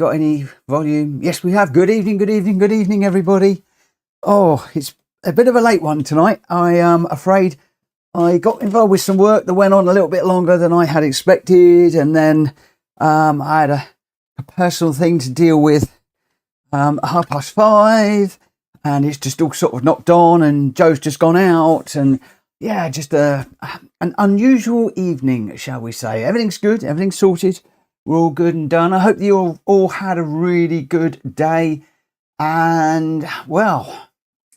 got any volume? Yes, we have. Good evening, good evening, good evening, everybody. Oh, it's a bit of a late one tonight. I am afraid I got involved with some work that went on a little bit longer than I had expected, and then I had a personal thing to deal with at 5:30, and it's just all sort of knocked on, and Joe's just gone out, and yeah, just an unusual evening, shall we say. Everything's good, everything's sorted. We're all good and done. I hope you all had a really good day. And, well,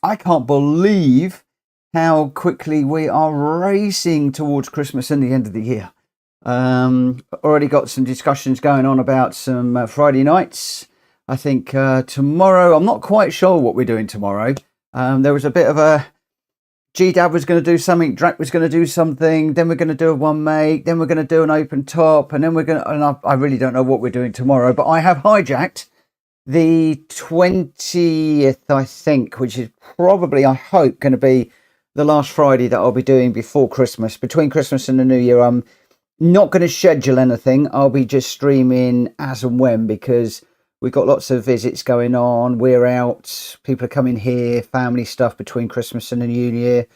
I can't believe how quickly we are racing towards Christmas and the end of the year. Already got some discussions going on about some Friday nights. I think tomorrow, I'm not quite sure what we're doing tomorrow. There was a bit of a... G-Dab was going to do something, Drac was going to do something, then we're going to do a one make, then we're going to do an open top, and then we're going to, and I really don't know what we're doing tomorrow, but I have hijacked the 20th, I think, which is probably, I hope, going to be the last Friday that I'll be doing before Christmas. Between Christmas and the New Year, I'm not going to schedule anything. I'll be just streaming as and when, because we've got lots of visits going on. We're out. People are coming here. Family stuff between Christmas and the New Year.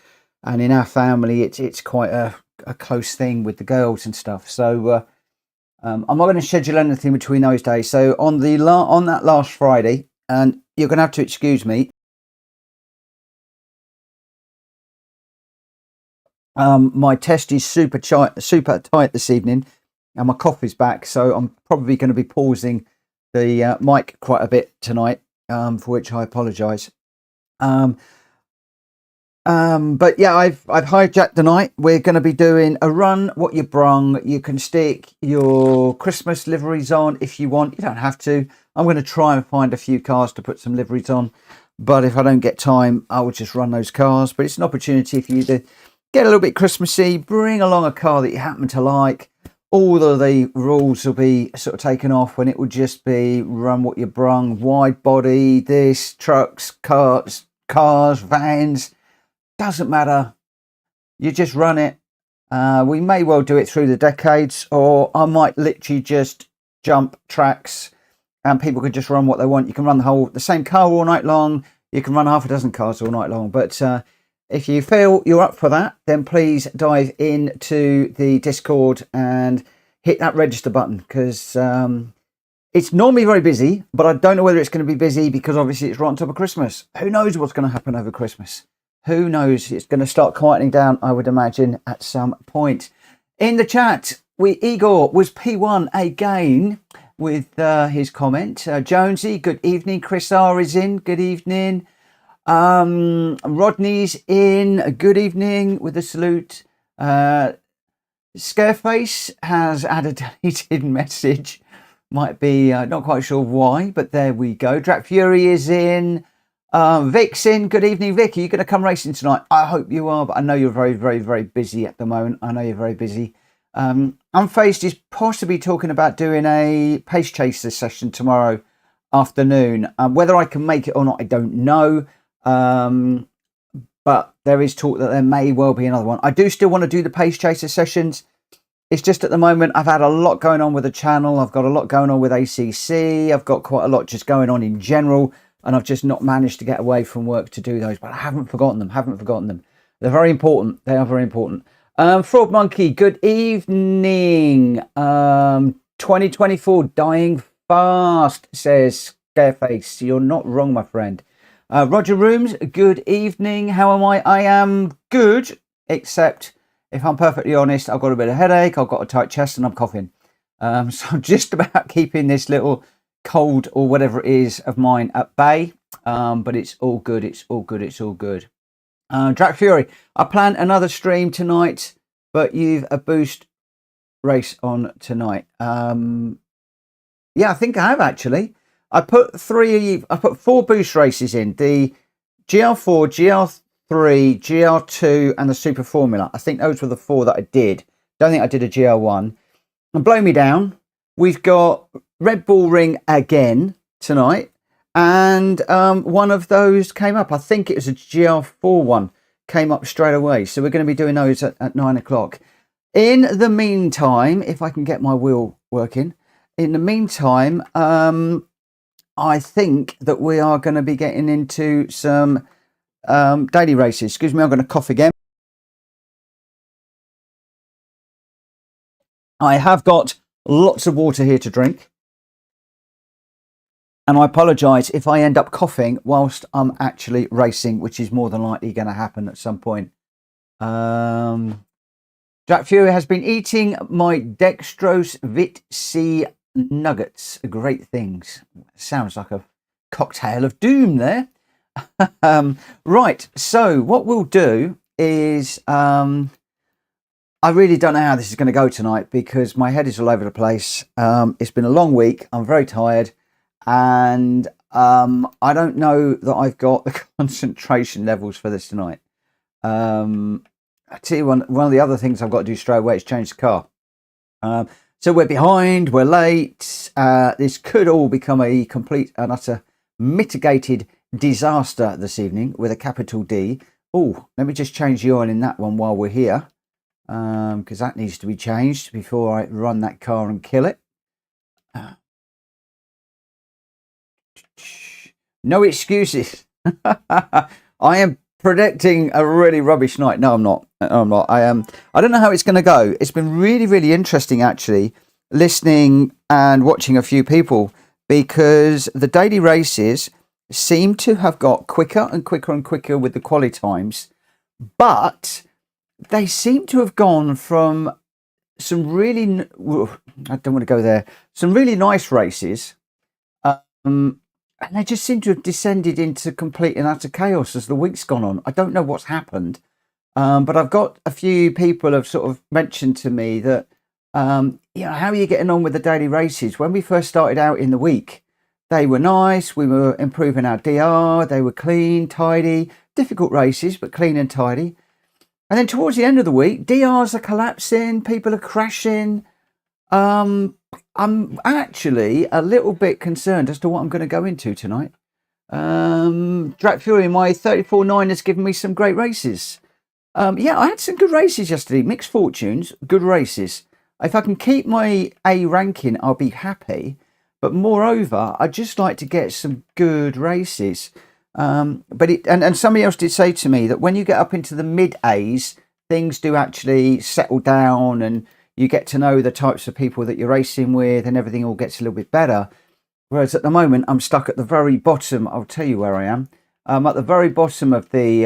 And in our family, it's quite a close thing with the girls and stuff. So I'm not going to schedule anything between those days. So on that last Friday, and you're going to have to excuse me. My test is super tight this evening, and my cough is back. So I'm probably going to be pausing the mic quite a bit tonight, for which I apologise. But yeah, I've hijacked the night. We're going to be doing a run what you brung. You can stick your Christmas liveries on if you want. You don't have to. I'm going to try and find a few cars to put some liveries on, but if I don't get time, I will just run those cars. But it's an opportunity for you to get a little bit Christmassy, bring along a car that you happen to like. All of the rules will be sort of taken off, when it will just be run what you brung, wide body, this, trucks, cars, vans, doesn't matter. You just run it. We may well do it through the decades, or I might literally just jump tracks and people can just run what they want. You can run the same car all night long. You can run half a dozen cars all night long. But if you feel you're up for that, then please dive into the Discord and hit that register button, because it's normally very busy, but I don't know whether it's going to be busy because obviously it's right on top of Christmas. Who knows what's going to happen over Christmas? Who knows? It's going to start quietening down, I would imagine, at some point. In the chat, Igor was P1 again with his comment. Jonesy, good evening. Chris R is in. Good evening. Rodney's in. Good evening with a salute. Scareface has added a deleted message. Might be not quite sure why, but there we go. Drac Fury is in. Vic's in. Good evening, Vic. Are you going to come racing tonight? I hope you are, but I know you're very, very, very busy at the moment. I know you're very busy. Unfazed is possibly talking about doing a pace chaser session tomorrow afternoon. Whether I can make it or not, I don't know. But there is talk that there may well be another one. I do still want to do the pace chaser sessions. It's just at the moment I've had a lot going on with the channel. I've got a lot going on with ACC. I've got quite a lot just going on in general, and I've just not managed to get away from work to do those. But I haven't forgotten them. They're very important. They are very important. Frog Monkey, good evening. 2024 dying fast, says Scareface. You're not wrong, my friend. Roger Rooms, good evening. How am I? I am good, except if I'm perfectly honest, I've got a bit of headache, I've got a tight chest, and I'm coughing. So I'm just about keeping this little cold or whatever it is of mine at bay. But it's all good. It's all good. It's all good. Drac Fury, I plan another stream tonight, but you've a boost race on tonight. Yeah, I think I have actually. I put 4 boost races in: the GR4, GR3, GR2, and the Super Formula. I think those were the 4 that I did. Don't think I did a GR1. And blow me down, we've got Red Bull Ring again tonight, and one of those came up. I think it was a GR4 one came up straight away. So we're going to be doing those at 9 o'clock. In the meantime, if I can get my wheel working. in the meantime, I think that we are going to be getting into some daily races. Excuse me, I'm going to cough again. I have got lots of water here to drink. And I apologise if I end up coughing whilst I'm actually racing, which is more than likely going to happen at some point. Jack Fury has been eating my dextrose vit C nuggets. Great things. Sounds like a cocktail of doom there. Right, so what we'll do is I really don't know how this is going to go tonight because my head is all over the place. It's been a long week. I'm very tired. And I don't know that I've got the concentration levels for this tonight. I tell you one of the other things I've got to do straight away is change the car. So we're behind, we're late. This could all become a complete and utter mitigated disaster this evening with a capital D. Oh, let me just change the oil in that one while we're here. Because that needs to be changed before I run that car and kill it. No excuses. I am predicting a really rubbish night. No, I'm not. No, I'm not. I don't know how it's going to go. It's been really, really interesting, actually, listening and watching a few people because the daily races seem to have got quicker and quicker and quicker with the quali times, but they seem to have gone from some really, I don't want to go there, some really nice races. And they just seem to have descended into complete and utter chaos as the week's gone on. I don't know what's happened, but I've got a few people have sort of mentioned to me that, how are you getting on with the daily races? When we first started out in the week, they were nice. We were improving our DR. They were clean, tidy, difficult races, but clean and tidy. And then towards the end of the week, DRs are collapsing. People are crashing. I'm actually a little bit concerned as to what I'm going to go into tonight. Drac Fury, my 34.9 has given me some great races. Yeah, I had some good races yesterday. Mixed fortunes, good races. If I can keep my A ranking, I'll be happy. But moreover, I'd just like to get some good races. But somebody else did say to me that when you get up into the mid A's, things do actually settle down and you get to know the types of people that you're racing with and everything all gets a little bit better. Whereas at the moment, I'm stuck at the very bottom. I'll tell you where I am. I'm at the very bottom of the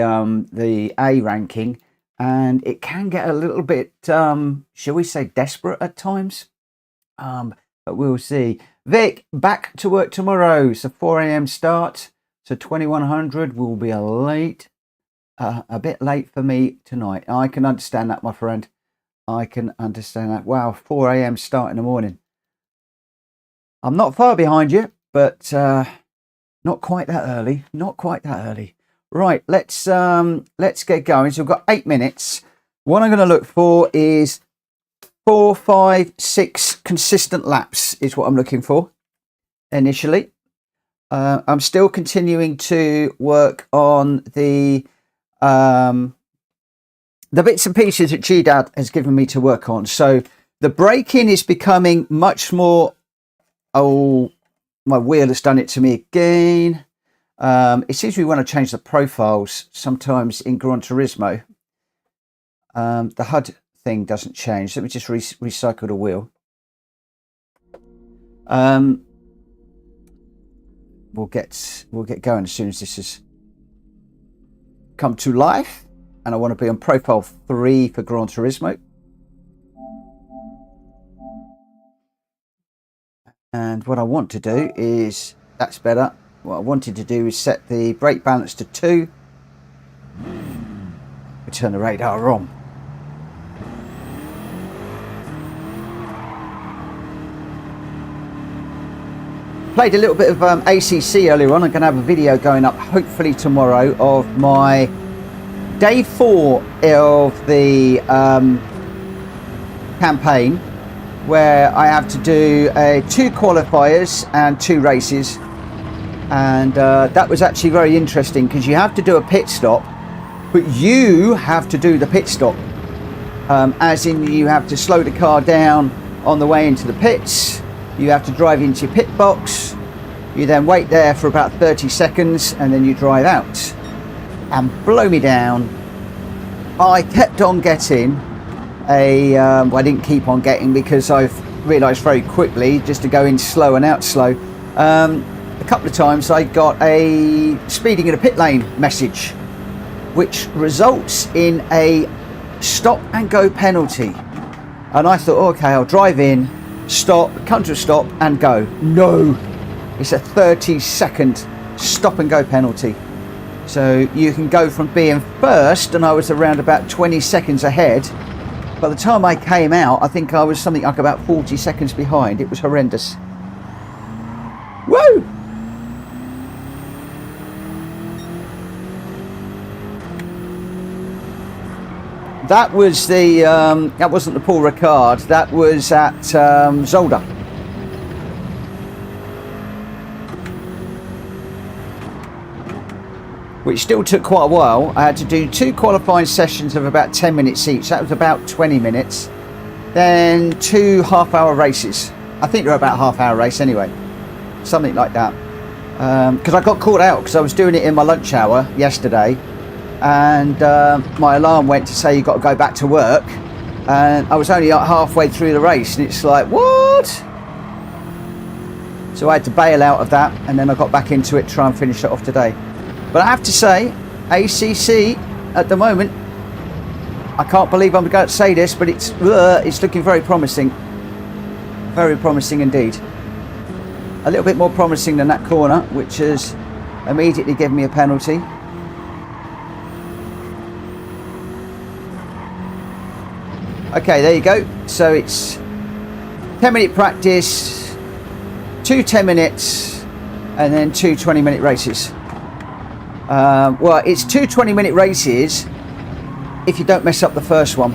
A ranking, and it can get a little bit, shall we say, desperate at times. But we'll see. Vic, back to work tomorrow. It's a 4 a.m. start. So 2100 will be a bit late for me tonight. I can understand that, my friend. I can understand that. Wow, 4 a.m. start in the morning. I'm not far behind you, but not quite that early. Not quite that early. Right, let's get going. So we've got 8 minutes. What I'm going to look for is 4, 5, 6 consistent laps is what I'm looking for initially. I'm still continuing to work on the bits and pieces that GDAD has given me to work on. So the braking is becoming much more... Oh, my wheel has done it to me again. It seems we want to change the profiles sometimes in Gran Turismo. The HUD thing doesn't change. Let me just recycle the wheel. We'll get going as soon as this has come to life. And I want to be on profile 3 for Gran Turismo. And what I want to do is, that's better. What I wanted to do is set the brake balance to 2. We turn the radar on. Played a little bit of ACC earlier on. I'm going to have a video going up hopefully tomorrow of my day 4 of the campaign, where I have to do 2 qualifiers and 2 races. And that was actually very interesting because you have to do a pit stop, but you have to do the pit stop. As in, you have to slow the car down on the way into the pits. You have to drive into your pit box. You then wait there for about 30 seconds and then you drive out. And blow me down, I kept on getting well, I didn't keep on getting because I've realised very quickly just to go in slow and out slow. A couple of times I got a speeding in a pit lane message, which results in a stop and go penalty. And I thought, okay, I'll drive in, stop, come to a stop and go. No, it's a 30-second stop and go penalty. So you can go from being first, and I was around about 20 seconds ahead. By the time I came out, I think I was something like about 40 seconds behind. It was horrendous. Woo! That was the that wasn't the Paul Ricard, that was at Zolder. Which still took quite a while. I had to do 2 qualifying sessions of about 10 minutes each. That was about 20 minutes. Then 2 half-hour races. I think they're about half-hour race anyway. Something like that. Because I got caught out because I was doing it in my lunch hour yesterday. And my alarm went to say you got to go back to work. And I was only halfway through the race. And it's like, what? So I had to bail out of that. And then I got back into it, try and finish it off today. But I have to say, ACC at the moment, I can't believe I'm going to say this, but it's looking very promising. Very promising indeed. A little bit more promising than that corner, which has immediately given me a penalty. Okay, there you go. So it's 10-minute practice, 2 10-minutes, and then 2 20-minute races. Well, it's 2 20-minute races if you don't mess up the first one.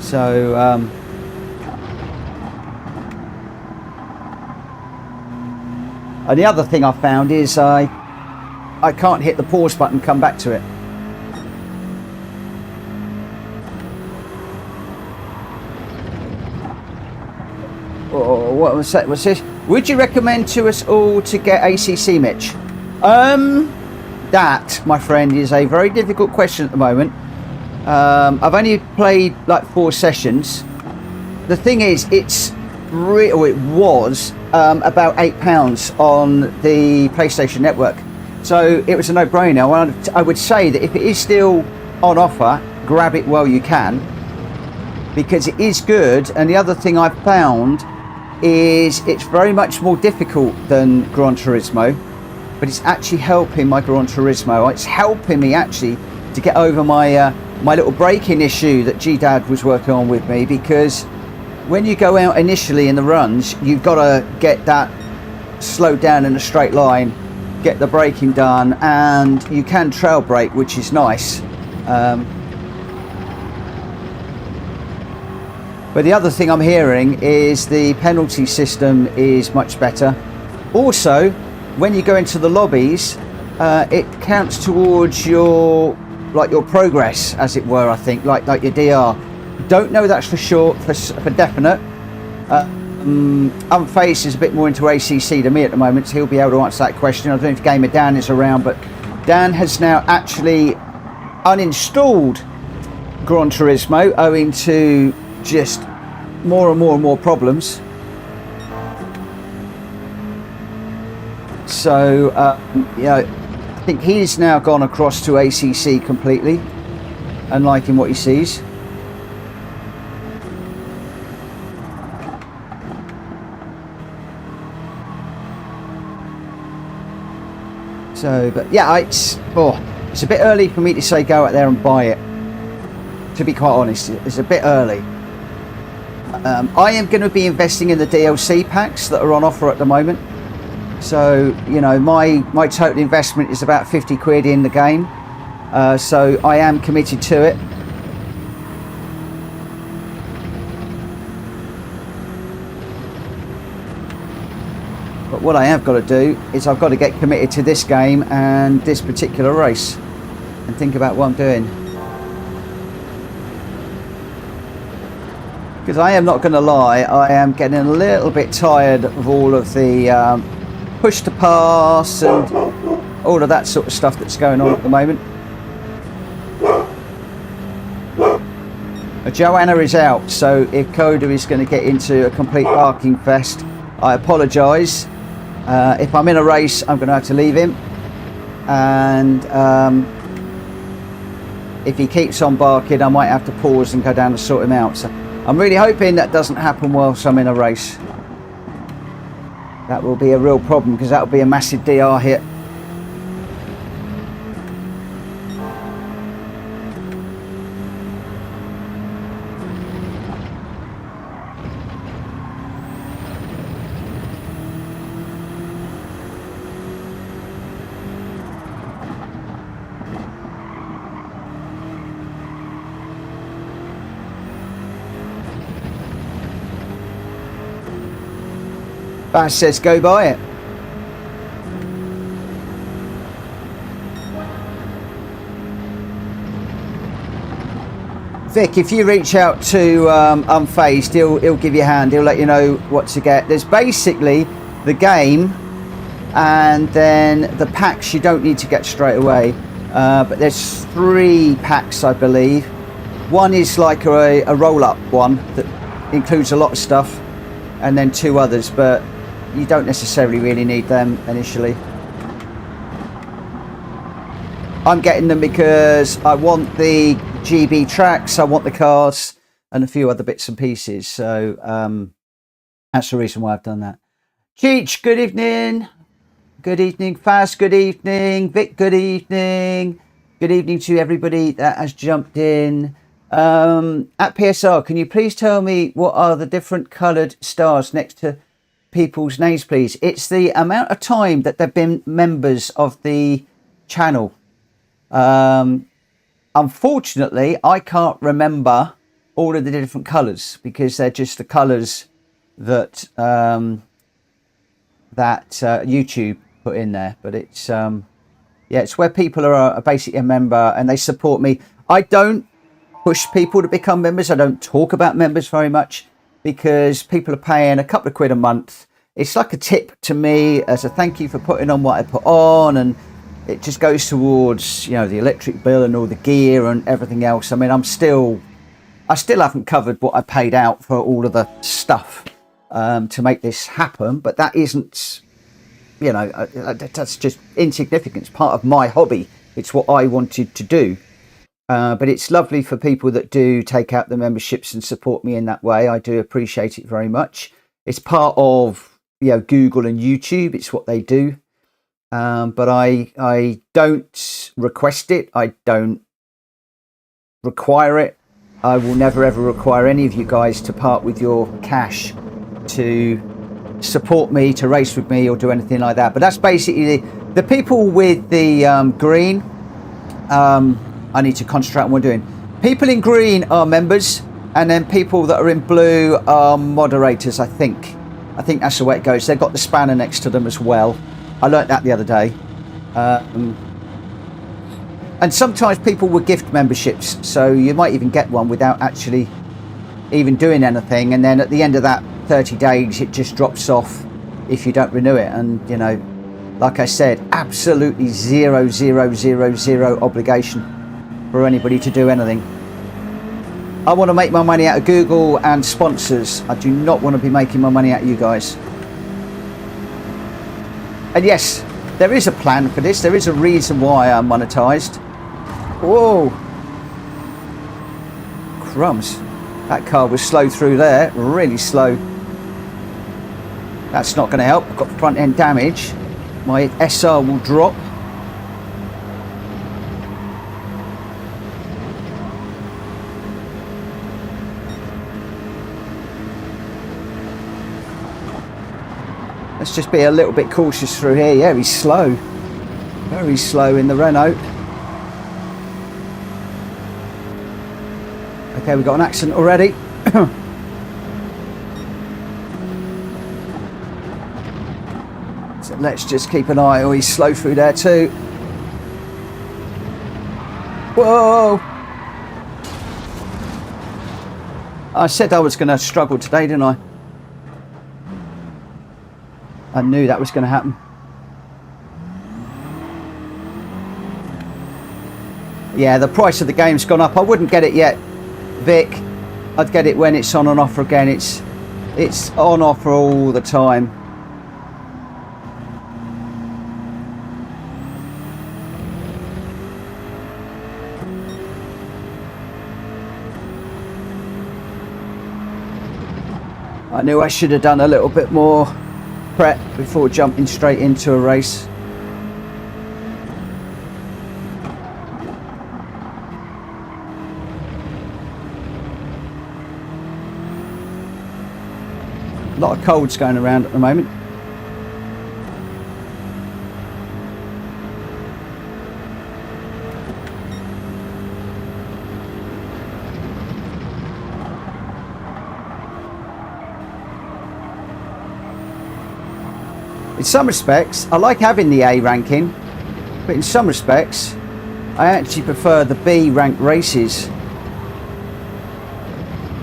So, and the other thing I found is I can't hit the pause button and come back to it. What was that? What's this? Would you recommend to us all to get ACC, Mitch? That, my friend, is a very difficult question at the moment. I've only played like 4 sessions. The thing is, it was about £8 on the PlayStation Network, so it was a no-brainer. I would say that if it is still on offer, grab it while you can, because it is good. And the other thing I've found is it's very much more difficult than Gran Turismo, but it's actually helping my Gran Turismo. It's helping me actually to get over my my little braking issue that G-Dad was working on with me, because when you go out initially in the runs, you've got to get that slowed down in a straight line, get the braking done, and you can trail brake, which is nice. But the other thing I'm hearing is the penalty system is much better. Also, when you go into the lobbies, it counts towards your progress, as it were. I think like your DR. Don't know that's for sure, for definite. Unfazed is a bit more into ACC than me at the moment, so he'll be able to answer that question. I don't know if Gamer Dan is around, but Dan has now actually uninstalled Gran Turismo owing to just more and more problems. So I think he's now gone across to ACC completely and liking what he sees. So, but yeah, it's a bit early for me to say go out there and buy it. To be quite honest, it's a bit early. I am going to be investing in the DLC packs that are on offer at the moment. So, you know, my total investment is about 50 quid in the game. So I am committed to it. But what I have got to do is I've got to get committed to this game and this particular race and think about what I'm doing. Because I am not going to lie, I am getting a little bit tired of all of the push to pass and all of that sort of stuff that's going on at the moment. Joanna is out, so if Coda is going to get into a complete barking fest, I apologise. If I'm in a race, I'm going to have to leave him. And if he keeps on barking, I might have to pause and go down and sort him out. So I'm really hoping that doesn't happen whilst I'm in a race. That will be a real problem, because that will be a massive DR hit. Bash says go buy it. Vic, if you reach out to Unfazed, he'll give you a hand. He'll let you know what to get. There's basically the game, and then the packs you don't need to get straight away. But there's 3 packs, I believe. One is like a roll-up one that includes a lot of stuff, and then 2 others, but you don't necessarily really need them initially. I'm getting them because I want the GB tracks, I want the cars, and a few other bits and pieces. So that's the reason why I've done that. Cheech, good evening. Good evening. Faz, good evening. Vic, good evening. Good evening to everybody that has jumped in. At PSR, can you please tell me what are the different coloured stars next to people's names, please? It's the amount of time that they've been members of the channel. Unfortunately, I can't remember all of the different colours, because they're just the colours that YouTube put in there. But it's yeah, it's where people are basically a member and they support me. I don't push people to become members. I don't talk about members very much, because people are paying a couple of quid a month. It's like a tip to me as a thank you for putting on what I put on, and it just goes towards, you know, the electric bill and all the gear and everything else. I mean, I still haven't covered what I paid out for all of the stuff to make this happen, but that isn't, you know, that's just insignificant. It's part of my hobby. It's what I wanted to do. But it's lovely for people that do take out the memberships and support me in that way. I do appreciate it very much. It's part of, you know, Google and YouTube. It's what they do. But I don't request it. I don't require it. I will never ever require any of you guys to part with your cash to support me, to race with me, or do anything like that. But that's basically the people with the green. I need to concentrate on what I'm doing. People in green are members, and then people that are in blue are moderators, I think. I think that's the way it goes. They've got the spanner next to them as well. I learnt that the other day. And sometimes people will gift memberships, so you might even get one without actually even doing anything, and then at the end of that 30 days it just drops off if you don't renew it. And, you know, like I said, absolutely zero obligation for anybody to do anything. I want to make my money out of Google and sponsors. I do not want to be making my money out of you guys. And yes, there is a plan for this. There is a reason why I'm monetized. Whoa. Crumbs. That car was slow through there. Really slow. That's not going to help. I've got front end damage. My SR will drop. Let's just be a little bit cautious through here. Yeah, he's slow. Very slow in the Renault. Okay, we've got an accident already. So let's just keep an eye. Oh, he's slow through there too. Whoa! I said I was going to struggle today, didn't I? I knew that was going to happen. Yeah, the price of the game's gone up. I wouldn't get it yet, Vic. I'd get it when it's on and offer again. It's on offer all the time. I knew I should have done a little bit more prep before jumping straight into a race. A lot of colds going around at the moment. In some respects, I like having the A ranking, but in some respects, I actually prefer the B ranked races.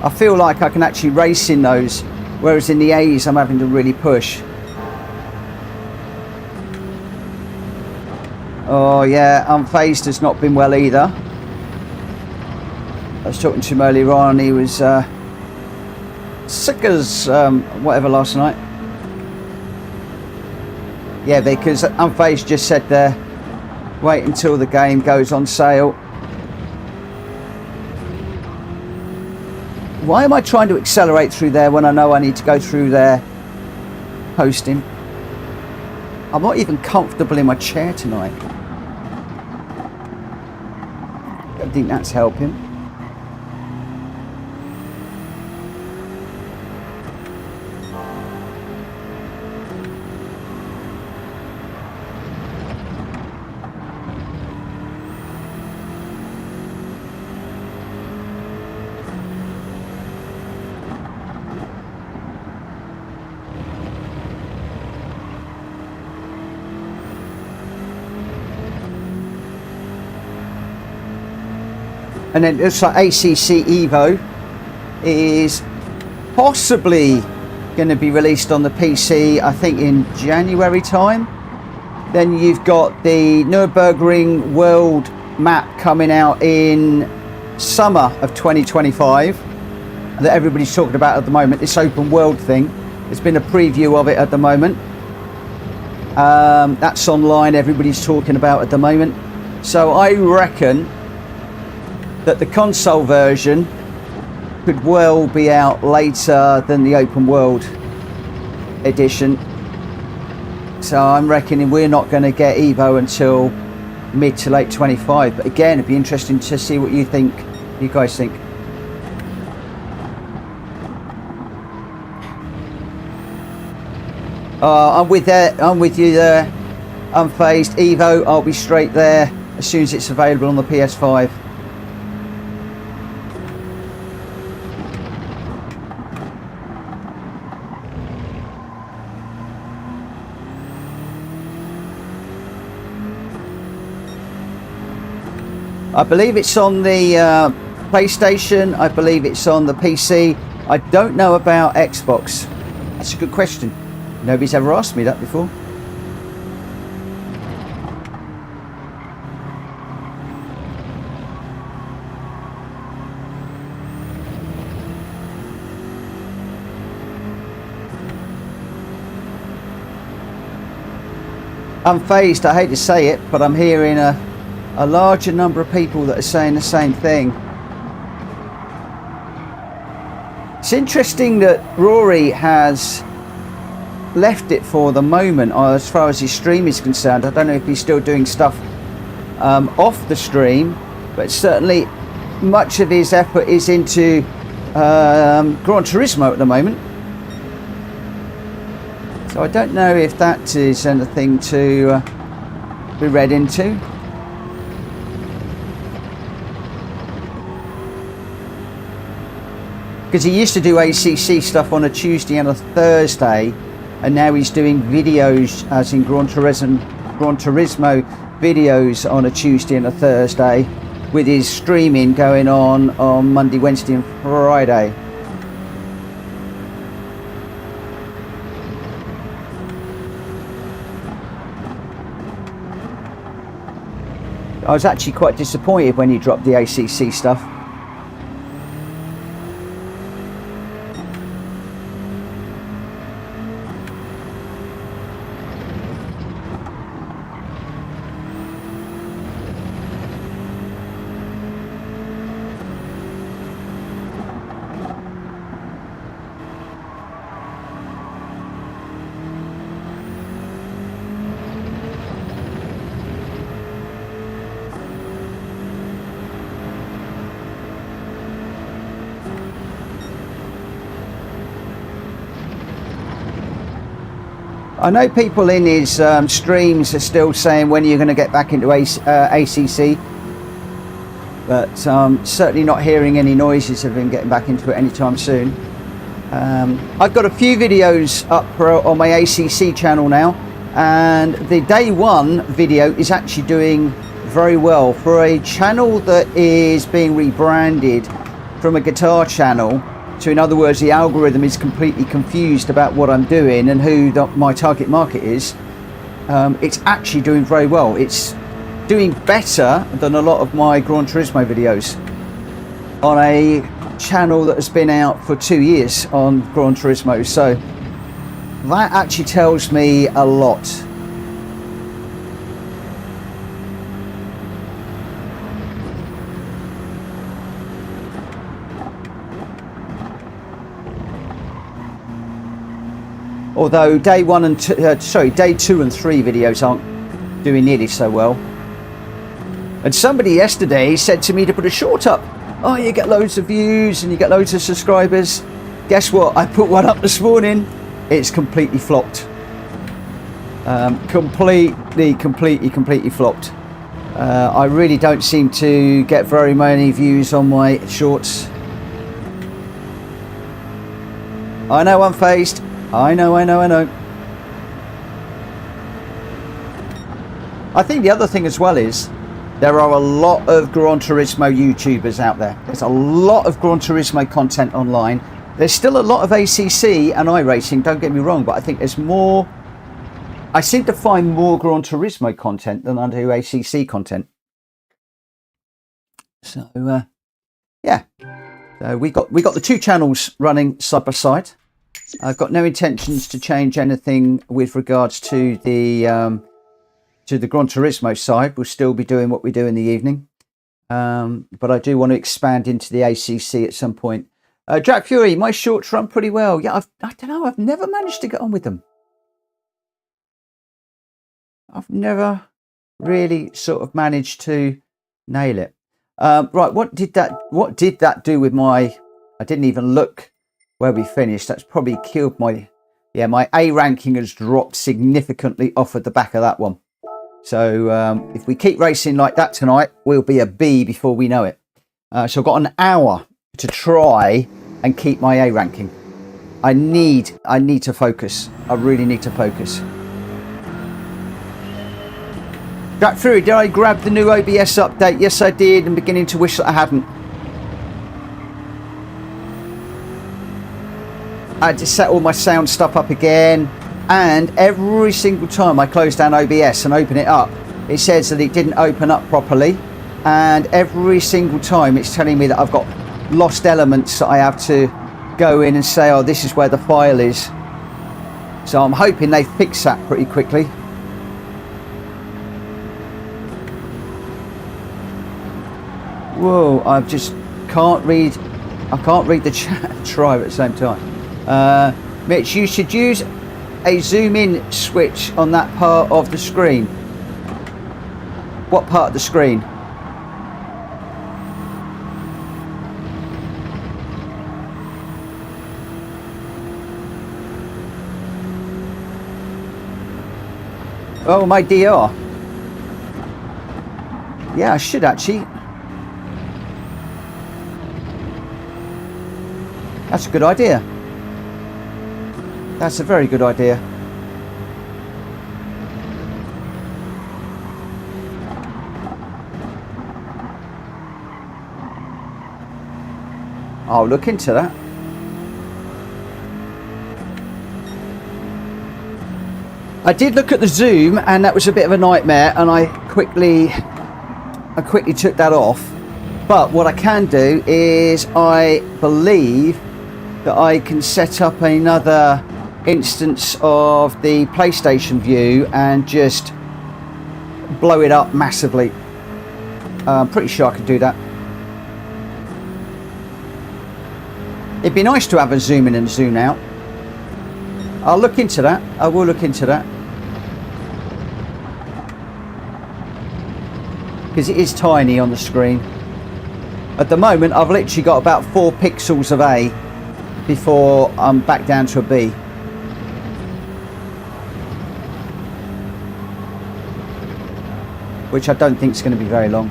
I feel like I can actually race in those, whereas in the A's I'm having to really push. Oh yeah, Unfazed has not been well either. I was talking to him earlier on, he was sick as whatever last night. Yeah, because Unfazed just said there, wait until the game goes on sale. Why am I trying to accelerate through there when I know I need to go through there hosting? I'm not even comfortable in my chair tonight. Don't think that's helping. And then it looks like ACC Evo is possibly going to be released on the PC, I think in January time. Then you've got the Nürburgring World map coming out in summer of 2025 that everybody's talking about at the moment, this open world thing. There's been a preview of it at the moment. That's online, everybody's talking about at the moment. So I reckon that the console version could well be out later than the open world edition. So I'm reckoning we're not going to get Evo until mid to late 25. But again, it'd be interesting to see what you think, you guys think. I'm with you there. Unfazed. Evo, I'll be straight there as soon as it's available on the PS5. I believe it's on the PlayStation, I believe it's on the PC. I don't know about Xbox. That's a good question. Nobody's ever asked me that before. Unfazed, I hate to say it, but I'm hearing a larger number of people that are saying the same thing. It's interesting that Rory has left it for the moment as far as his stream is concerned. I don't know if he's still doing stuff off the stream, but certainly much of his effort is into Gran Turismo at the moment. So I don't know if that is anything to be read into. Because he used to do ACC stuff on a Tuesday and a Thursday, and now he's doing videos, as in Gran Turismo videos on a Tuesday and a Thursday, with his streaming going on Monday, Wednesday and Friday. I was actually quite disappointed when he dropped the ACC stuff. I know people in his streams are still saying when you're going to get back into ACC, but certainly not hearing any noises of him getting back into it anytime soon. I've got a few videos up on my ACC channel now, and the day one video is actually doing very well for a channel that is being rebranded from a guitar channel. So in other words, the algorithm is completely confused about what I'm doing and who my target market is. It's actually doing very well. It's doing better than a lot of my Gran Turismo videos on a channel that has been out for 2 years on Gran Turismo. So that actually tells me a lot. Although day 2 and 3 videos aren't doing nearly so well. And somebody yesterday said to me to put a short up. Oh, you get loads of views and you get loads of subscribers. Guess what? I put one up this morning. It's completely flopped. Completely flopped. I really don't seem to get very many views on my shorts. I know I'm phased. I know. I think the other thing as well is there are a lot of Gran Turismo YouTubers out there. There's a lot of Gran Turismo content online. There's still a lot of ACC and iRacing, don't get me wrong, but I think there's more. I seem to find more Gran Turismo content than I do ACC content. So, yeah. So we got the two channels running side by side. I've got no intentions to change anything with regards to the Gran Turismo side. We'll still be doing what we do in the evening, but I do want to expand into the ACC at some point. Jack Fury, my shorts run pretty well. Yeah, I don't know. I've never managed to get on with them. I've never really sort of managed to nail it. Right, what did that do with my? I didn't even look where we finished. That's probably killed my A ranking has dropped significantly off at the back of that one. So if we keep racing like that tonight, we'll be a B before we know it. So I've got an hour to try and keep my A ranking. I need to focus. I really need to focus. Jack Fury, did I grab the new OBS update? Yes, I did. I'm beginning to wish that I hadn't. I had to set all my sound stuff up again, and every single time I close down OBS and open it up, it says that it didn't open up properly, and every single time it's telling me that I've got lost elements that I have to go in and say, oh, this is where the file is. So I'm hoping they fix that pretty quickly. Whoa, I just can't read. I can't read the chat and drive at the same time. Mitch, you should use a zoom in switch on that part of the screen. What part of the screen? Oh, my DR. Yeah, I should actually. That's a good idea. That's a very good idea. I'll look into that. I did look at the zoom, and that was a bit of a nightmare, and I quickly I quickly took that off. But what I can do is I believe that I can set up another instance of the PlayStation view and just blow it up massively. I'm pretty sure I can do that. It'd be nice to have a zoom in and zoom out. I'll look into that. I will look into that. Because it is tiny on the screen. At the moment, I've literally got about 4 pixels of A before I'm back down to a B. Which I don't think is going to be very long.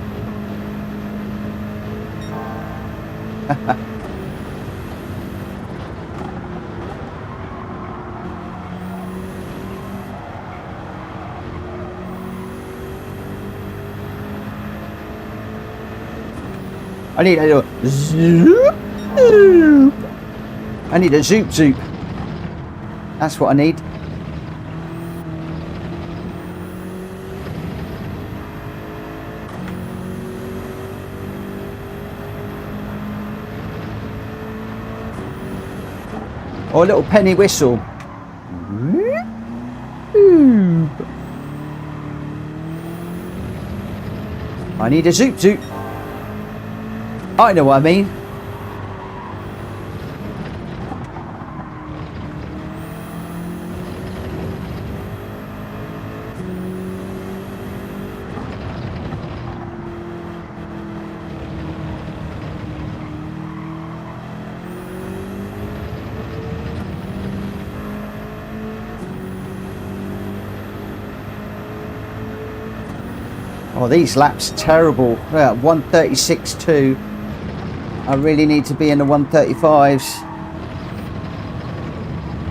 I need a zoop. I need a zoop zoop. That's what I need. Or a little penny whistle. I need a zoop zoop. I know what I mean. Oh, these laps are terrible. Yeah, 136.2. I really need to be in the 135s.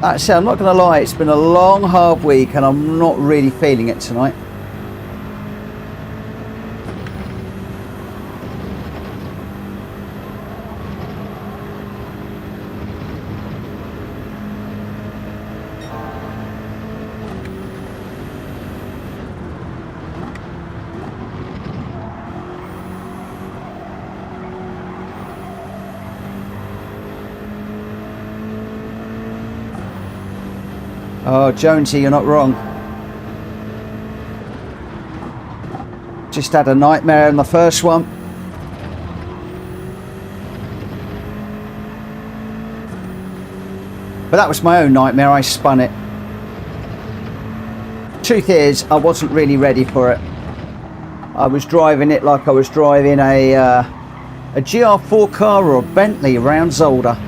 Actually, I'm not going to lie, it's been a long, hard week and I'm not really feeling it tonight. Oh, Jonesy, you're not wrong. Just had a nightmare in the first one. But that was my own nightmare, I spun it. Truth is, I wasn't really ready for it. I was driving it like I was driving a GR4 car or a Bentley round Zolder.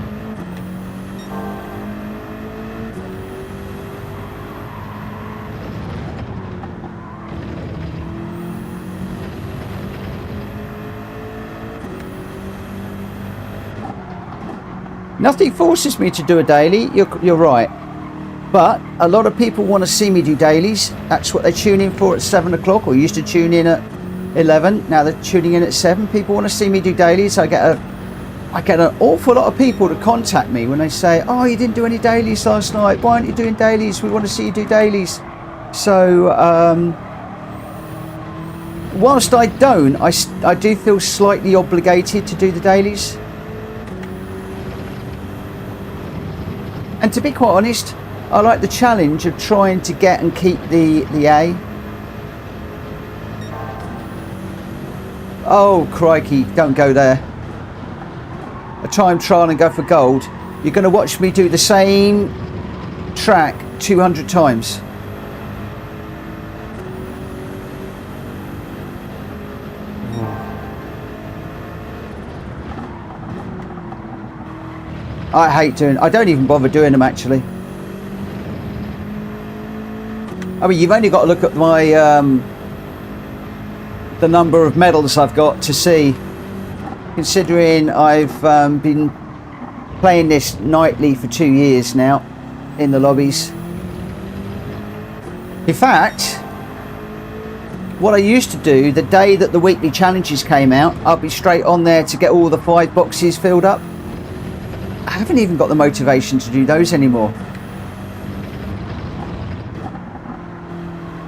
Nothing forces me to do a daily, you're right. But a lot of people want to see me do dailies. That's what they tune in for at 7 o'clock, or used to tune in at 11. Now they're tuning in at 7. People want to see me do dailies. I get an awful lot of people to contact me when they say, oh, you didn't do any dailies last night. Why aren't you doing dailies? We want to see you do dailies. So, whilst I don't, I do feel slightly obligated to do the dailies. And to be quite honest, I like the challenge of trying to get and keep the A. Oh, crikey, don't go there. A time trial and go for gold. You're going to watch me do the same track 200 times. I hate doing, I don't even bother doing them actually. I mean, you've only got to look at my the number of medals I've got to see, considering I've been playing this nightly for 2 years now in the lobbies. In fact, what I used to do, the day that the weekly challenges came out, I'd be straight on there to get all the 5 boxes filled up. I haven't even got the motivation to do those anymore.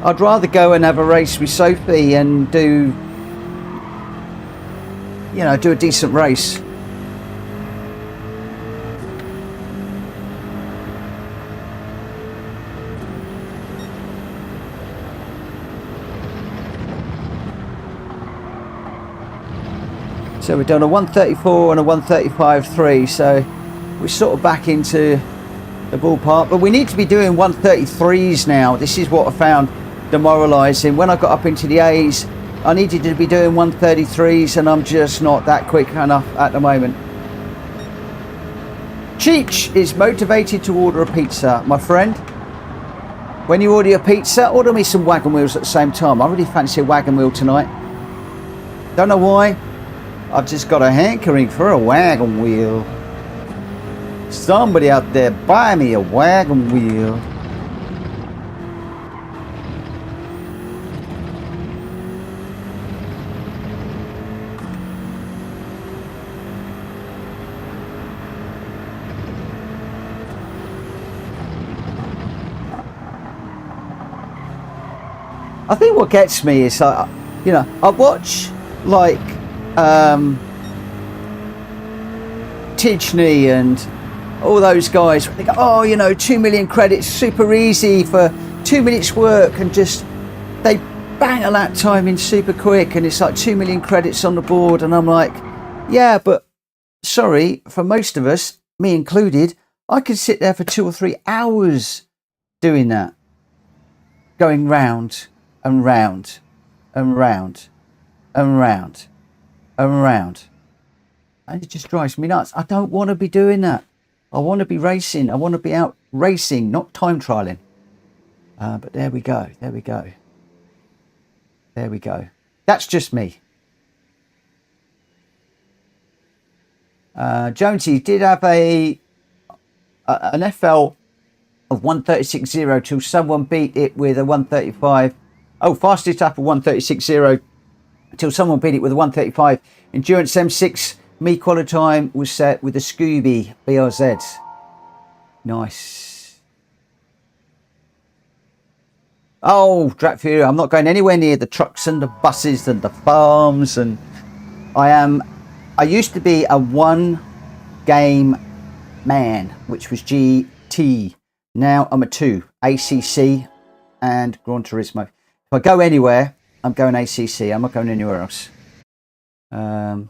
I'd rather go and have a race with Sophie and do you know, do a decent race. So we've done a 134 and a 135.3, so we're sort of back into the ballpark, but we need to be doing 133s now. This is what I found demoralising. When I got up into the A's, I needed to be doing 133s, and I'm just not that quick enough at the moment. Cheech is motivated to order a pizza. My friend, when you order your pizza, order me some wagon wheels at the same time. I really fancy a wagon wheel tonight. Don't know why. I've just got a hankering for a wagon wheel. Somebody out there, buy me a wagon wheel. I think what gets me is, you know, I watch like Tidgney and all those guys. They go, oh, you know, 2 million credits, super easy for 2 minutes work, and just they bang a lap time in super quick, and it's like 2 million credits on the board. And I'm like, yeah, but sorry, for most of us, me included, I could sit there for 2 or 3 hours doing that, going round and round and round and round and round, and it just drives me nuts. I don't want to be doing that. I want to be racing. I want to be out racing, not time trialing. But there we go. There we go. There we go. That's just me. Jonesy did have an FL of 136.0 till someone beat it with a 135. Oh, fastest lap of 136.0 till someone beat it with a 135. Endurance M6 me quality time was set with a Scooby BRZ. Nice. Oh, Dratfury, I'm not going anywhere near the trucks and the buses and the farms, and I used to be a one game man, which was GT. Now I'm a 2, ACC and Gran Turismo. If I go anywhere, I'm going ACC. I'm not going anywhere else. I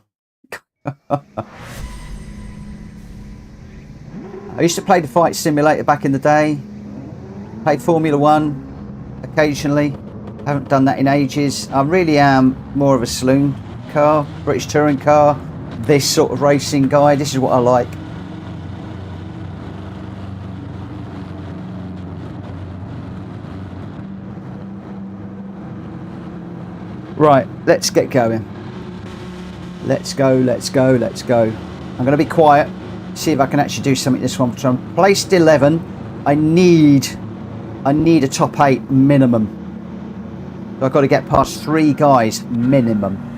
used to play the Fight Simulator back in the day. Played Formula 1 occasionally. Haven't done that in ages. I really am more of a saloon car, British touring car, this sort of racing guy. This is what I like. Right, let's get going. Let's go, let's go, let's go. I'm going to be quiet, see if I can actually do something this one. So I'm placed 11. I need a top 8 minimum. So I've got to get past 3 guys minimum.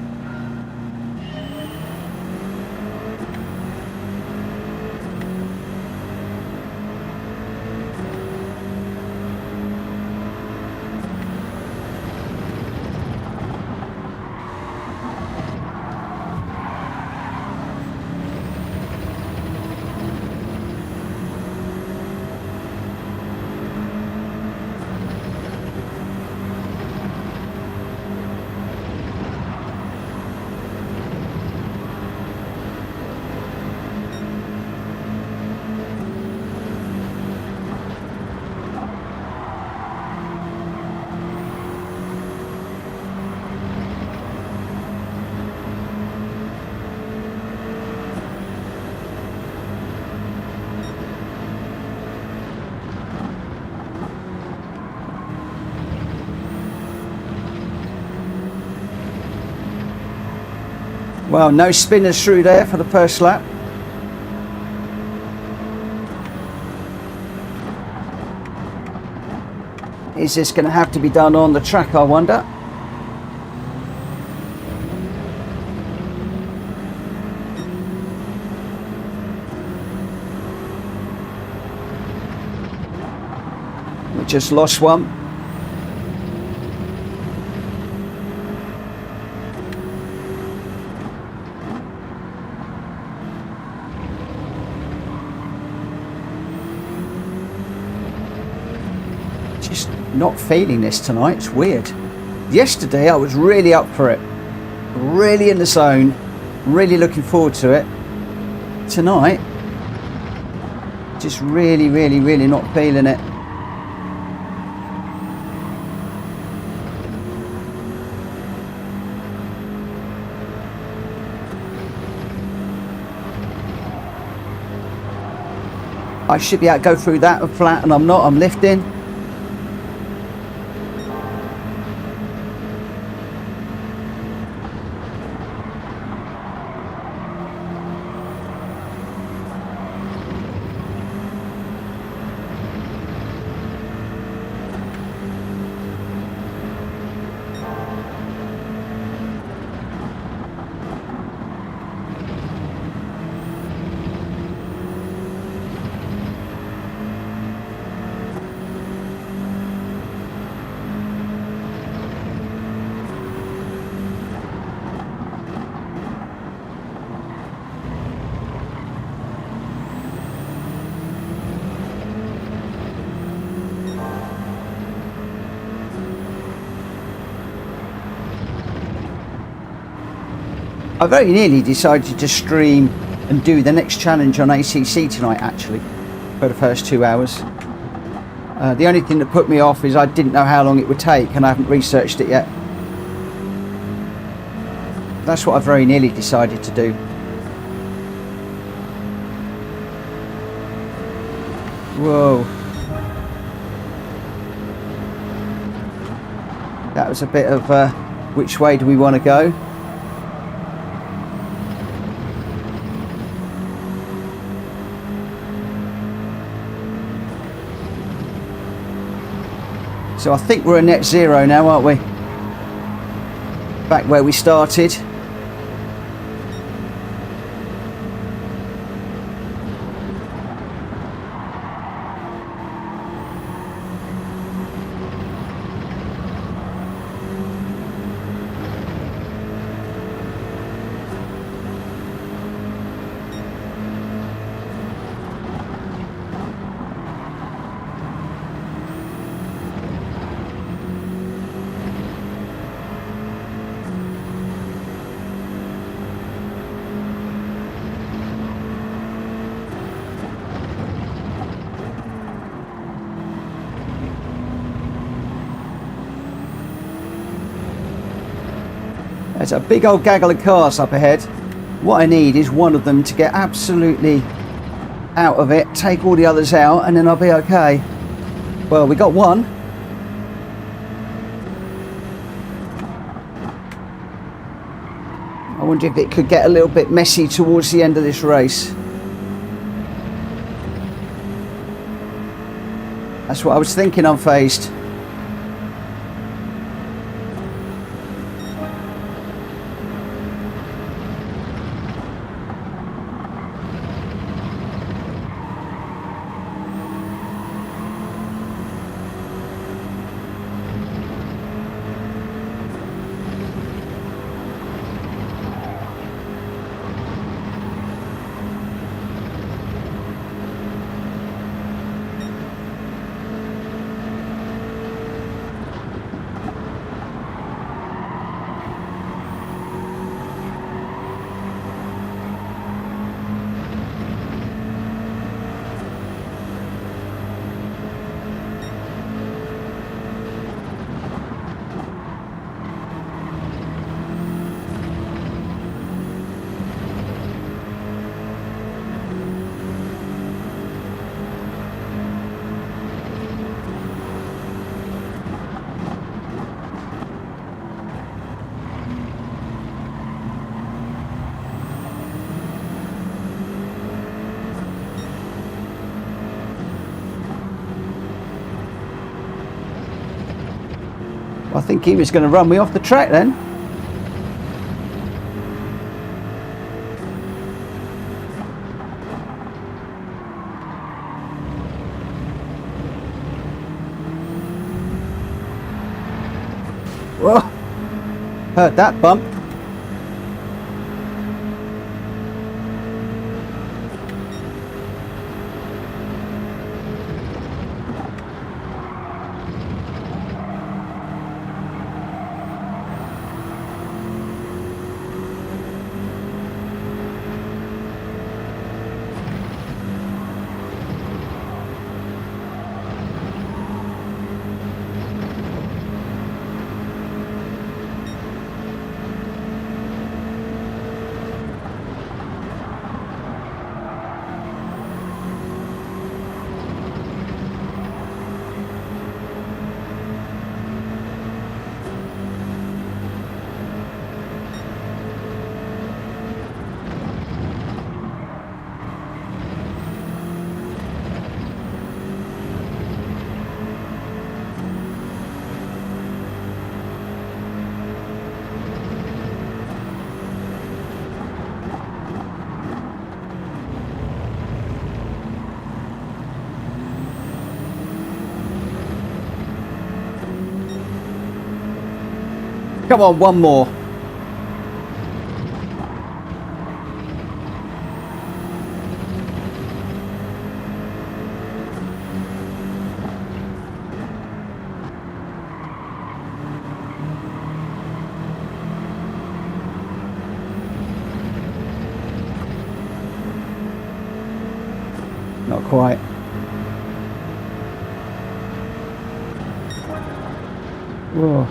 Well, no spinners through there for the first lap. Is this going to have to be done on the track, I wonder? We just lost one. not feeling this tonight. It's weird. Yesterday I was really up for it, really in the zone, really looking forward to it. Tonight, just really not feeling it. I should be able to go through that flat, and I'm not. I'm lifting. I very nearly decided to stream and do the next challenge on ACC tonight, actually, for the first 2 hours. The only thing that put me off is I didn't know how long it would take, and I haven't researched it yet. That's what I very nearly decided to do. Whoa. That was a bit of which way do we want to go? So I think we're at net zero now, aren't we? Back where we started. There's a big old gaggle of cars up ahead. What I need is one of them to get absolutely out of it, take all the others out, and then I'll be okay. Well, we got one. I wonder if it could get a little bit messy towards the end of this race. That's what I was thinking, unfazed. I think he was going to run me off the track then. Whoa, heard that bump. Come on, one more. Not quite. Whoa.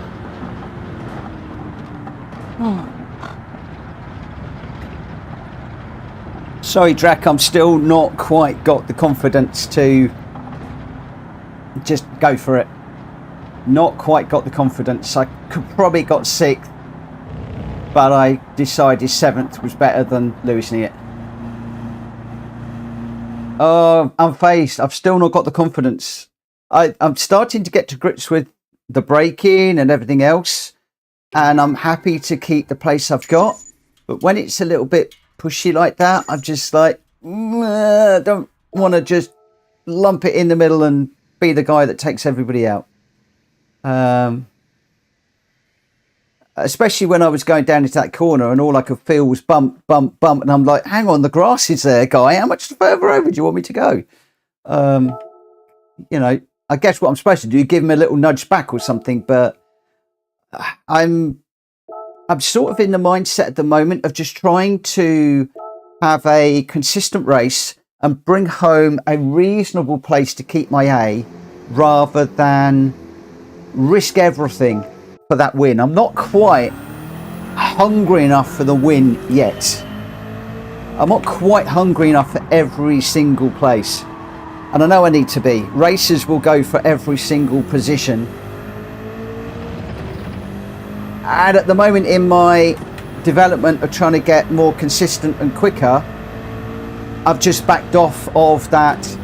Oh. Sorry, Drac, I'm still not quite got the confidence to just go for it. Not quite got the confidence. I could probably got 6th, but I decided 7th was better than losing it. Oh, I'm phased. I've still not got the confidence. I'm starting to get to grips with the braking and everything else, and I'm happy to keep the place I've got. But when it's a little bit pushy like that, I'm just like, I don't want to just lump it in the middle and be the guy that takes everybody out. Especially when I was going down into that corner and all I could feel was bump, bump, bump. And I'm like, hang on, the grass is there, guy. How much further over do you want me to go? You know, I guess what I'm supposed to do, give him a little nudge back or something. But I'm sort of in the mindset at the moment of just trying to have a consistent race and bring home a reasonable place to keep my A, rather than risk everything for that win. I'm not quite hungry enough for the win yet. I'm not quite hungry enough for every single place, and I know I need to be. Racers will go for every single position, and at the moment in my development of trying to get more consistent and quicker, I've just backed off of that.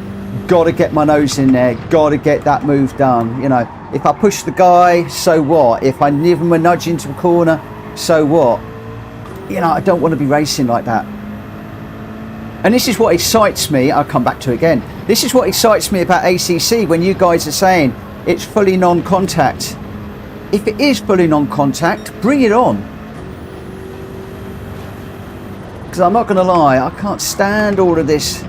Got to get my nose in there, got to get that move done. You know, if I push the guy, so what? If I give him a nudge into a corner, so what? You know, I don't want to be racing like that. And this is what excites me. I'll come back to it again. This is what excites me about ACC, when you guys are saying it's fully non-contact. If it is fully non-contact, bring it on. Because I'm not going to lie, I can't stand all of this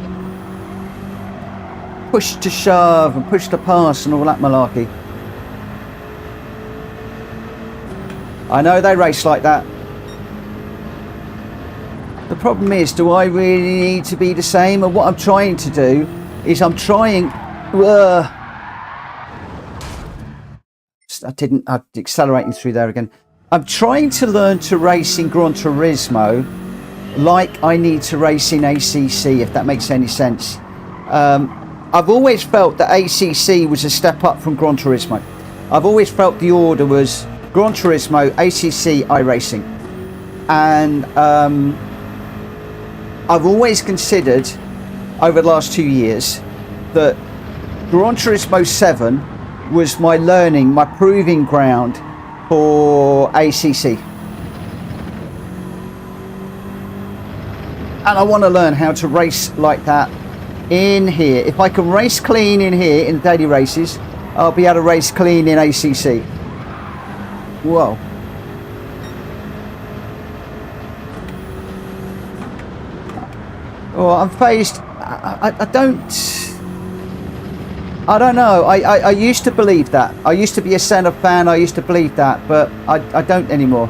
push to shove and push to pass and all that malarkey. I know they race like that. The problem is, do I really need to be the same? And what I'm trying to do is I'm accelerating through there again. I'm trying to learn to race in Gran Turismo like I need to race in ACC, if that makes any sense. I've always felt that ACC was a step up from Gran Turismo. I've always felt the order was Gran Turismo, ACC, iRacing. And I've always considered, over the last 2 years, that Gran Turismo 7 was my learning, my proving ground for ACC. And I want to learn how to race like that in here. If I can race clean in here in daily races, I'll be able to race clean in ACC. Whoa. Oh, I'm phased. I don't know. I used to believe that. I used to be a Senna fan. I used to believe that, but I don't anymore.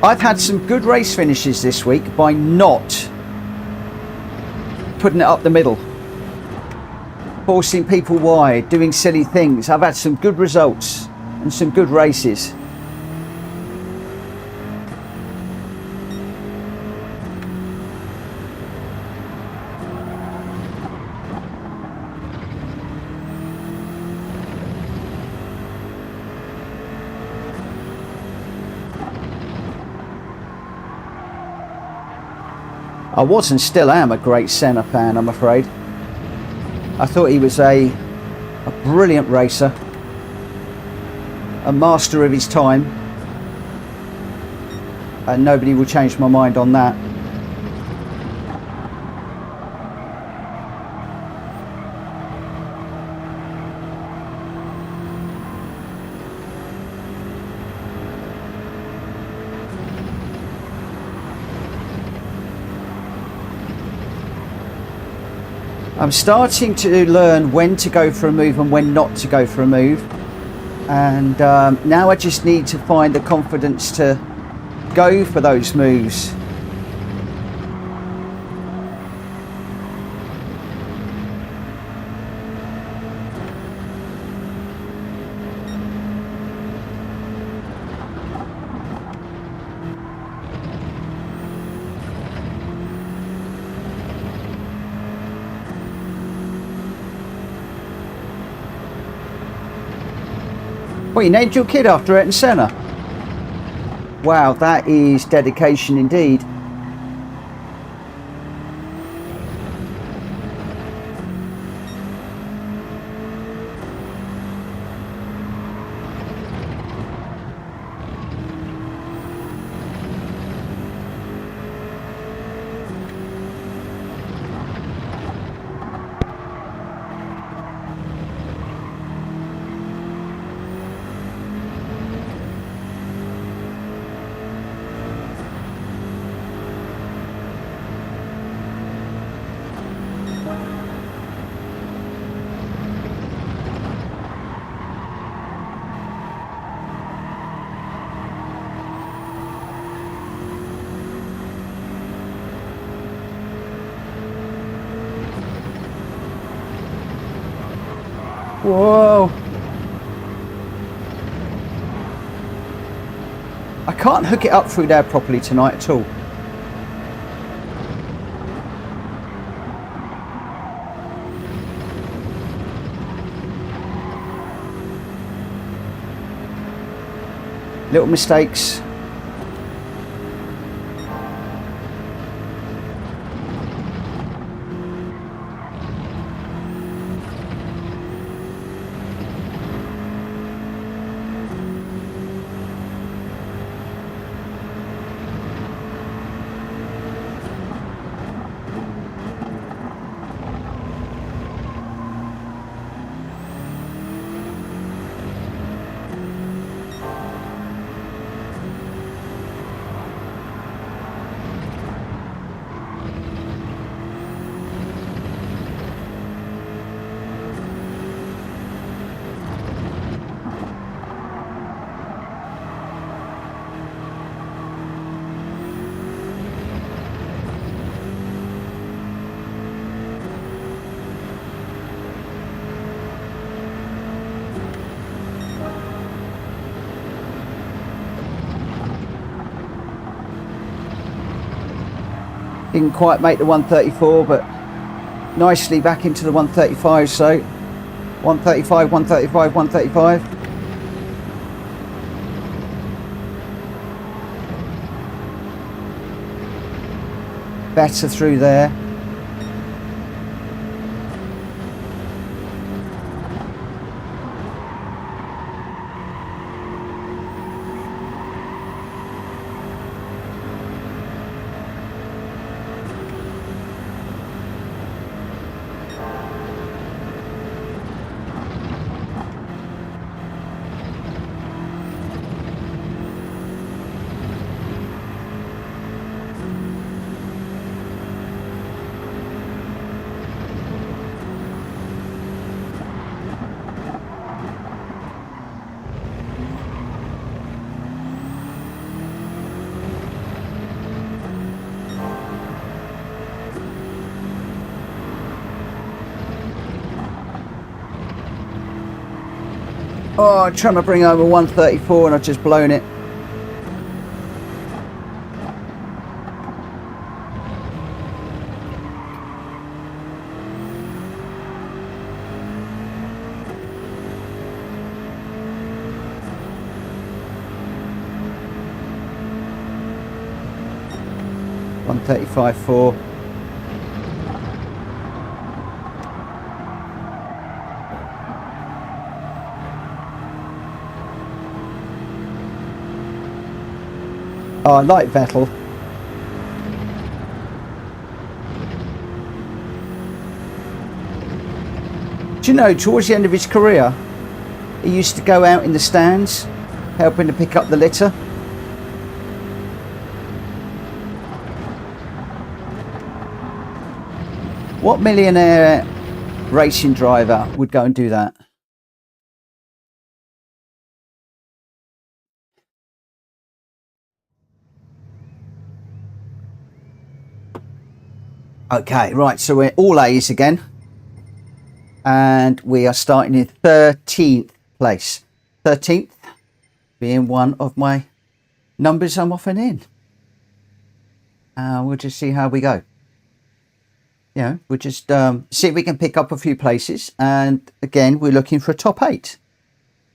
I've had some good race finishes this week by not putting it up the middle, forcing people wide, doing silly things. I've had some good results and some good races. I was and still am a great Senna fan, I'm afraid. I thought he was a brilliant racer, a master of his time, and nobody will change my mind on that. I'm starting to learn when to go for a move and when not to go for a move. And now I just need to find the confidence to go for those moves. Well, you named your kid after Ayrton Senna? Wow, that is dedication indeed. Whoa. I can't hook it up through there properly tonight at all. Little mistakes. Didn't quite make the 134, but nicely back into the 135. So 135, 135, 135. Better through there. Oh, I'm trying to bring over 134 and I've just blown it. One 135.4. Oh, I like Vettel. Do you know, towards the end of his career, he used to go out in the stands, helping to pick up the litter. What millionaire racing driver would go and do that? Okay, right, so we're all A's again. And we are starting in 13th place. 13th being one of my numbers I'm often in. We'll just see how we go. You know, we'll just see if we can pick up a few places. And again, we're looking for a top 8.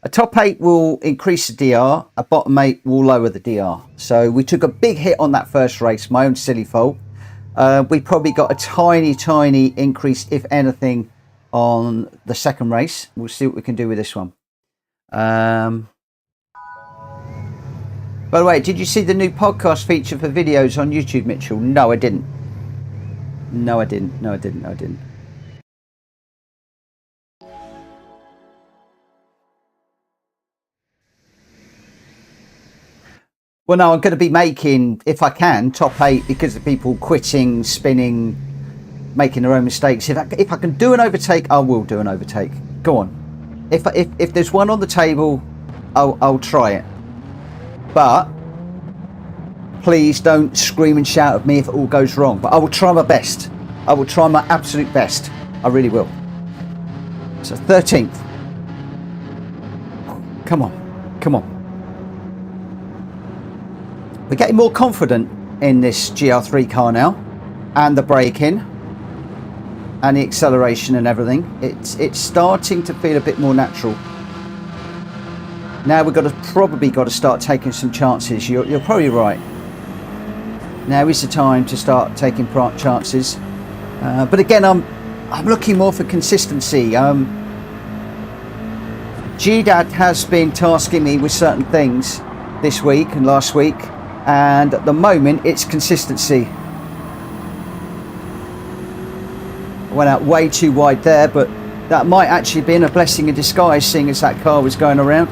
A top 8 will increase the DR. A bottom 8 will lower the DR. So we took a big hit on that first race, my own silly fault. We probably got a tiny increase, if anything, on the second race. We'll see what we can do with this one. By the way, did you see the new podcast feature for videos on YouTube, Mitchell? No, I didn't. No, I didn't. No, I didn't. No, I didn't. Well, no, I'm going to be making, if I can, top 8 because of people quitting, spinning, making their own mistakes. If I can do an overtake, I will do an overtake. Go on. If there's one on the table, I'll try it. But please don't scream and shout at me if it all goes wrong. But I will try my best. I will try my absolute best. I really will. So 13th. Come on. Come on. We're getting more confident in this GR3 car now. And the braking. And the acceleration and everything. It's starting to feel a bit more natural. Now we've probably got to start taking some chances. You're probably right. Now is the time to start taking chances. But again, I'm looking more for consistency. GDAD has been tasking me with certain things this week and last week, and at the moment it's consistency. I went out way too wide there, but that might actually be a blessing in disguise, seeing as that car was going around.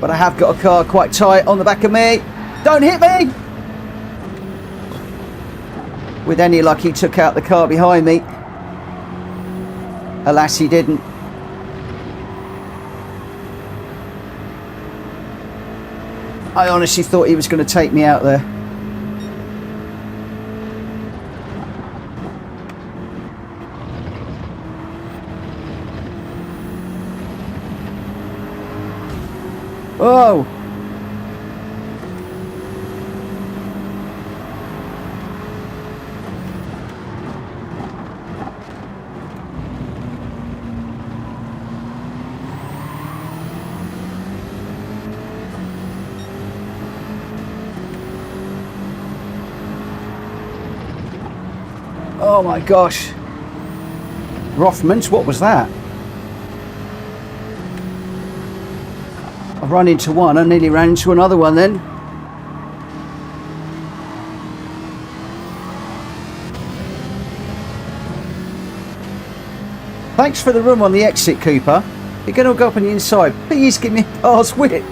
But I have got a car quite tight on the back of me. Don't hit me! With any luck, he took out the car behind me. Alas, he didn't. I honestly thought he was going to take me out there. Oh! Oh my gosh. Rothmans, what was that? I've run into one, I nearly ran into another one then. Thanks for the room on the exit, Cooper. You're going to go up on the inside. Please give me a car's width.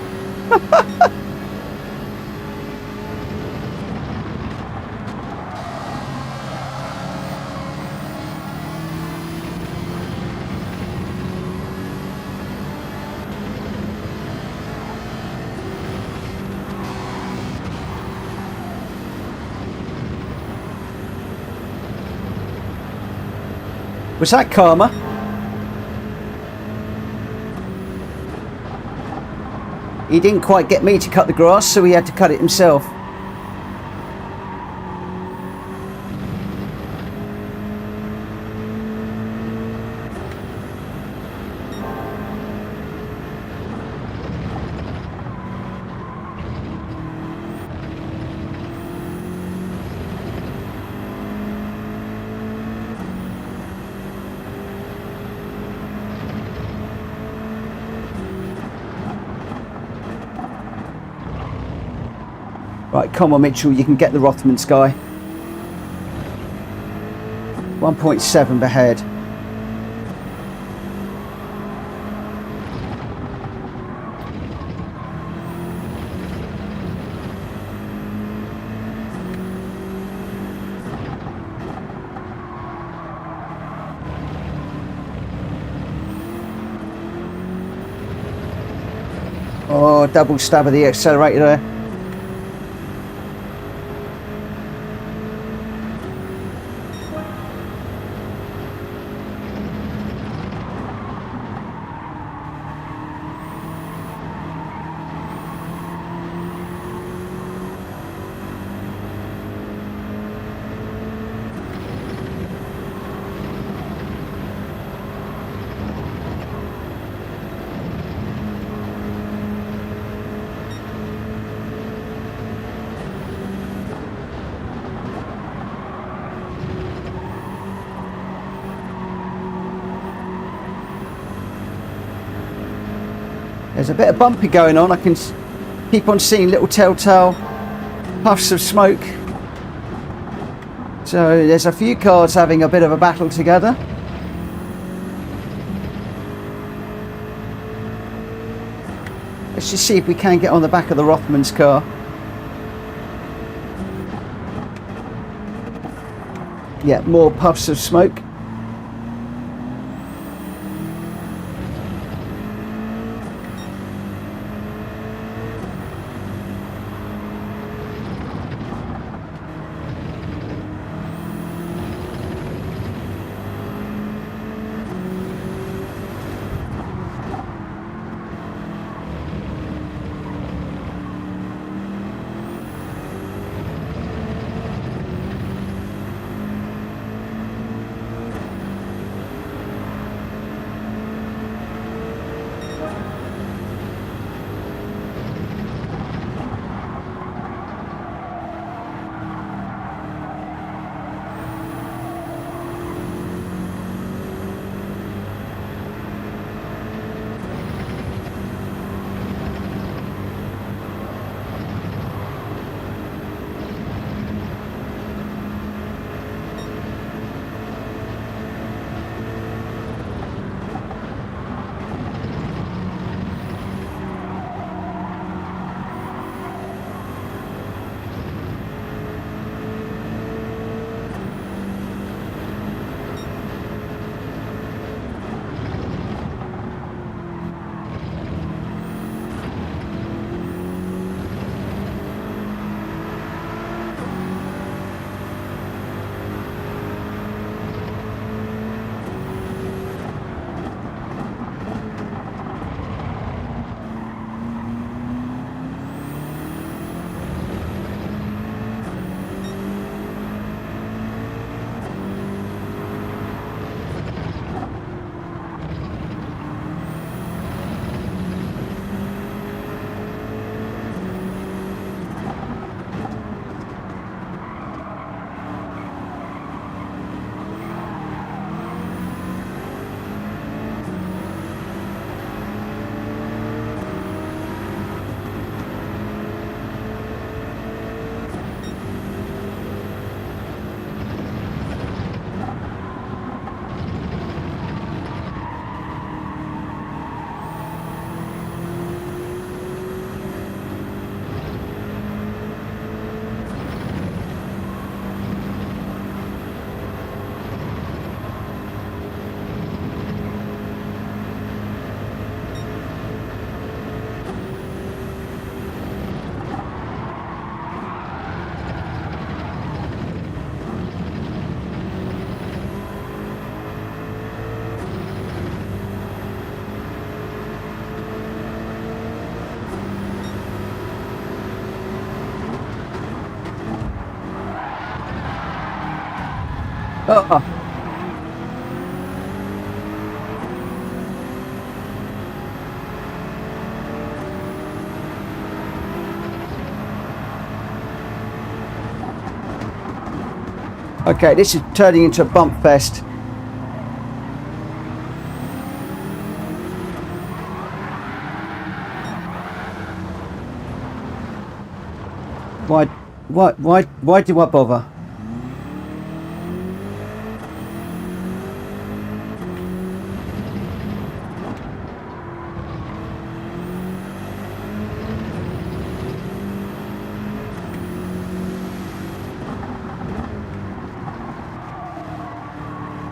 Was that karma? He didn't quite get me to cut the grass, so he had to cut it himself. Right, come on Mitchell, you can get the Rothmans guy. 1.7 ahead. Oh, double stab of the accelerator there. There's a bit of bumping going on. I can keep on seeing little telltale puffs of smoke. So there's a few cars having a bit of a battle together. Let's just see if we can get on the back of the Rothman's car. Yeah, more puffs of smoke. Oh. Okay, this is turning into a bump fest. Why do I bother?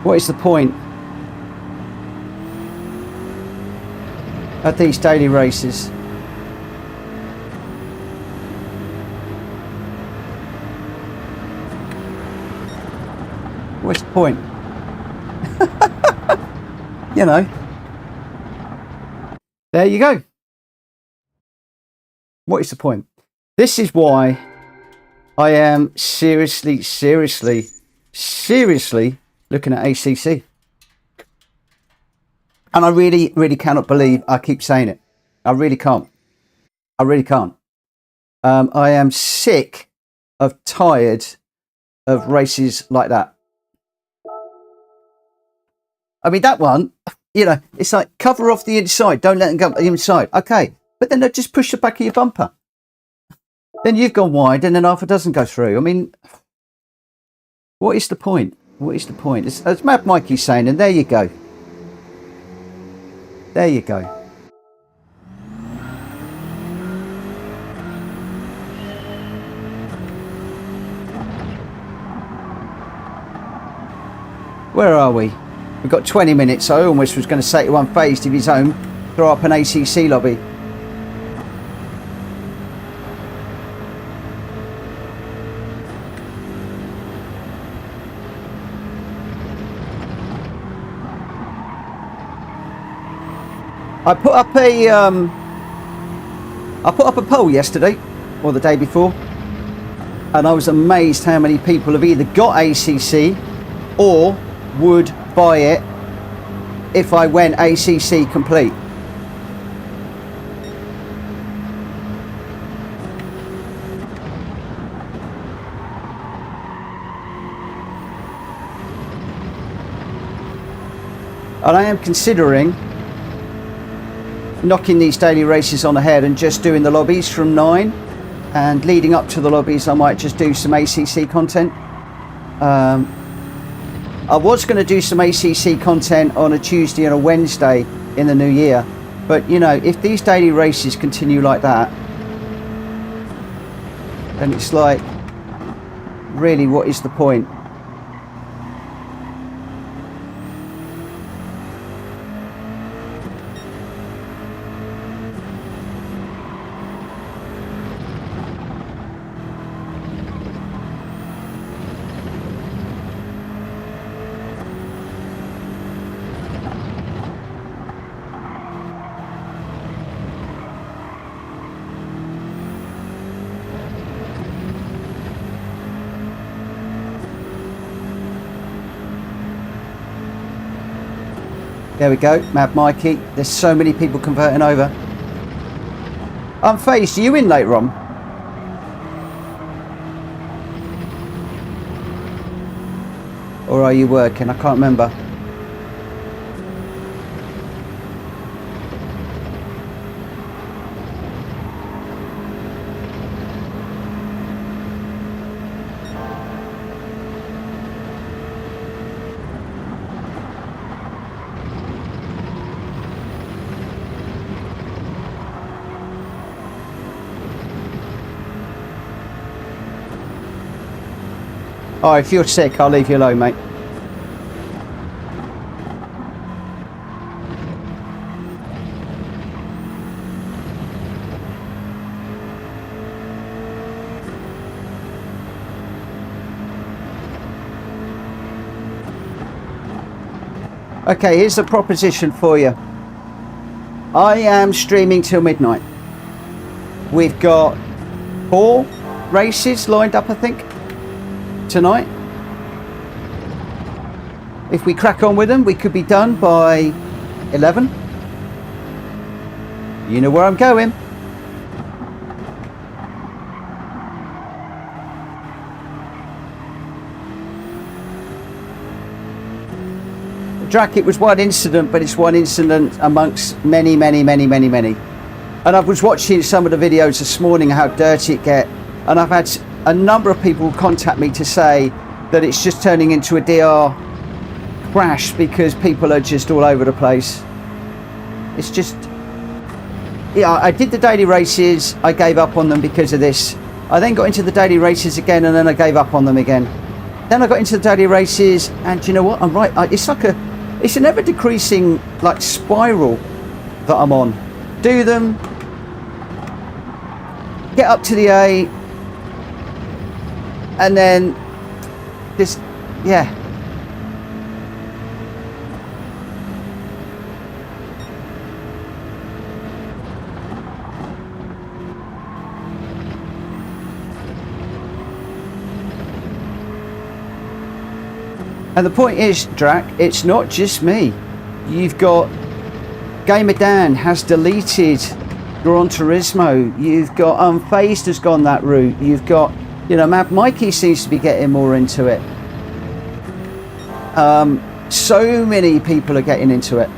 What is the point at these daily races? What's the point? You know. There you go. What is the point? This is why I am seriously looking at ACC. And I really cannot believe I keep saying it. I really can't. I really can't. I am sick of tired of races like that. I mean, that one, you know, it's like cover off the inside. Don't let them go the inside. Okay. But then they'll just push the back of your bumper. Then you've gone wide and then half a dozen go through. I mean, what is the point? What is the point? As Mad Mikey's saying, and there you go. There you go. Where are we? We've got 20 minutes. I almost was going to say to Unfazed if he's home, throw up an ACC lobby. I put up a poll yesterday or the day before, and I was amazed how many people have either got ACC or would buy it if I went ACC complete. And I am considering knocking these daily races on the head and just doing the lobbies from 9, and leading up to the lobbies I might just do some ACC content. I was going to do some ACC content on a Tuesday and a Wednesday in the new year, but you know, if these daily races continue like that, then it's like, really, what is the point? There we go, Mad Mikey. There's so many people converting over. Unfazed, are you in later on? Or are you working? I can't remember. Oh, if you're sick, I'll leave you alone, mate. Okay, here's the proposition for you. I am streaming till midnight. We've got 4 races lined up, I think, tonight. If we crack on with them, we could be done by 11. You know where I'm going. Drac, it was one incident, but it's one incident amongst many. And I was watching some of the videos this morning how dirty it get, and I've had a number of people contact me to say that it's just turning into a DR crash because people are just all over the place. It's just, yeah, I did the daily races, I gave up on them because of this. I then got into the daily races again, and then I gave up on them again. Then I got into the daily races, and you know what, I'm right, it's an ever decreasing like spiral that I'm on. Do them, get up to the A, and then just, yeah, And the point is, Drac, it's not just me. You've got Gamer Dan has deleted Gran Turismo. You've got Unfazed has gone that route. You've got, you know, Mad Mikey seems to be getting more into it. So many people are getting into it.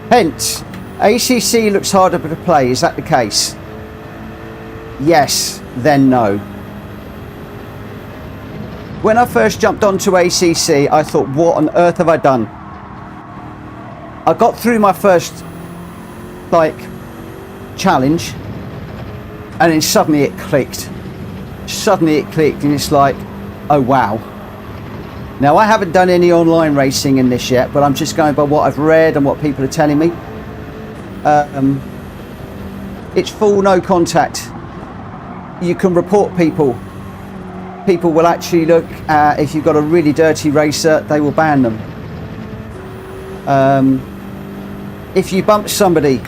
Hence, ACC looks harder to play. Is that the case? Yes, then no. When I first jumped onto ACC, I thought, what on earth have I done? I got through my first, like, challenge, and then suddenly it clicked. Suddenly it clicked, and it's like, oh wow. Now, I haven't done any online racing in this yet, but I'm just going by what I've read and what people are telling me. It's full no contact. You can report people. People will actually look at, if you've got a really dirty racer, they will ban them. If you bump somebody,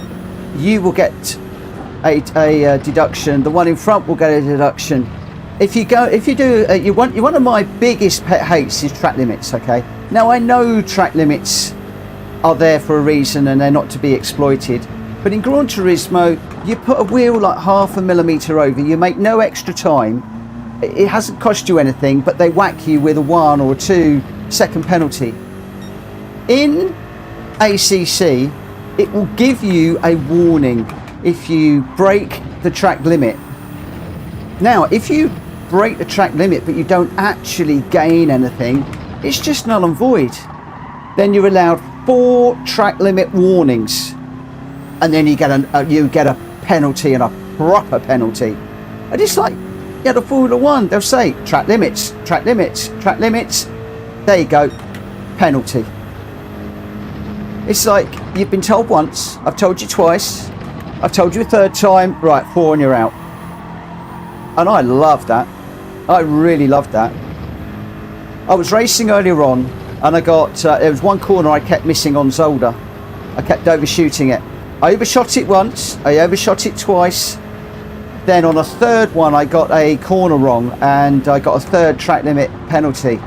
you will get a deduction. The one in front will get a deduction. One of my biggest pet hates is track limits. Okay, now I know track limits are there for a reason and they're not to be exploited, but in Gran Turismo you put a wheel like 0.5 millimeter over, you make no extra time, it hasn't cost you anything, but they whack you with a 1 or 2 second penalty. In ACC it will give you a warning if you break the track limit. Now if you break the track limit but you don't actually gain anything, it's just null and void. Then you're allowed 4 track limit warnings, and then you get a penalty, and a proper penalty. And it's like, yeah, the Formula One, they'll say track limits, track limits, track limits. There you go, penalty. It's like, you've been told once, I've told you twice, I've told you a third time, right, 4 and you're out. And I love that. I really loved that. I was racing earlier on, and I got, there was one corner I kept missing on Zolder. I kept overshooting it. I overshot it once, I overshot it twice. Then on a third one, I got a corner wrong, and I got a 3rd track limit penalty.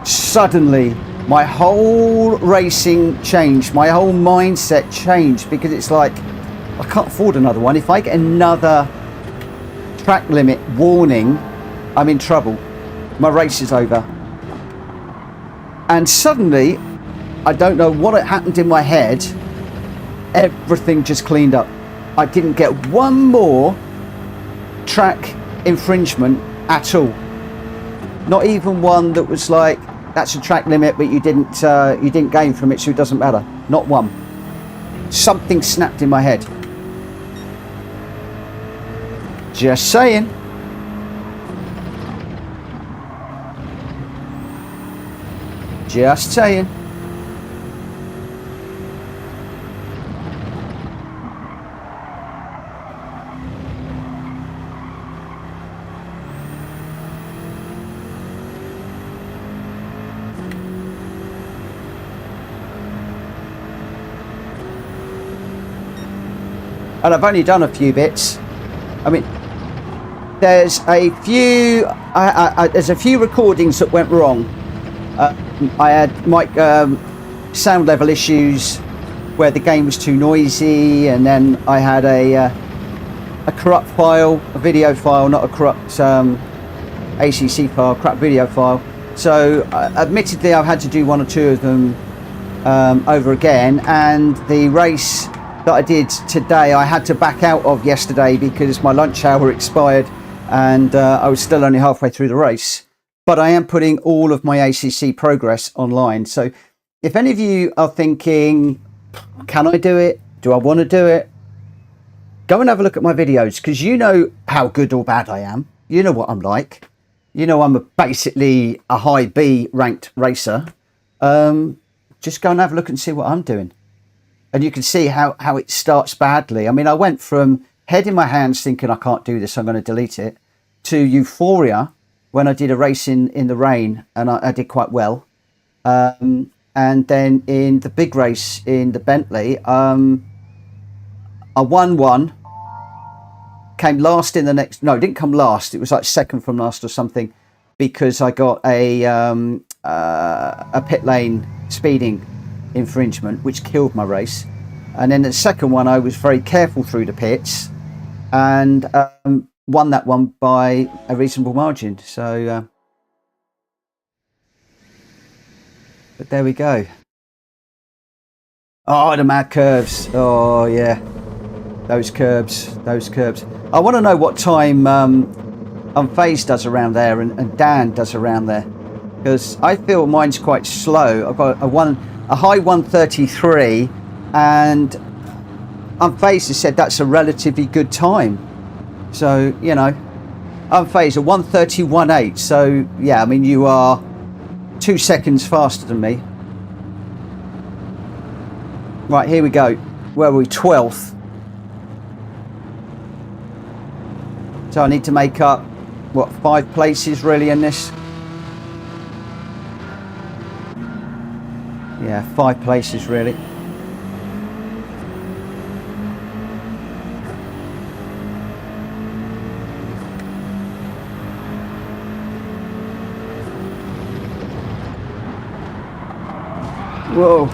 Suddenly, my whole racing changed, my whole mindset changed, because it's like, I can't afford another one. If I get another track limit warning, I'm in trouble. My race is over. And suddenly, I don't know what had happened in my head, everything just cleaned up. I didn't get one more track infringement at all. Not even one that was like, that's a track limit, but you didn't gain from it, so it doesn't matter. Not one. Something snapped in my head. Just saying. Just saying. And I've only done a few bits. I mean, there's a few recordings that went wrong. I had mic sound level issues where the game was too noisy, and then I had a corrupt file, a video file, not a corrupt ACC file, corrupt video file. So admittedly, I've had to do 1 or 2 of them over again, and the race that I did today I had to back out of yesterday because my lunch hour expired, and I was still only halfway through the race. But I am putting all of my ACC progress online. So if any of you are thinking, can I do it? Do I want to do it? Go and have a look at my videos, because you know how good or bad I am. You know what I'm like. You know I'm basically a high B ranked racer. Just go and have a look and see what I'm doing. And you can see how it starts badly. I mean, I went from head in my hands thinking I can't do this, I'm going to delete it, to euphoria when I did a race in the rain, and I did quite well. And then in the big race in the Bentley, I won one, came last in the next. No, didn't come last. It was like second from last or something, because I got a pit lane speeding infringement, which killed my race. And then the second one, I was very careful through the pits, and won that one by a reasonable margin. So, but there we go. Oh, the mad curves. Oh yeah, those curbs. I want to know what time Unfazed does around there, and Dan does around there, because I feel mine's quite slow. I've got a high 133, and Unfazed has said that's a relatively good time. So, you know, Unfazed a 131.8. So yeah, I mean, you are 2 seconds faster than me. Right, here we go. Where are we? 12th. So I need to make up, what, 5 places really in this? Yeah, 5 places really. Whoa.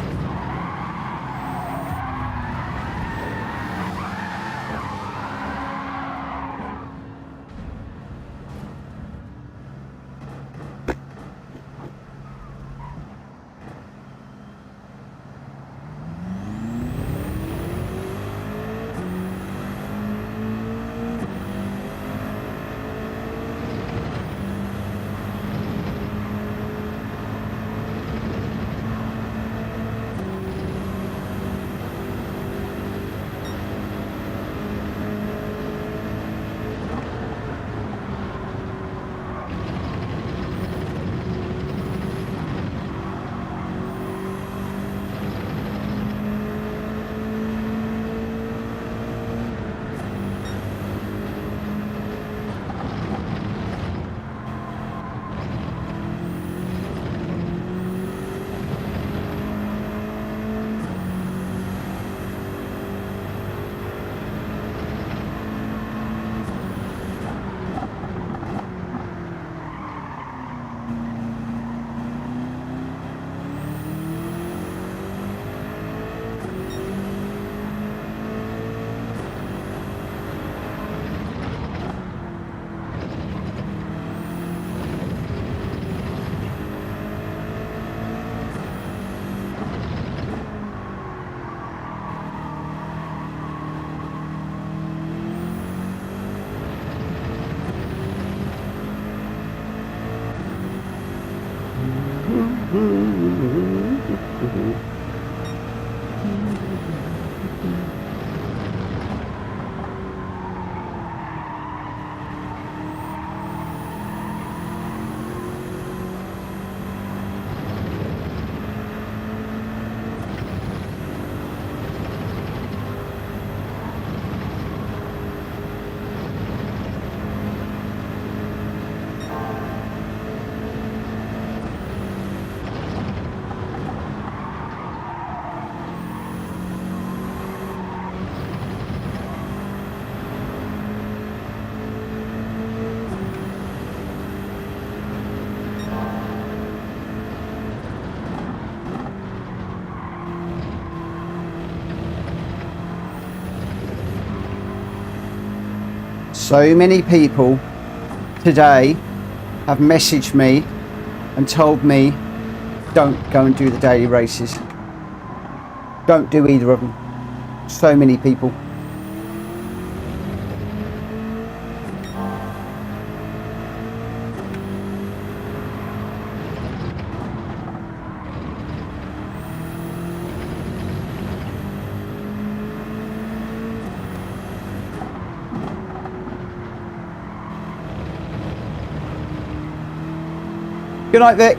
So many people today have messaged me and told me, don't go and do the daily races. Don't do either of them. So many people. Good night, Vic.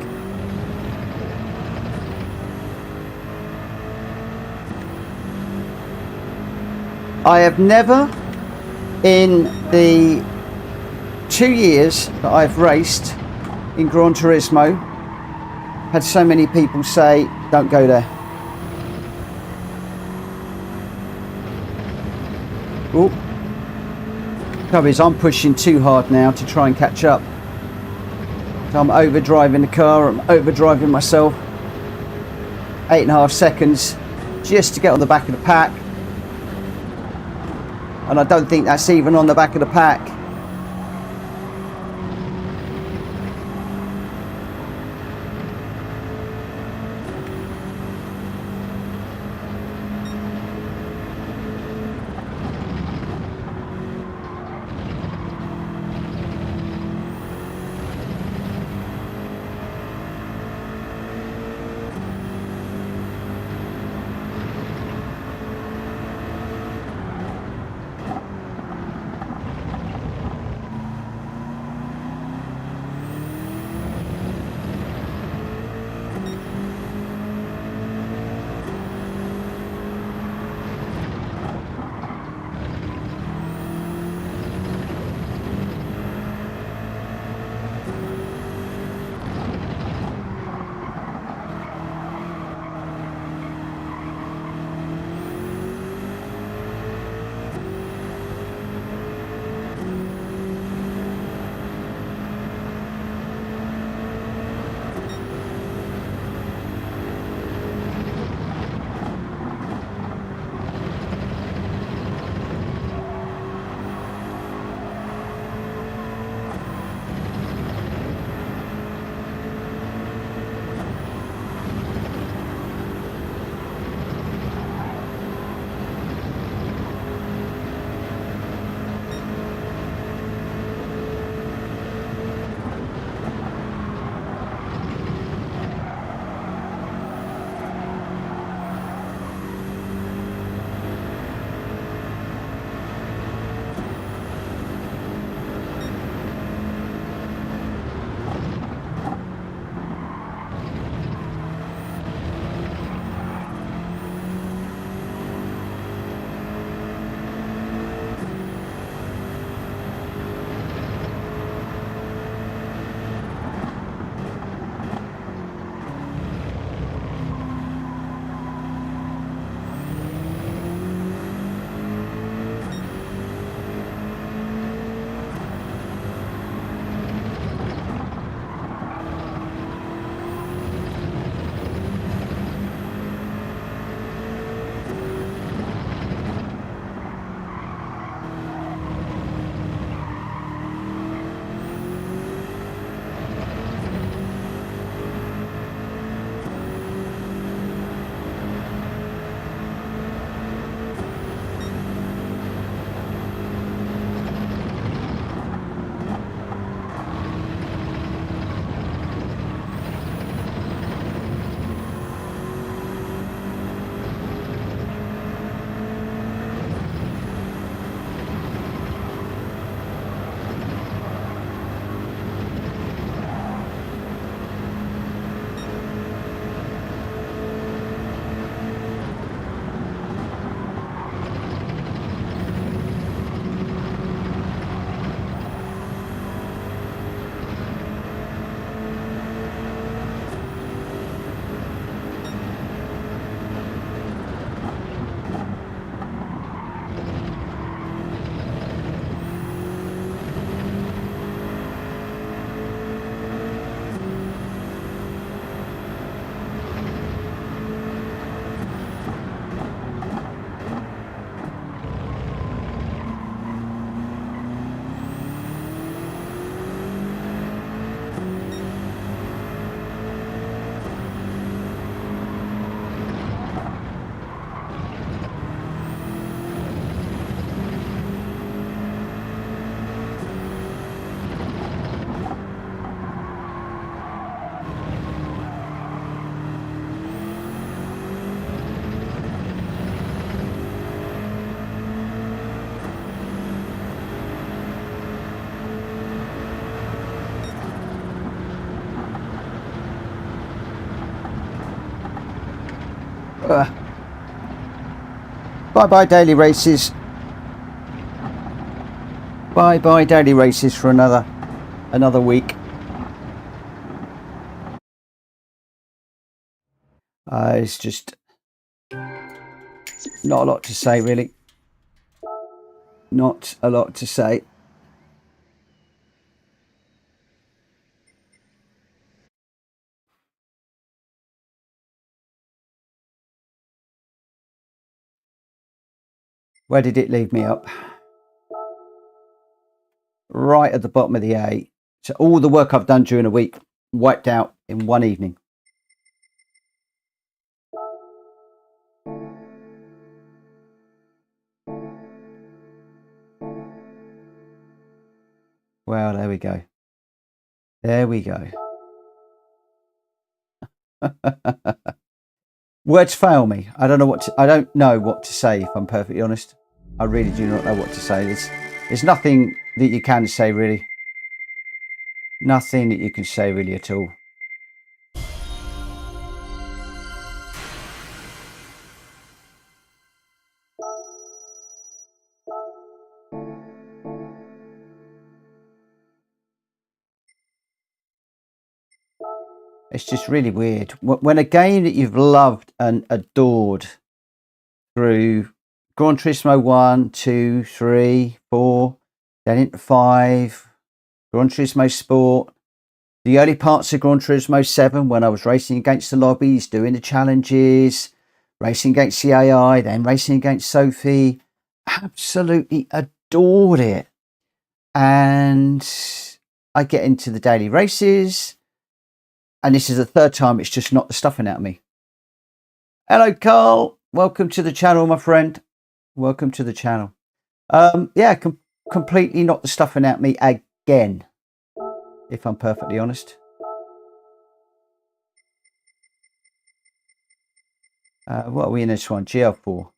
I have never in the 2 years that I've raced in Gran Turismo, had so many people say, don't go there. Oh, trouble is I'm pushing too hard now to try and catch up. So I'm overdriving the car, I'm overdriving myself. 8.5 seconds just to get on the back of the pack. And I don't think that's even on the back of the pack. Bye bye daily races. Bye bye daily races for another week. It's just not a lot to say, really. Not a lot to say. Where did it leave me up? Right at the bottom of the A. So all the work I've done during a week wiped out in one evening. Well, there we go. There we go. Words fail me. I don't know what to say, if I'm perfectly honest. I really do not know what to say. There's nothing that you can say, really. Nothing that you can say, really, at all. It's just really weird. When a game that you've loved and adored through Gran Turismo 1, 2, 3, 4, then into 5, Gran Turismo Sport, the early parts of Gran Turismo 7 when I was racing against the lobbies, doing the challenges, racing against the AI, then racing against Sophie. Absolutely adored it. And I get into the daily races, and this is the third time it's just knocked the stuffing out of me. Hello, Carl. Welcome to the channel, my friend. Welcome to the channel. Yeah, completely knocked the stuffing out of me again, if I'm perfectly honest. What are we in this one? GL4.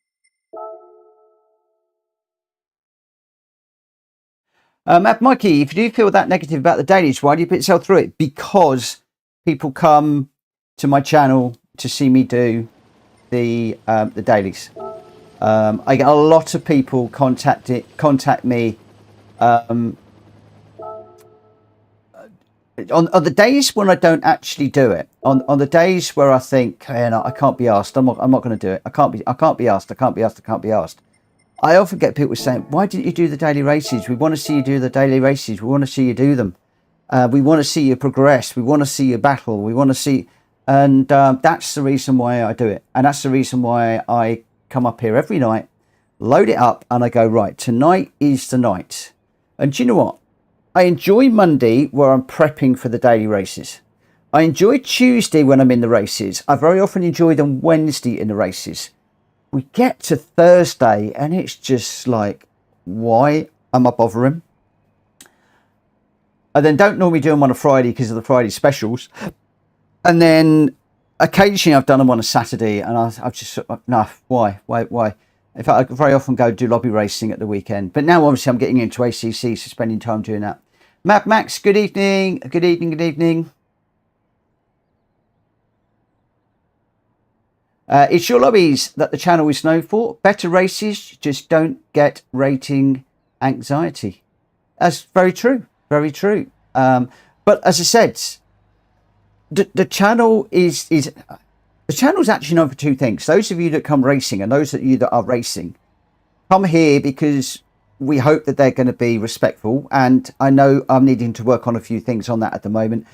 Mikey, if you do feel that negative about the dailies, why do you put yourself through it? Because people come to my channel to see me do the dailies. I get a lot of people contact me on the days when I don't actually do it. On the days where I think, hey, no, I can't be asked. I'm not going to do it. I can't be asked. I can't be asked. I often get people saying, why didn't you do the daily races? We want to see you do the daily races. We want to see you do them. We want to see you progress. We want to see you battle. We want to see, and that's the reason why I do it. And that's the reason why I come up here every night, load it up, and I go, right, tonight is the night. And do you know what? I enjoy Monday where I'm prepping for the daily races. I enjoy Tuesday when I'm in the races. I very often enjoy them Wednesday in the races. We get to Thursday and it's just like, why am I bothering? I then don't normally do them on a Friday because of the Friday specials. And then occasionally I've done them on a Saturday, and I've just, no, why? In fact, I very often go do lobby racing at the weekend. But now obviously I'm getting into ACC, so spending time doing that. Mad Max, good evening. Good evening, good evening. It's your lobbies that the channel is known for. Better races just don't get rating anxiety. That's very true. Very true. But as I said, the channel is the channel's actually known for two things. Those of you that come racing and those of you that are racing come here because we hope that they're going to be respectful. And I know I'm needing to work on a few things on that at the moment.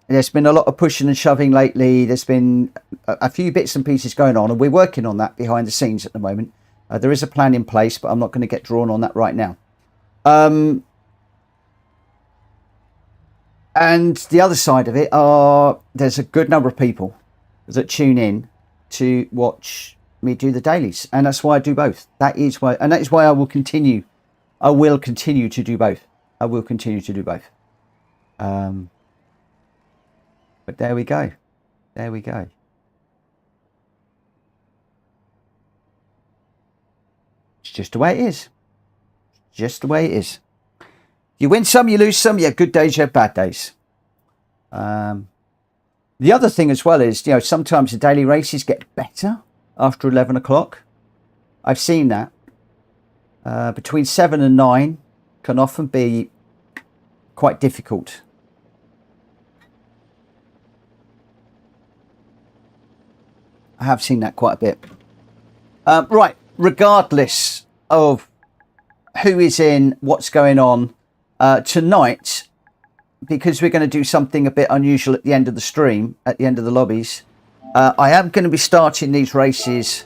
There's been a lot of pushing and shoving lately. There's been a few bits and pieces going on, and we're working on that behind the scenes at the moment. There is a plan in place, but I'm not going to get drawn on that right now. And the other side of it are, there's a good number of people that tune in to watch me do the dailies, and that's why I do both. That is why I will continue. I will continue to do both. I will continue to do both. But there we go. There we go. It's just the way it is. Just the way it is. You win some, you lose some. You have good days, you have bad days. The other thing as well is, sometimes the daily races get better after 11 o'clock. I've seen that. Between 7 and 9, can often be quite difficult. I have seen that quite a bit. Right, regardless of who is in, what's going on, tonight, because we're going to do something a bit unusual at the end of the stream, at the end of the lobbies, I am going to be starting these races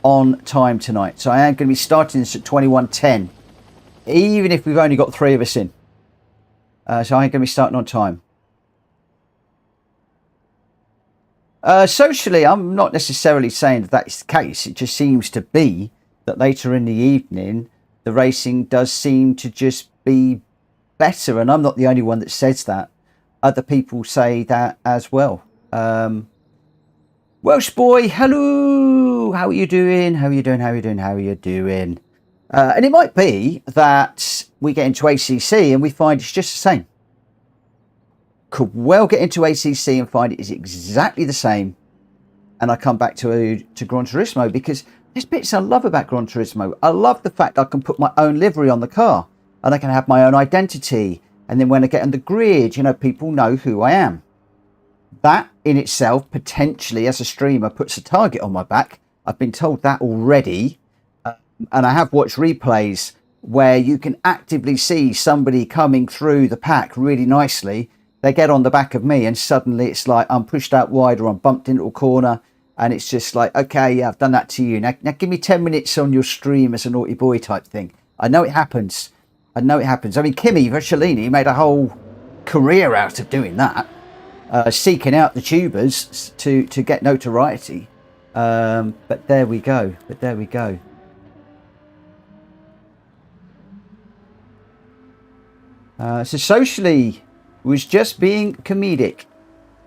on time tonight. So I am going to be starting this at 21:10, even if we've only got 3 of us in. So I'm going to be starting on time. Socially, I'm not necessarily saying that is the case. It just seems to be that later in the evening, the racing does seem to just be better. And I'm not the only one that says that. Other people say that as well. Welsh boy, hello. How are you doing? How are you doing? How are you doing? How are you doing? And it might be that we get into ACC and we find it's just the same. Could well get into ACC and find it is exactly the same, and I come back to Gran Turismo, because there's bits I love about Gran Turismo. I love the fact I can put my own livery on the car and I can have my own identity, and then when I get on the grid, you know, people know who I am. That in itself potentially as a streamer puts a target on my back. I've been told that already, and I have watched replays where you can actively see somebody coming through the pack really nicely. They get on the back of me and suddenly it's like I'm pushed out wide or I'm bumped into a corner, and it's just like, okay, yeah, I've done that to you. Now give me 10 minutes on your stream as a naughty boy type thing. I know it happens. I know it happens. I mean, Kimi Vercellini made a whole career out of doing that, seeking out the tubers to get notoriety. But there we go. But there we go. So socially was just being comedic.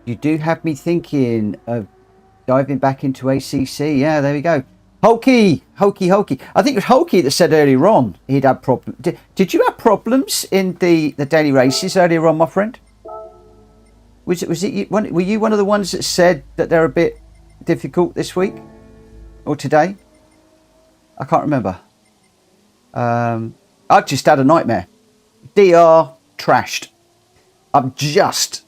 You do have me thinking of diving back into ACC. Yeah, there we go. Hokey. I think it was Hokey that said earlier on he'd had problems. Did you have problems in the daily races earlier on, my friend? Was it you, were you one of the ones that said that they're a bit difficult this week or today? I can't remember. I just had a nightmare. DR trashed. I'm just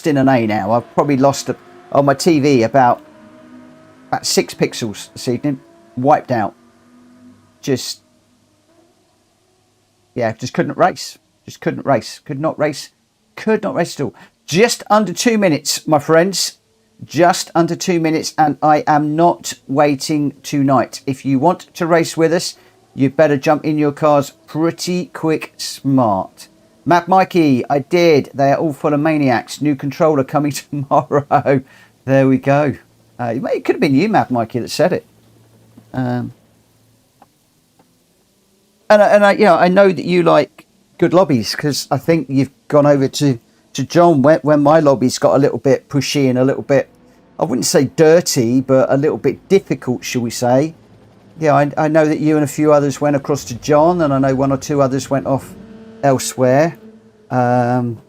in an A now. I've probably lost on my TV about 6 pixels this evening. Wiped out. Just couldn't race. Could not race at all. Just under 2 minutes, my friends. Just under 2 minutes, and I am not waiting tonight. If you want to race with us, you better jump in your cars pretty quick smart. Mad Mikey, I did. They are all full of maniacs. New controller coming tomorrow. There we go. It could have been you, Mad Mikey, that said it. And I know that you like good lobbies, because I think you've gone over to John when my lobbies got a little bit pushy and a little bit, I wouldn't say dirty, but a little bit difficult, shall we say. Yeah, I know that you and a few others went across to John, and I know 1 or 2 others went off elsewhere. I'm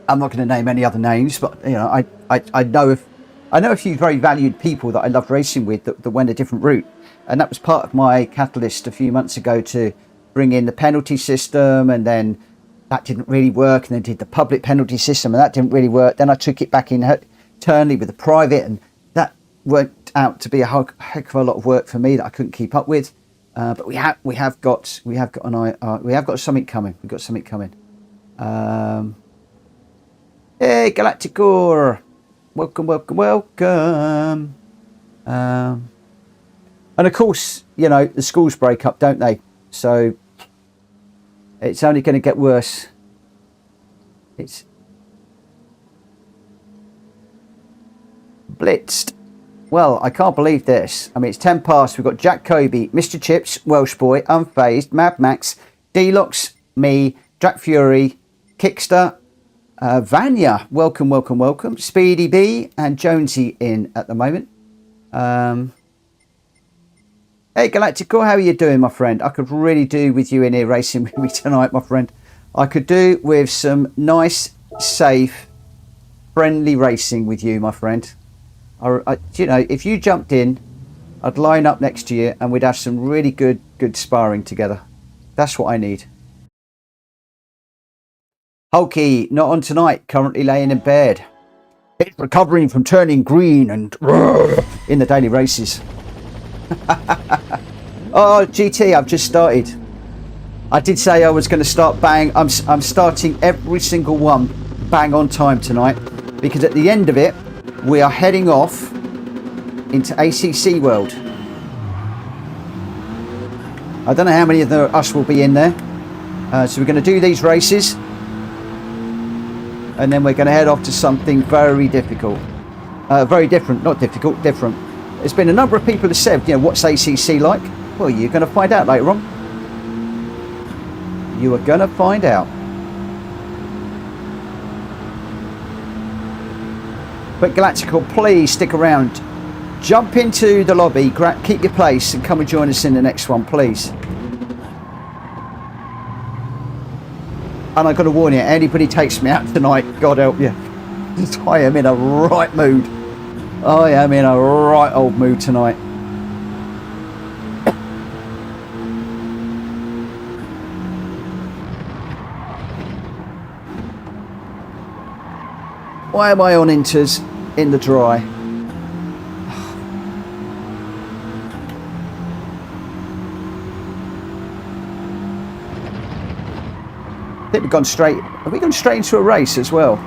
not going to name any other names, but you know, I know a few very valued people that I loved racing with that went a different route, and that was part of my catalyst a few months ago to bring in the penalty system, and then that didn't really work, and then did the public penalty system, and that didn't really work. Then I took it back in internally with the private, and that worked out to be a heck of a lot of work for me that I couldn't keep up with. But we have got something coming. We've got something coming. Hey, Galacticor, welcome. And of course, you know, the schools break up, don't they? So it's only going to get worse. It's blitzed. Well, I can't believe this. I mean, it's 10 past. We've got Jack Kobe, Mr. Chips, Welsh Boy, Unfazed, Mad Max, Deluxe, me, Jack Fury, Kickster, Vanya, welcome. Speedy B and Jonesy in at the moment. Hey, Galactico, how are you doing, my friend? I could really do with you in here racing with me tonight, my friend. I could do with some nice, safe, friendly racing with you, my friend. You know, if you jumped in, I'd line up next to you and we'd have some really good sparring together. That's what I need. Hulky, not on tonight, currently laying in bed. It's recovering from turning green and in the daily races. Oh, GT, I've just started. I did say I was going to start bang. I'm starting every single one bang on time tonight, because at the end of it, we are heading off into ACC World. I don't know how many of us will be in there. So we're going to do these races, and then we're going to head off to something very difficult. Very different, not difficult, different. There's been a number of people who said, you know, what's ACC like? Well, you're going to find out later on. You are going to find out. But Galactical, please stick around. Jump into the lobby, keep your place, and come and join us in the next one, please. And I've got to warn you, anybody takes me out tonight, God help you. I am in a right mood. I am in a right old mood tonight. Why am I on inters in the dry? I think we've gone straight. Have we gone straight into a race as well?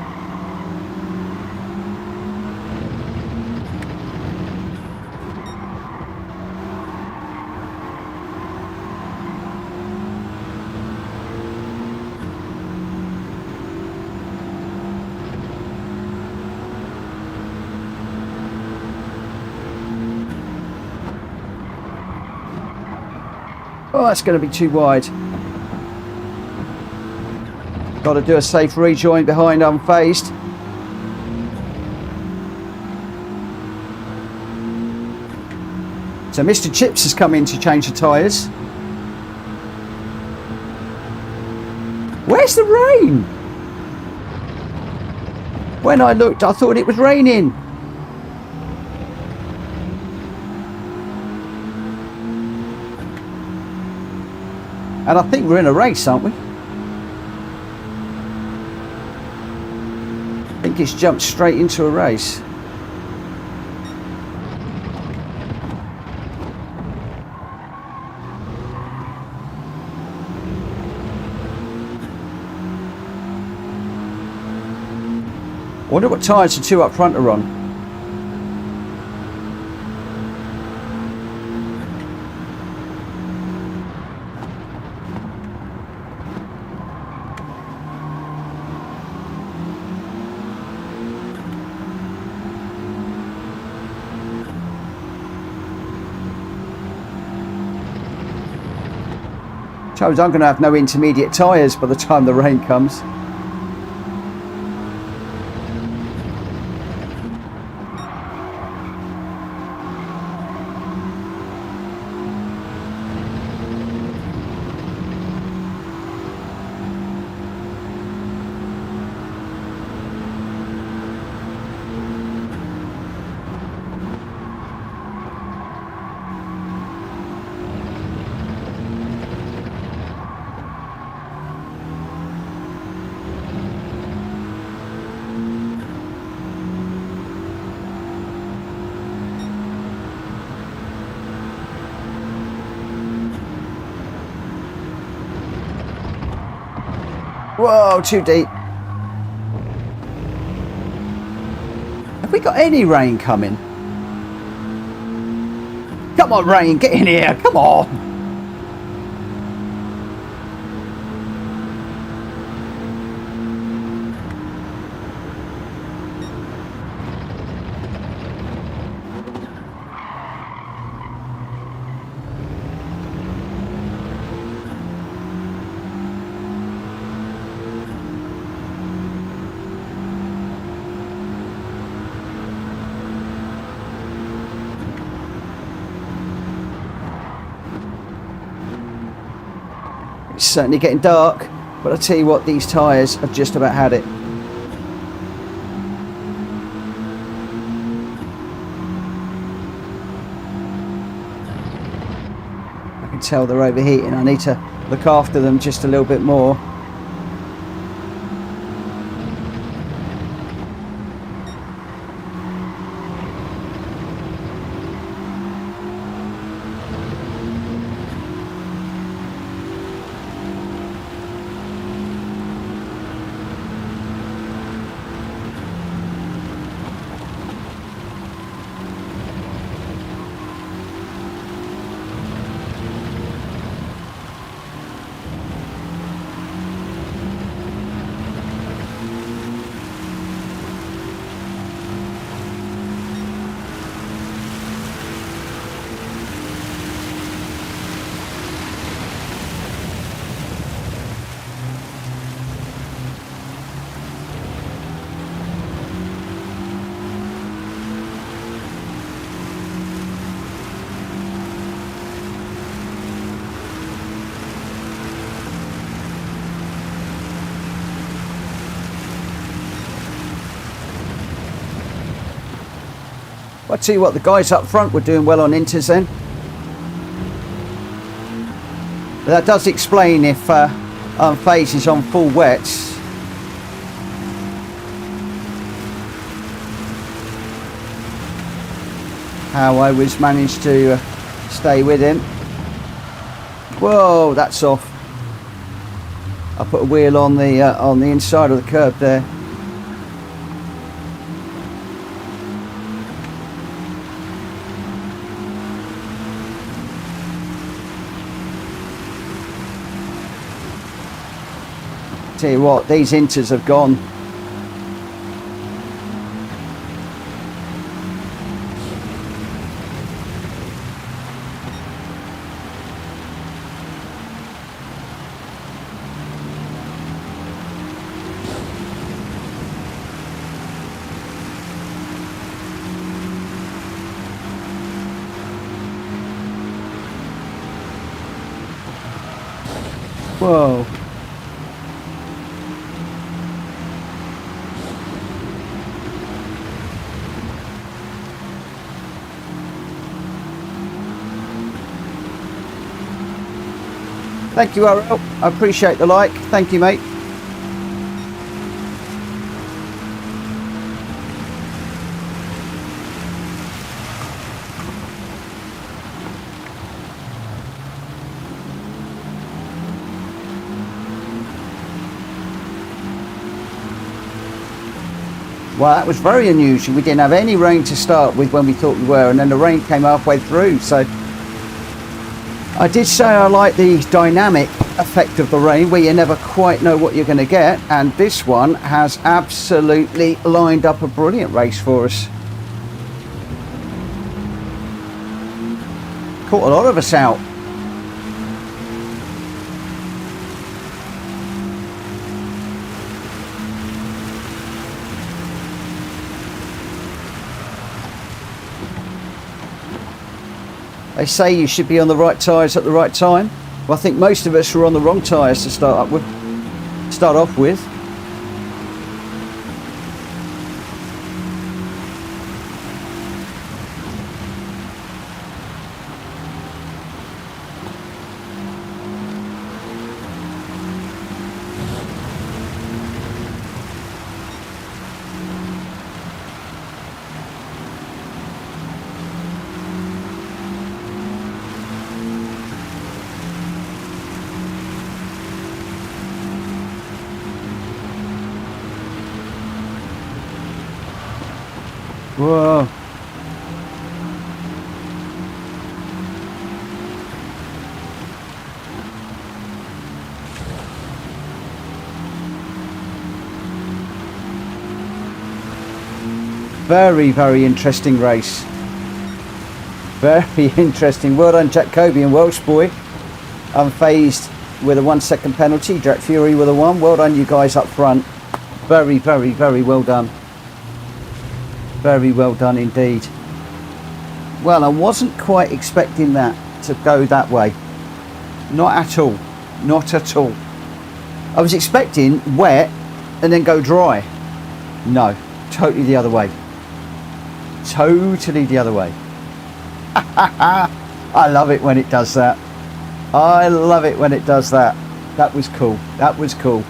Oh, that's going to be too wide. Got to do a safe rejoin behind unfazed. So Mr. Chips has come in to change the tyres. Where's the rain? When I looked, I thought it was raining. And I think we're in a race, aren't we? I think it's jumped straight into a race. I wonder what tyres the two up front are on. Trouble is, I'm going to have no intermediate tyres by the time the rain comes. Whoa, too deep. Have we got any rain coming? Come on, rain, get in here, come on. It's certainly getting dark, but I tell you what, these tyres have just about had it. I can tell they're overheating. I need to look after them just a little bit more. I'll tell you what, the guys up front were doing well on inters then. But that does explain if phase is on full wets. How I was managed to stay with him. Whoa, that's off. I put a wheel on the inside of the curb there. Tell you what, these inters have gone. Whoa. Thank you, RL. I appreciate the like. Thank you, mate. Well, that was very unusual. We didn't have any rain to start with when we thought we were, and then the rain came halfway through. So I did say I like the dynamic effect of the rain, where you never quite know what you're going to get, and this one has absolutely lined up a brilliant race for us. Caught a lot of us out. They say you should be on the right tyres at the right time. Well, I think most of us were on the wrong tyres to start off with. Whoa. Very, very interesting race. Very interesting. Well done, Jack Kobe and Welsh boy. Unfazed with a 1 second penalty. Jack Fury with a 1. Well done, you guys up front. Very, very, very well done. Very well done indeed. Well, I wasn't quite expecting that to go that way. Not at all. Not at all. I was expecting wet and then go dry. No, totally the other way. Totally the other way. I love it when it does that. I love it when it does that. That was cool. That was cool.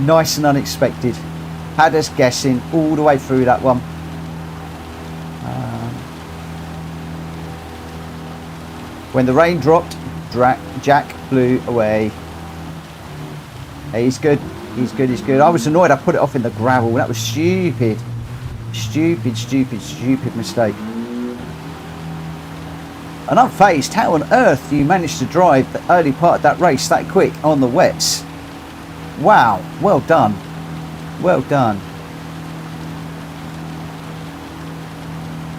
Nice and unexpected. Had us guessing all the way through that one. When the rain dropped, Jack blew away. Hey, he's good. He's good. He's good. I was annoyed I put it off in the gravel. That was stupid. Stupid, stupid, stupid mistake. And I'm phased. How on earth do you manage to drive the early part of that race that quick on the wets? Wow. Well done. Well done.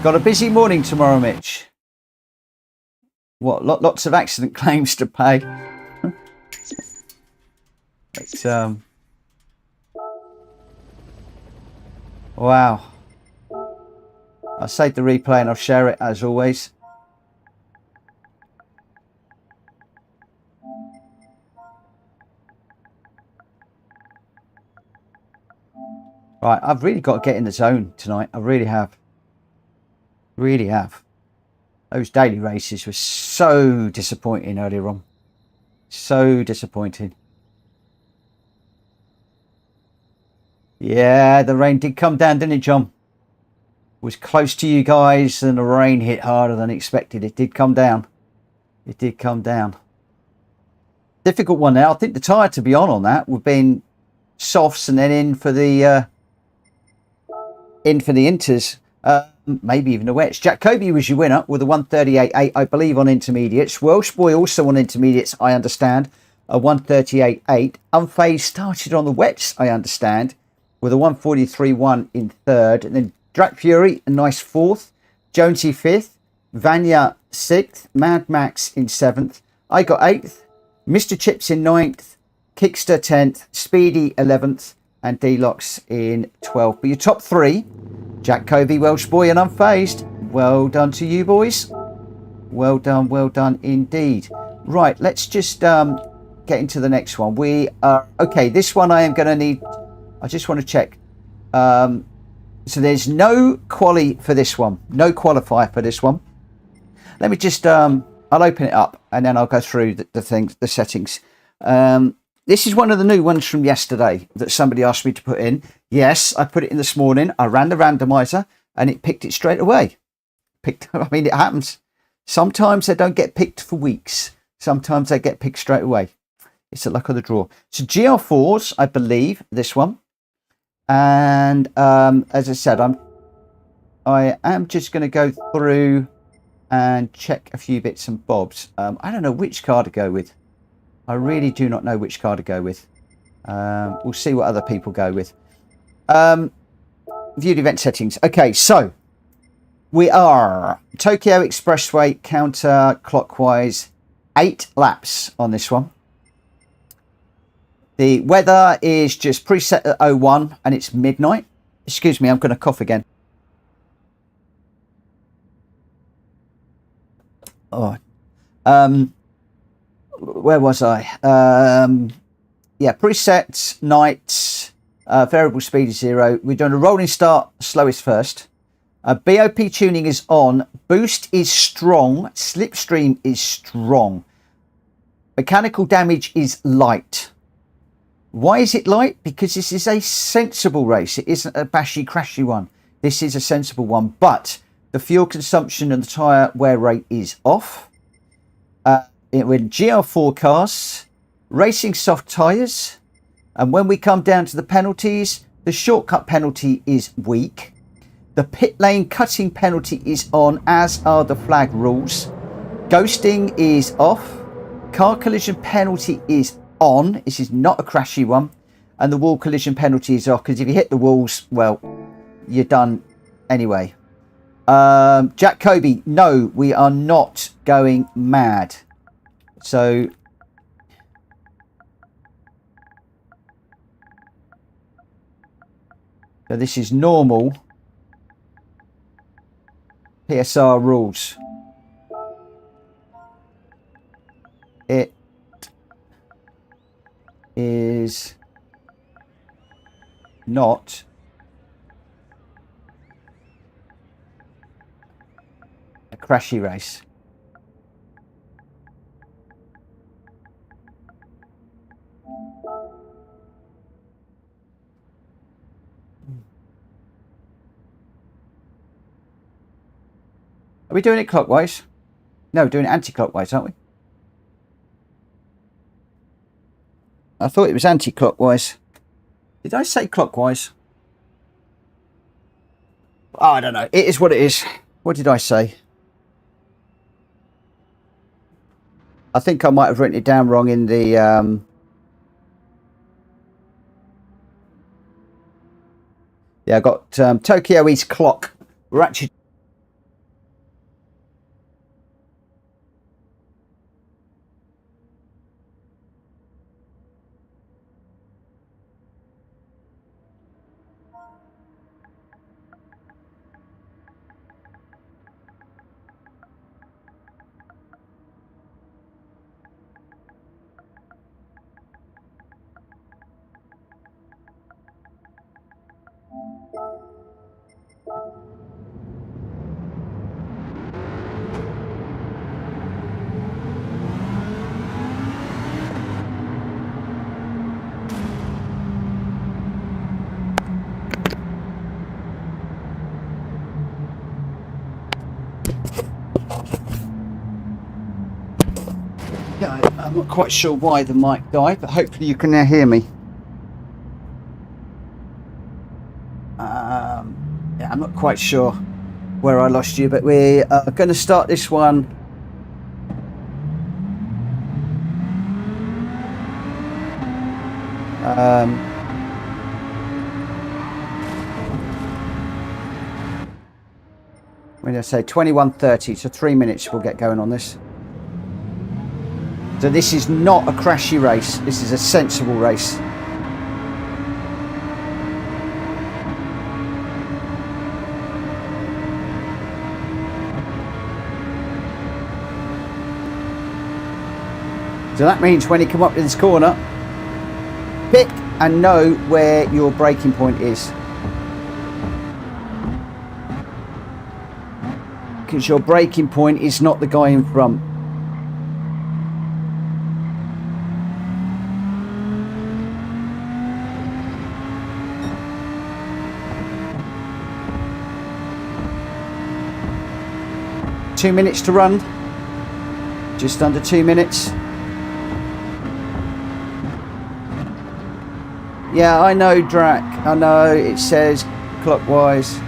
Got a busy morning tomorrow, Mitch. What? Lots of accident claims to pay. But, wow. I'll save the replay and I'll share it as always. Right, I've really got to get in the zone tonight. I really have. Really have. Those daily races were so disappointing earlier on. So disappointing. Yeah, the rain did come down, didn't it, John? It was close to you guys and the rain hit harder than expected. It did come down. It did come down. Difficult one now. I think the tyre to be on that would have been softs and then in for the inters. Maybe even the wets. Jack Kobe was your winner with a 138.8, I believe, on intermediates. Welsh Boy also on intermediates, I understand, a 138.8. Unfazed started on the wets, I understand, with a 143.1 in third. And then Drac Fury, a nice fourth. Jonesy fifth. Vanya sixth. Mad Max in seventh. I got eighth. Mr. Chips in ninth. Kickster 10th. Speedy 11th. And Deluxe in 12th. But your top three, Jack Covey, Welsh Boy and Unfazed. Well done to you boys. Well done indeed. Right, let's just get into the next one. We are, okay, this one I am going to need, I just want to check. So there's no quali for this one. No qualifier for this one. Let me just, I'll open it up and then I'll go through the things, the settings. This is one of the new ones from yesterday that somebody asked me to put in. Yes, I put it in this morning. I ran the randomizer and it picked it straight away. I mean, it happens. Sometimes they don't get picked for weeks. Sometimes they get picked straight away. It's the luck of the draw. So GR4s, I believe, this one. And as I said, I am just going to go through and check a few bits and bobs. I don't know which car to go with. I really do not know which car to go with. We'll see what other people go with. Viewed event settings. Okay, so we are Tokyo Expressway counterclockwise, 8 laps on this one. The weather is just preset at 01 and it's midnight. Excuse me, I'm going to cough again. Oh, where was I? Yeah, presets, nights, variable speed is 0. We're doing a rolling start, slowest first. BOP tuning is on. Boost is strong. Slipstream is strong. Mechanical damage is light. Why is it light? Because this is a sensible race. It isn't a bashy, crashy one. This is a sensible one. But the fuel consumption and the tyre wear rate is off. With GR4 cars, racing soft tyres. And when we come down to the penalties, the shortcut penalty is weak. The pit lane cutting penalty is on, as are the flag rules. Ghosting is off. Car collision penalty is on. This is not a crashy one. And the wall collision penalty is off, because if you hit the walls, well, you're done anyway. Jack Kobe, no, we are not going mad. So this is normal PSR rules. It is not a crashy race. Are we doing it clockwise? No, we're doing it anti-clockwise, aren't we? I thought it was anti-clockwise. Did I say clockwise? Oh, I don't know. It is what it is. What did I say? I think I might have written it down wrong in the... Yeah, I got Tokyo East clock. We're actually... I'm not quite sure why the mic died, but hopefully you can now hear me. Yeah, I'm not quite sure where I lost you, but we are going to start this one. When I say 21:30, so 3 minutes we'll get going on this. So this is not a crashy race, this is a sensible race. So that means when you come up to this corner, pick and know where your braking point is. Because your braking point is not the guy in front. Two minutes to run. Just under 2 minutes. Yeah, I know, Drac. I know it says clockwise.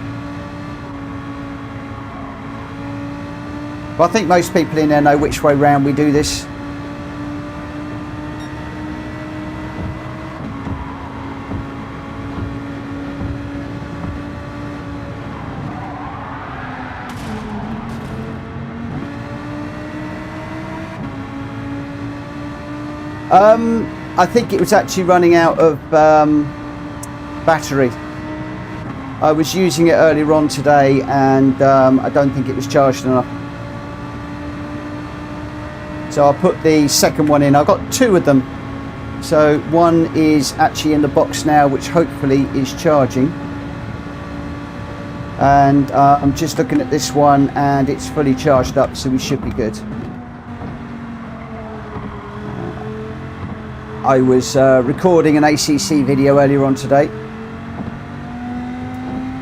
But I think most people in there know which way round we do this. I think it was actually running out of battery. I was using it earlier on today and I don't think it was charged enough. So I'll put the second one in. I've got two of them. So one is actually in the box now, which hopefully is charging. And I'm just looking at this one and it's fully charged up, so we should be good. I was recording an ACC video earlier on today.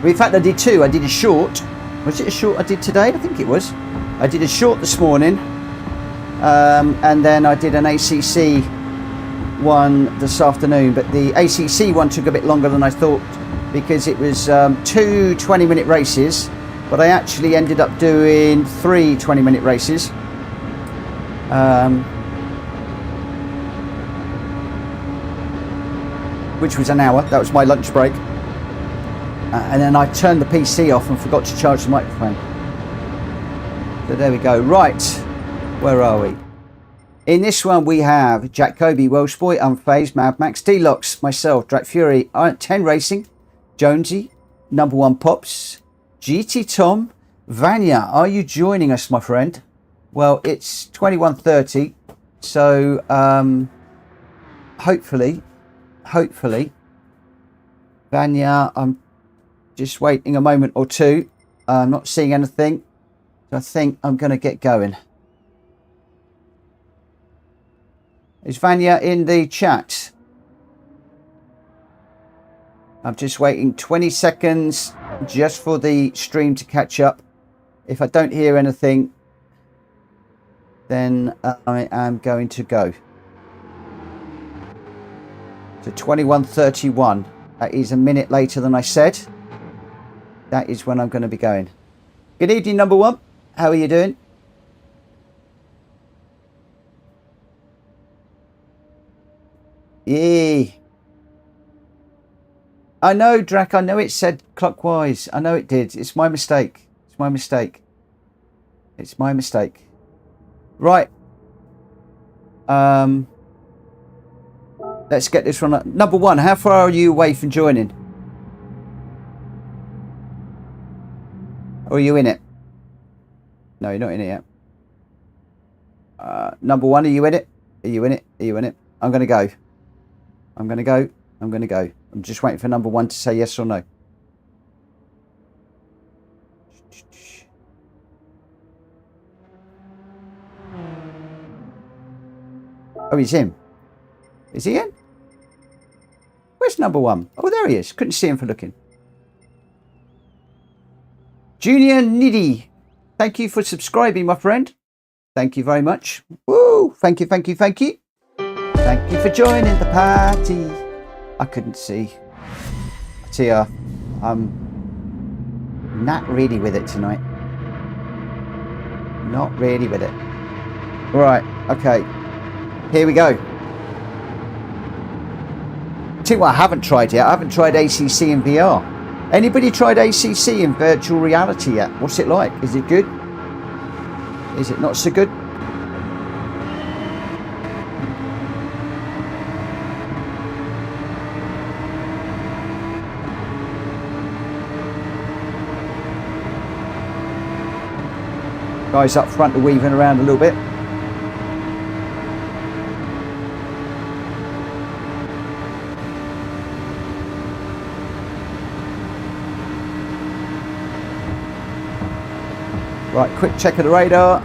In fact, I did two. I did a short. Was it a short I did today? I think it was. I did a short this morning. And then I did an ACC one this afternoon. But the ACC one took a bit longer than I thought because it was two 20-minute races. But I actually ended up doing three 20-minute races. Which was an hour. That was my lunch break. And then I turned the PC off and forgot to charge the microphone. So there we go. Right, where are we? In this one we have Jack Kobe, Welsh Boy, Unfazed, Mad Max, D-Locks, myself, Drac Fury, 10 Racing, Jonesy, Number One Pops, GT Tom, Vanya. Are you joining us, my friend? Well, it's 21:30, so hopefully, Vanya, I'm just waiting a moment or two. I'm not seeing anything. So I think I'm going to get going. Is Vanya in the chat? I'm just waiting 20 seconds just for the stream to catch up. If I don't hear anything, then I am going to go. So 21:31. That is a minute later than I said. That is when I'm going to be going. Good evening, Number One. How are you doing? Yeah. I know, Drac. I know it said clockwise. I know it did. It's my mistake. It's my mistake. It's my mistake. Right. Let's get this one up. Number One, how far are you away from joining? Or are you in it? No, you're not in it yet. Number One, are you in it? Are you in it? Are you in it? I'm going to go. I'm going to go. I'm going to go. I'm just waiting for Number One to say yes or no. Oh, he's in. Is he in? Where's Number One? Oh, there he is. Couldn't see him for looking. Junior Niddy, thank you for subscribing, my friend. Thank you very much. Woo! Oh, thank you, thank you, thank you. Thank you for joining the party. I couldn't see. I tell you, I'm not really with it tonight. Not really with it. Right, okay. Here we go. Tell you what I haven't tried yet. I haven't tried ACC in VR. Anybody tried ACC in virtual reality yet? What's it like? Is it good? Is it not so good? Guys up front are weaving around a little bit. Right, quick check of the radar.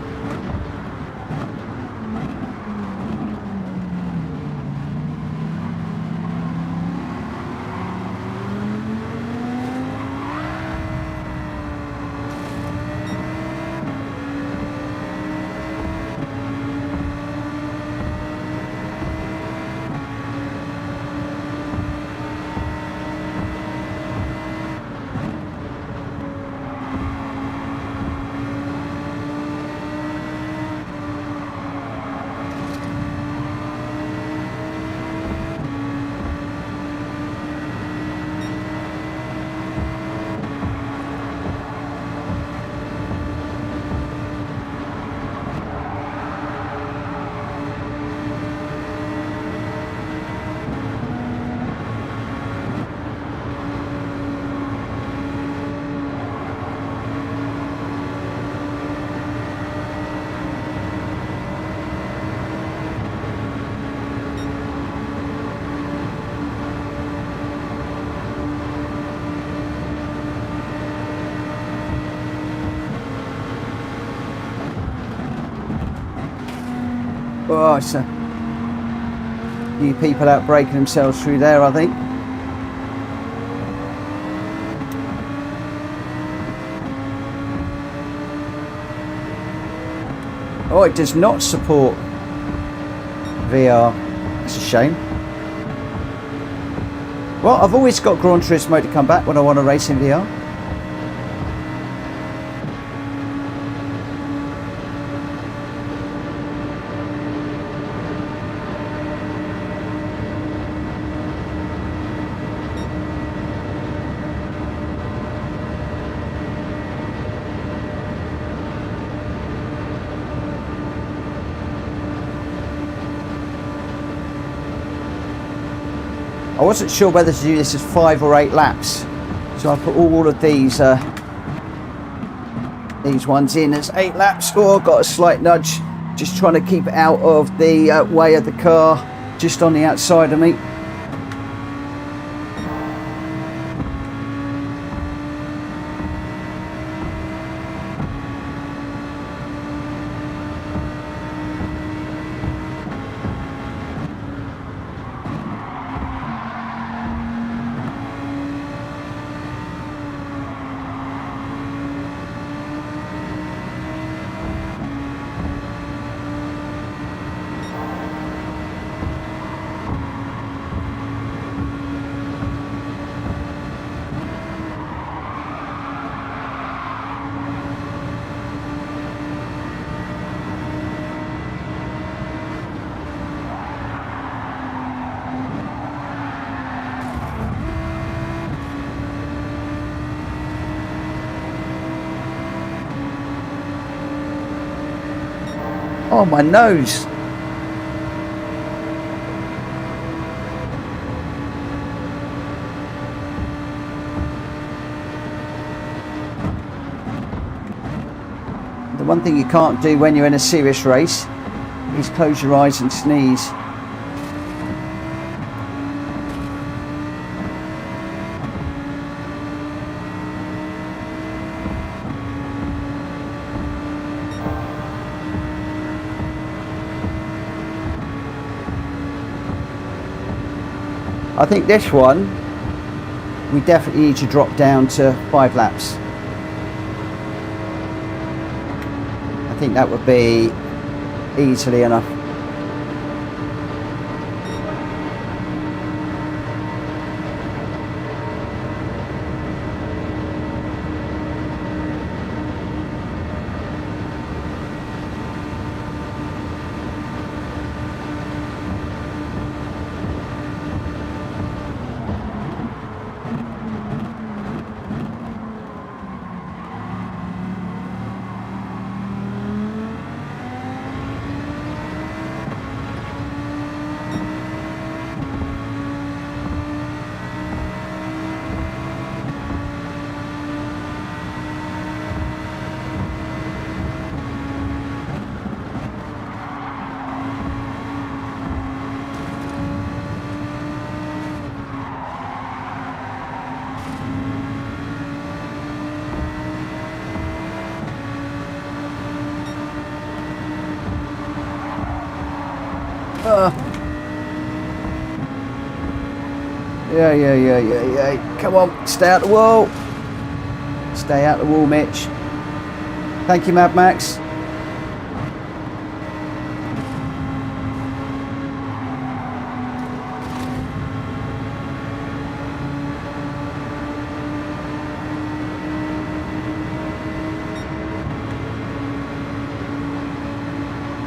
Oh, it's a few people out breaking themselves through there, I think. Oh, it does not support VR. That's a shame. Well, I've always got Gran Turismo to come back when I want to race in VR. I wasn't sure whether to do this as 5 or 8 laps, so I put all of these ones in as 8 laps. Oh, got a slight nudge, just trying to keep it out of the way of the car, just on the outside of me. Oh, my nose. The one thing you can't do when you're in a serious race is close your eyes and sneeze. I think this one, we definitely need to drop down to 5 laps. I think that would be easily enough. Yeah. Come on, stay out the wall. Stay out the wall, Mitch. Thank you, Mad Max.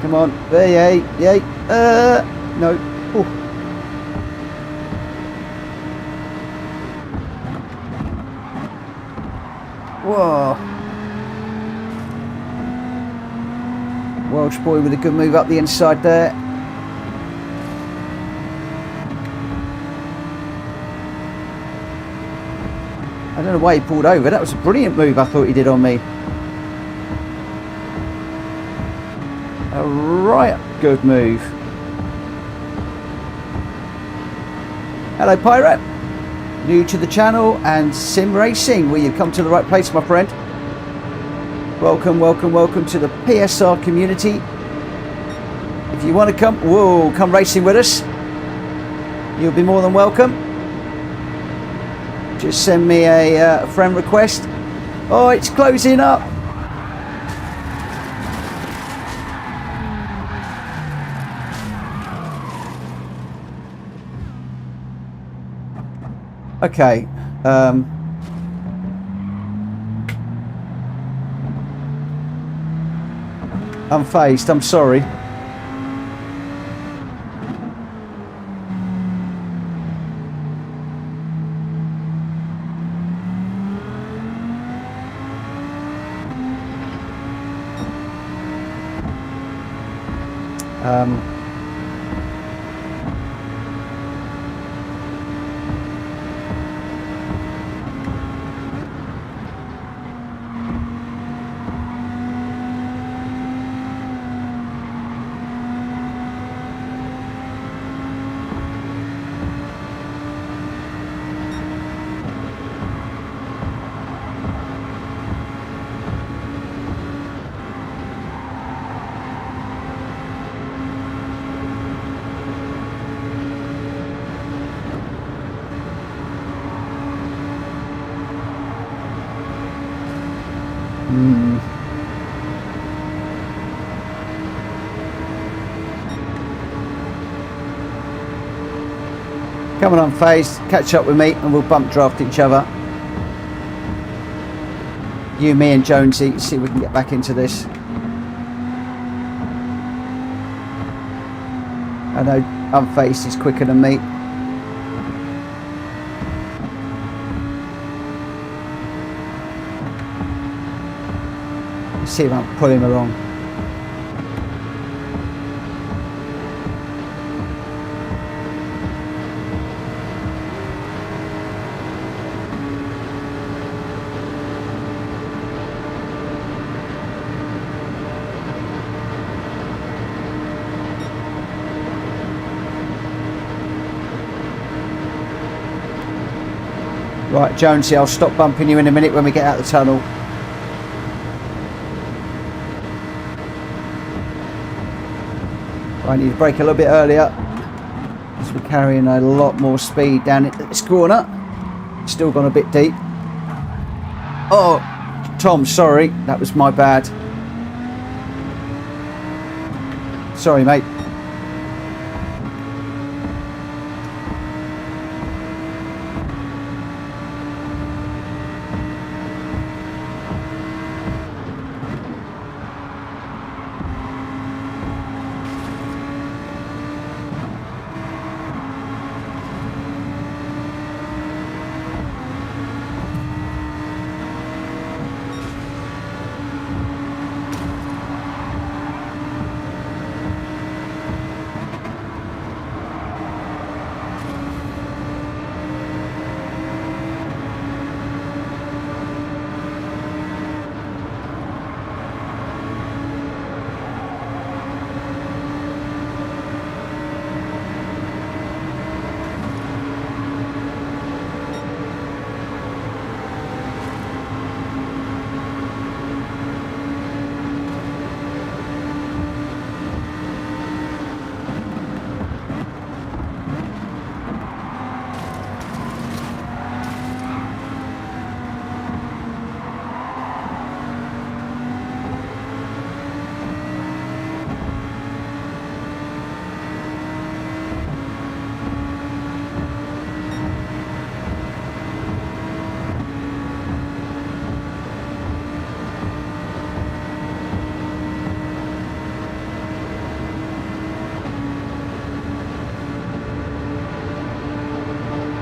Come on, yay. No. Ooh. Whoa. Welsh boy with a good move up the inside there. I don't know why he pulled over. That was a brilliant move I thought he did on me. A right good move. Hello, Pirate. New to the channel and sim racing. Well, you've come to the right place, my friend. Welcome to the PSR community. If you want to come racing with us, you'll be more than welcome. Just send me a friend request. Oh, it's closing up. Okay. I'm phased, I'm sorry. Come on, phased. Catch up with me and we'll bump draft each other. You, me and Jonesy. See if we can get back into this. I know Unfaced is quicker than me. Let's see if I can pull him along. Right, Jonesy, I'll stop bumping you in a minute when we get out of the tunnel. I need to brake a little bit earlier because we're carrying a lot more speed down at this corner. Still gone a bit deep. Oh, Tom, sorry, that was my bad. Sorry, mate.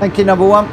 Thank you, number one.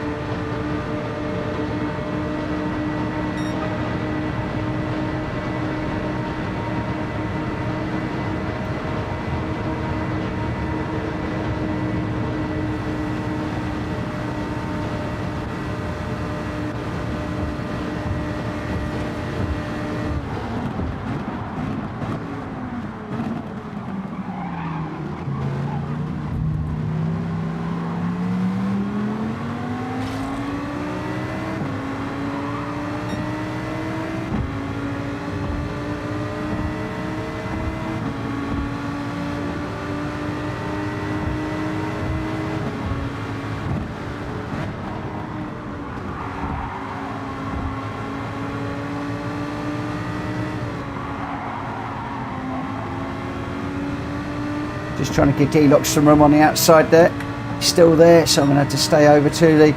Just trying to give D-Lock some room on the outside there. Still there, so I'm going to have to stay over to the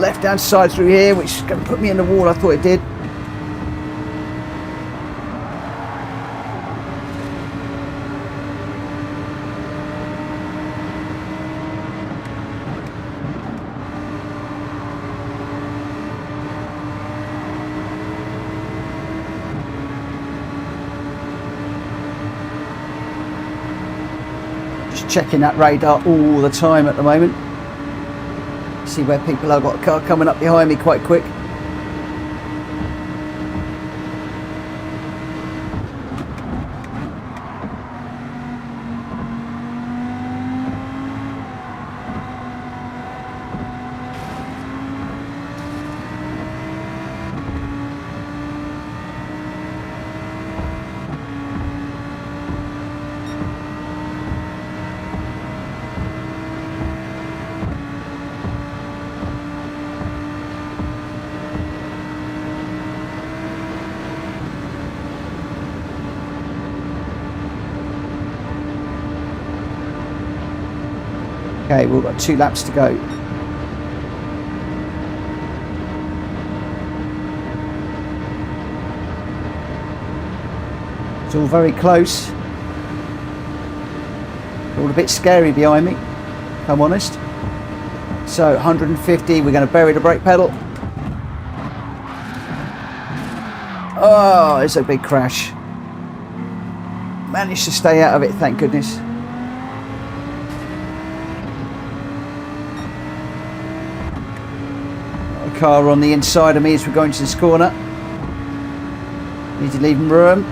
left-hand side through here, which is going to put me in the wall. I thought it did. Checking that radar all the time at the moment. See where people are. I've got a car coming up behind me quite quick. Okay, we've got 2 laps to go. It's all very close. All a bit scary behind me, if I'm honest. So 150, we're going to bury the brake pedal. Oh, it's a big crash. Managed to stay out of it, thank goodness. Car on the inside of me as we're going to this corner. Need to leave him room.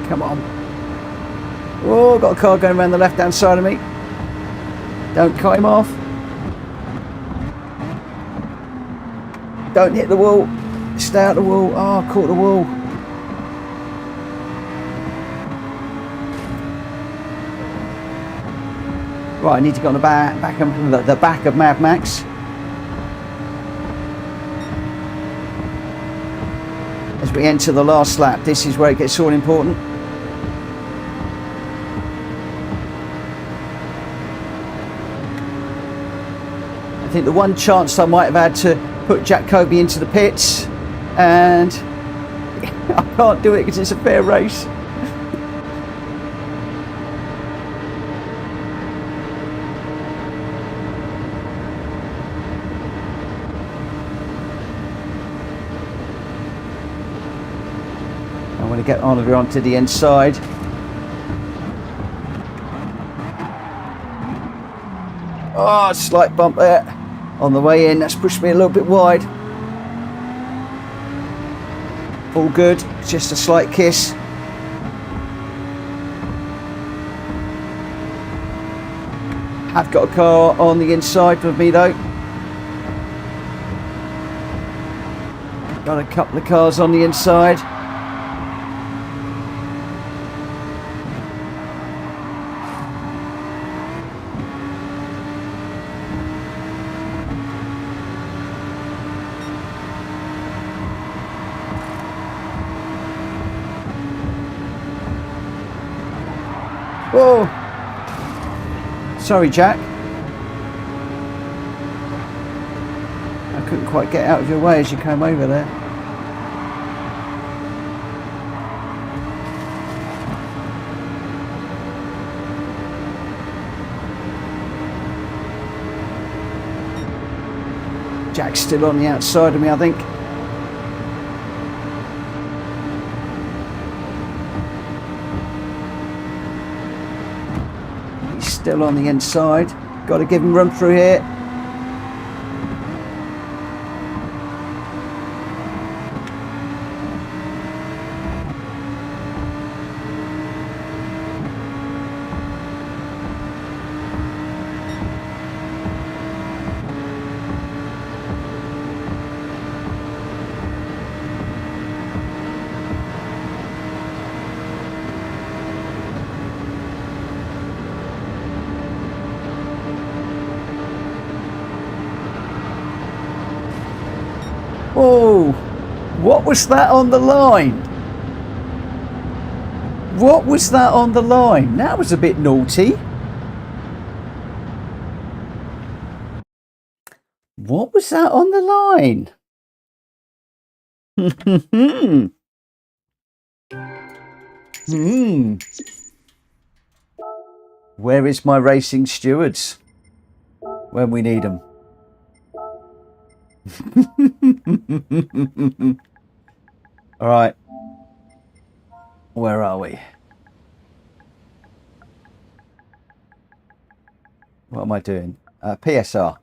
Come on. Oh, got a car going around the left-hand side of me. Don't cut him off. Don't hit the wall. Stay out the wall. Oh, caught the wall. Right, I need to go on the back of Mad Max. As we enter the last lap, this is where it gets all important. I think the one chance I might have had to put Jack Kobe into the pits, and I can't do it because it's a fair race. I want to get Oliver onto the inside. Oh, slight bump there on the way in. That's pushed me a little bit wide. All good, just a slight kiss. I've got a car on the inside with me though. Got a couple of cars on the inside. Whoa! Sorry, Jack. I couldn't quite get out of your way as you came over there. Jack's still on the outside of me, I think. He's still on the inside. Got to give him room through here. Oh, what was that on the line? What was that on the line? That was a bit naughty. What was that on the line? Where is my racing stewards when we need them? All right. Where are we? What am I doing? PSR.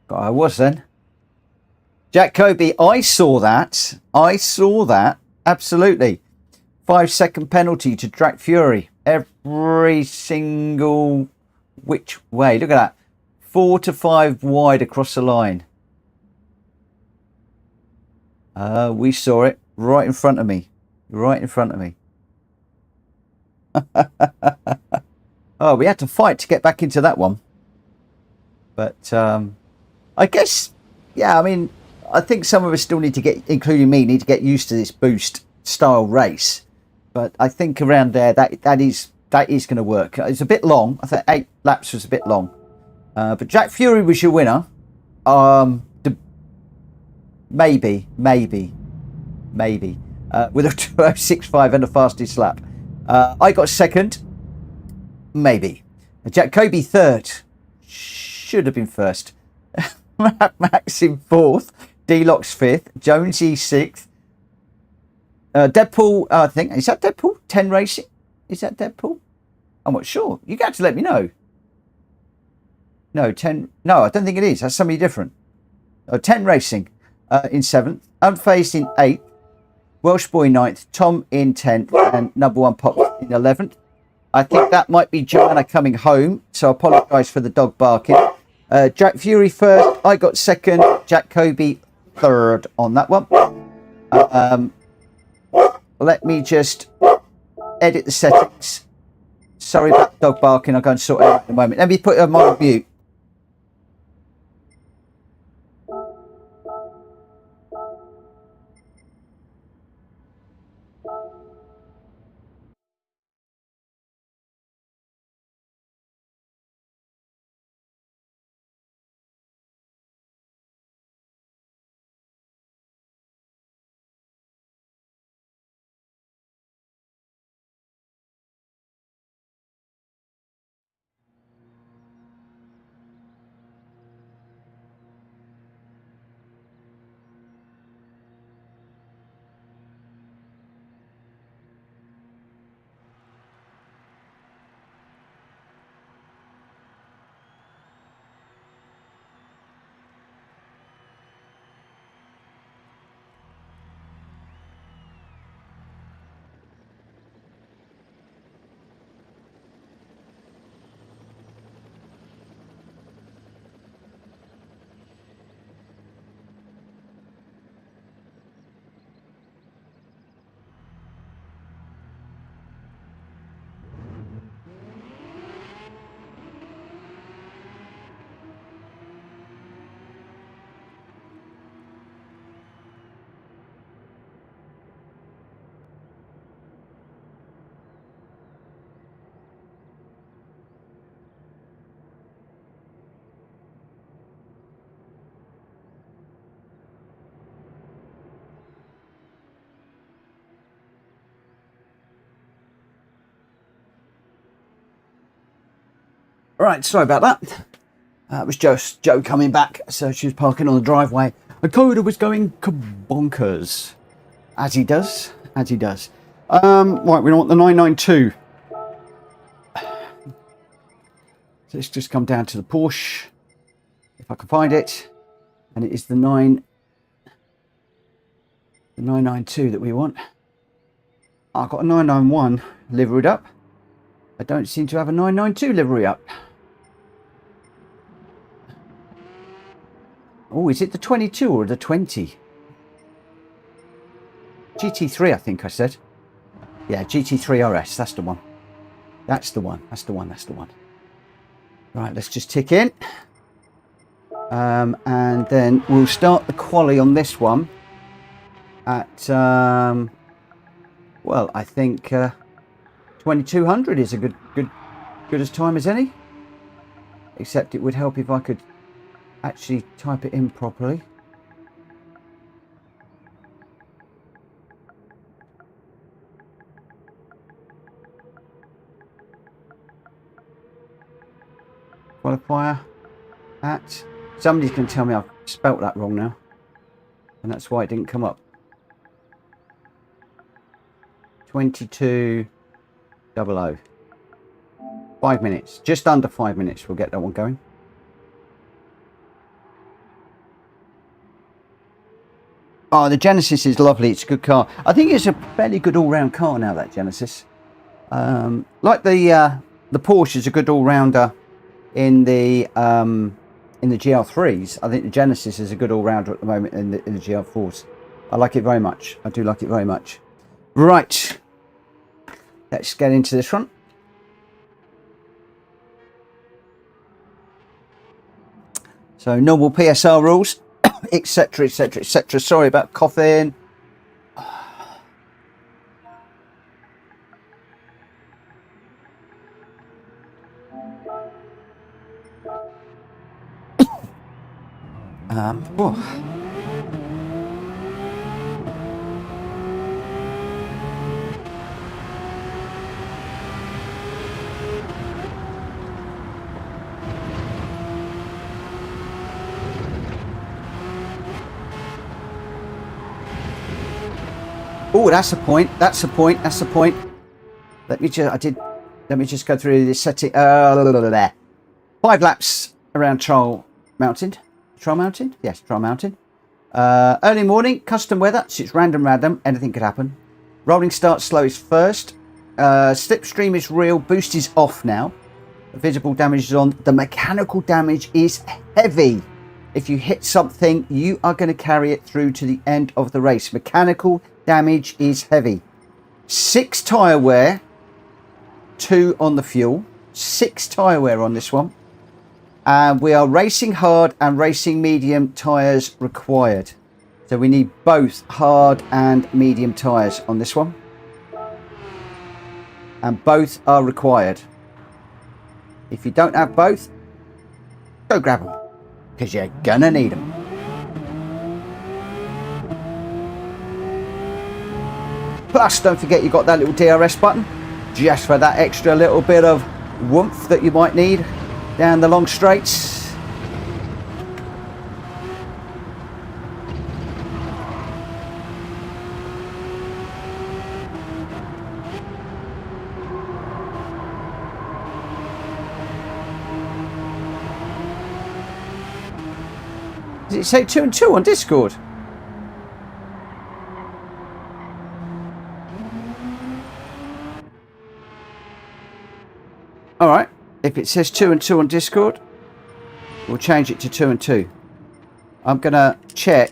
God, I was then. Jack Kobe, I saw that. Absolutely. 5-second penalty to Drac Fury. Every single which way. Look at that. 4 to 5 wide across the line. We saw it right in front of me. Right in front of me. Oh, we had to fight to get back into that one. But I guess, yeah, I mean, I think some of us still need to get, including me, need to get used to this boost style race. But I think around there, that is going to work. It's a bit long. I think 8 laps was a bit long. But Jack Fury was your winner. Maybe. With a 2:06.5 and the fastest lap. I got second. Maybe. Jack Kobe third. Should have been first. Max in fourth. D-Lock's fifth. Jonesy sixth. Deadpool, I think. Is that Deadpool? 10 Racing? Is that Deadpool? I'm not sure. You got to let me know. No, 10. No, I don't think it is. That's somebody different. 10 Racing in 7th. Unfazed in 8th. Welsh Boy 9th. Tom in 10th. And number 1 Pop in 11th. I think that might be Joanna coming home. So I apologise for the dog barking. Jack Fury first. I got second. Jack Kobe third on that one. Let me just edit the settings. Sorry about the dog barking. I'll go and sort it out in a moment. Let me put them on mute. Right, sorry about that. It was just Joe coming back, so she was parking on the driveway. And Coda was going bonkers, as he does, as he does. Right, we want the 992. So let's just come down to the Porsche, if I can find it, and it is the 992 that we want. I've got a 991 liveried up. I don't seem to have a 992 livery up. Oh, is it the 22 or the 20? GT3, I think I said. Yeah, GT3 RS, that's the one. That's the one, that's the one, that's the one. Right, let's just tick in. And then we'll start the quali on this one at, well, I think 2200 is a good as time as any. Except it would help if I could actually type it in properly. Qualifier at, somebody's going to tell me I've spelt that wrong now, and that's why it didn't come up. 2200. 5 minutes, just under 5 minutes, we'll get that one going. Oh, the Genesis is lovely. It's a good car. I think it's a fairly good all-round car now, that Genesis. Like the Porsche is a good all-rounder in the GL3s. I think the Genesis is a good all-rounder at the moment in the GL4s. I like it very much. I do like it very much. Right, let's get into this one. So normal PSR rules, etc, etc, etc. Sorry about coughing. Oh. Oh, that's a point. That's a point. That's a point. Let me just go through this setting. 5 laps around Trial Mountain. Trial Mountain? Yes, Trial Mountain. Early morning, custom weather. So it's random. Anything could happen. Rolling start slow is first. Slipstream is real. Boost is off now. Visible damage is on. The mechanical damage is heavy. If you hit something, you are going to carry it through to the end of the race. Mechanical damage is heavy. 6 tyre wear, 2 on the fuel. 6 tyre wear on this one. And we are racing hard and racing medium tyres required. So we need both hard and medium tyres on this one. And both are required. If you don't have both, go grab them, because you're gonna need them. Plus, don't forget you've got that little DRS button, just for that extra little bit of warmth that you might need down the long straights. Does it say 2 and 2 on Discord? Alright, if it says 2 and 2 on Discord, we'll change it to 2 and 2. I'm gonna check.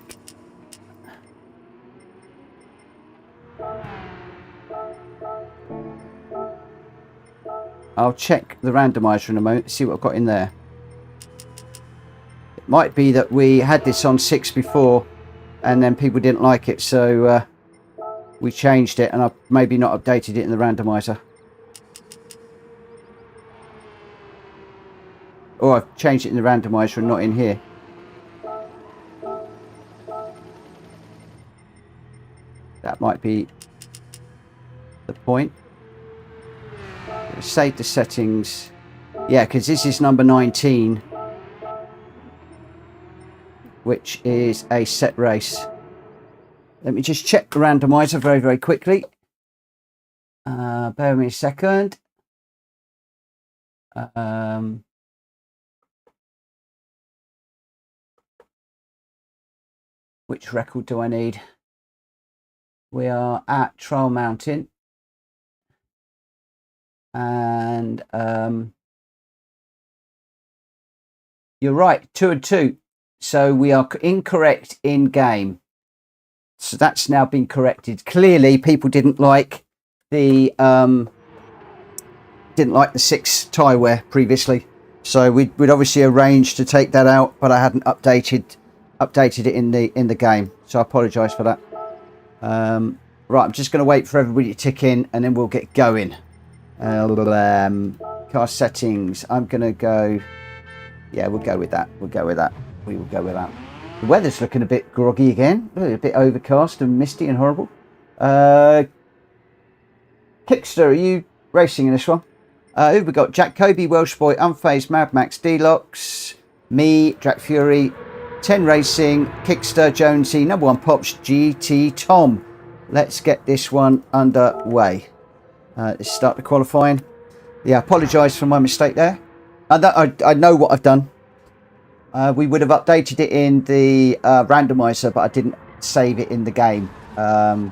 I'll check the randomizer in a moment, see what I've got in there. It might be that we had this on 6 before and then people didn't like it, so we changed it, and I've maybe not updated it in the randomizer. Or I've changed it in the randomizer and not in here. That might be the point. Save the settings. Yeah, because this is number 19, which is a set race. Let me just check the randomizer very, very quickly. Bear with me a second. Which record do I need? We are at Trial Mountain. And you're right, 2 and 2. So we are incorrect in game. So that's now been corrected. Clearly, people didn't like the 6 tyre wear previously. So we'd obviously arranged to take that out, but I hadn't updated it in the game. So I apologise for that. Right, I'm just going to wait for everybody to tick in, and then we'll get going. Car settings. I'm going to go. Yeah, we'll go with that. We will go with that. The weather's looking a bit groggy again. A bit overcast and misty and horrible. Kickster, are you racing in this one? Who have we got? Jack Kobe, Welsh Boy, Unfazed, Mad Max, Deluxe, me, Jack Fury, 10 Racing, Kickster, Jonesy, number 1 Pops, GT Tom. Let's get this one underway. Let's start the qualifying. Yeah, I apologise for my mistake there. I know what I've done. We would have updated it in the randomizer, but I didn't save it in the game. And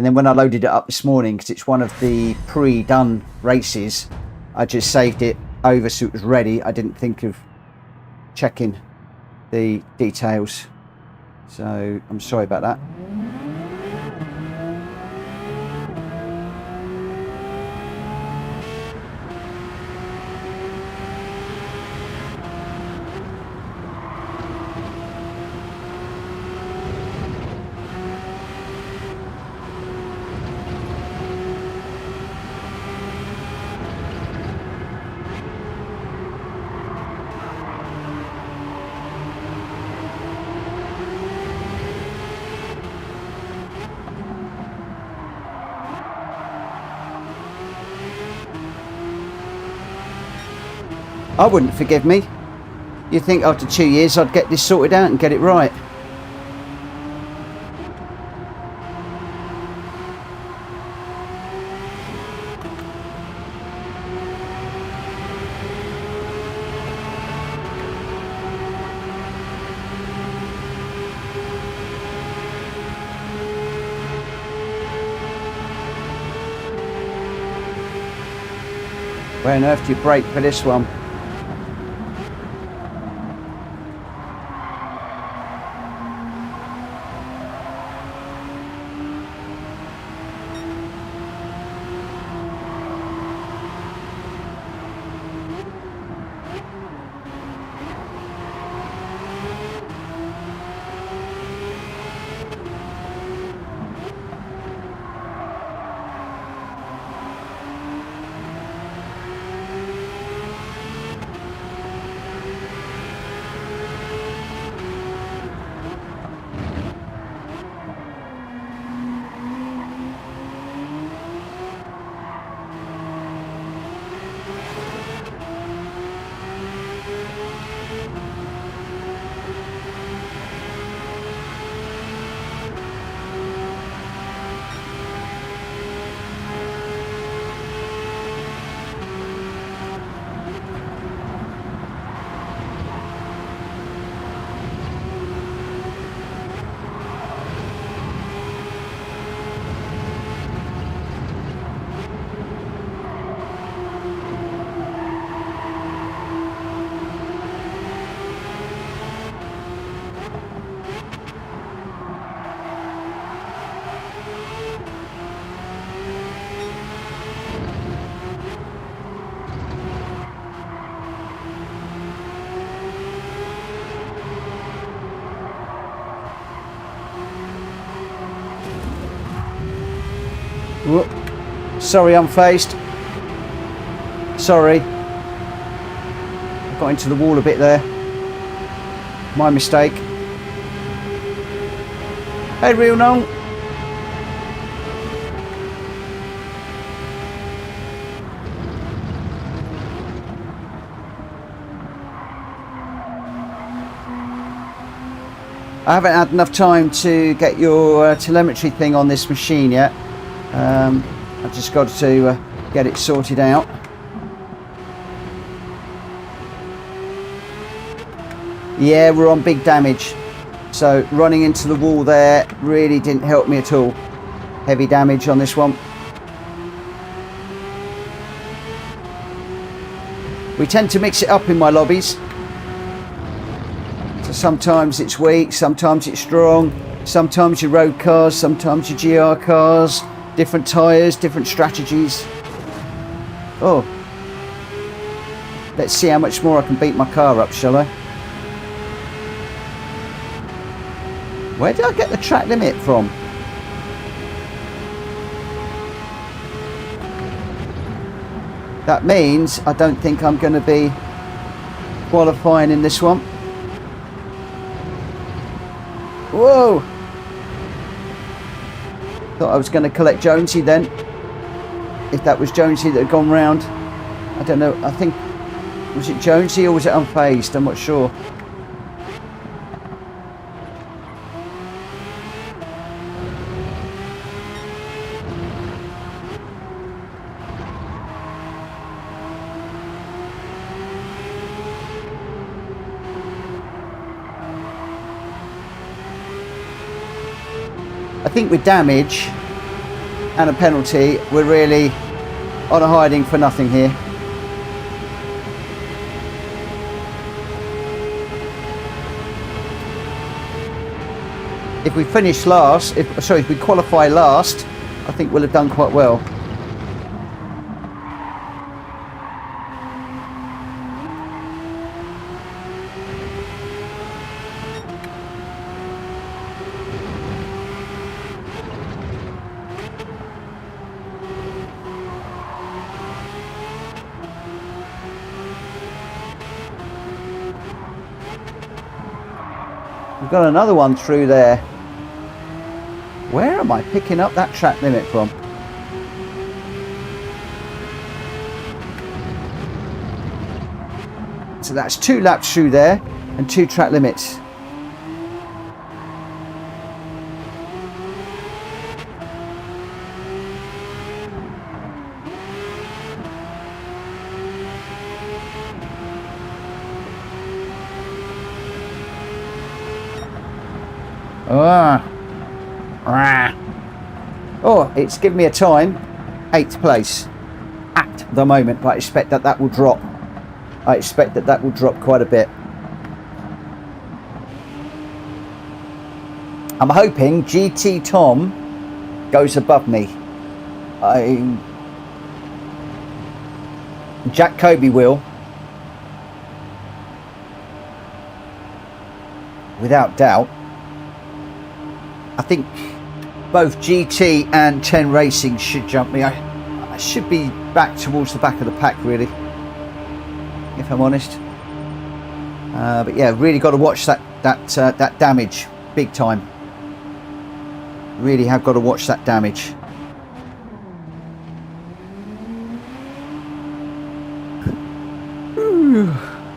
then when I loaded it up this morning, because it's one of the pre-done races, I just saved it over so it was ready. I didn't think of checking the details. So I'm sorry about that. I wouldn't forgive me. You'd think after 2 years I'd get this sorted out and get it right. Where on earth do you brake for this one? Whoop. Sorry, Unfazed. Sorry. I got into the wall a bit there. My mistake. Hey, Real Nong. I haven't had enough time to get your telemetry thing on this machine yet. I've just got to get it sorted out. Yeah, we're on big damage. So running into the wall there really didn't help me at all. Heavy damage on this one. We tend to mix it up in my lobbies. So sometimes it's weak, sometimes it's strong, sometimes your road cars, sometimes your GR cars, different tyres, different strategies. Oh. Let's see how much more I can beat my car up, shall I? Where did I get the track limit from? That means I don't think I'm going to be qualifying in this one. Whoa! Thought I was going to collect Jonesy then. If that was Jonesy that had gone round. I don't know. I think... Was it Jonesy or was it Unfazed? I'm not sure. I think with damage and a penalty, we're really on a hiding for nothing here. If we finish last, if we qualify last, I think we'll have done quite well. We've got another one through there. Where am I picking up that track limit from? So that's 2 laps through there and 2 track limits. Oh, it's given me a time, 8th place at the moment, but I expect that that will drop. I expect that that will drop quite a bit. I'm hoping GT Tom goes above me. Jack Kobe will. Without doubt. I think both GT and 10 Racing should jump me. I should be back towards the back of the pack, really, if I'm honest. But yeah, really got to watch that damage big time. Really have got to watch that damage.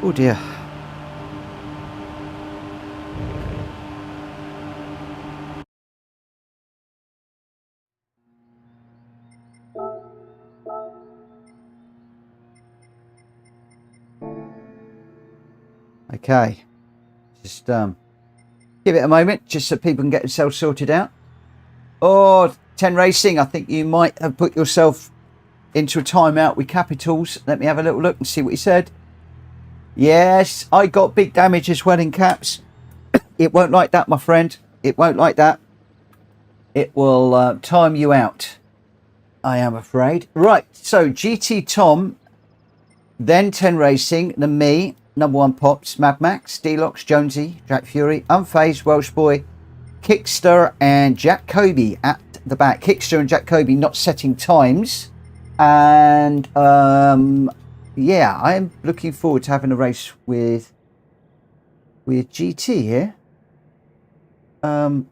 Oh dear. Okay, just give it a moment just so people can get themselves sorted out. Oh, 10 Racing, I think you might have put yourself into a timeout with Capitals. Let me have a little look and see what he said. Yes, I got big damage as well in caps. It won't like that, my friend. It won't like that. It will time you out, I am afraid. Right, so GT Tom, then 10 Racing, then me. Number 1 Pops, Mad Max, D-Lox, Jonesy, Jack Fury, Unfazed, Welsh Boy, Kickster and Jack Kobe at the back. Kickster and Jack Kobe not setting times. And yeah, I'm looking forward to having a race with GT here. What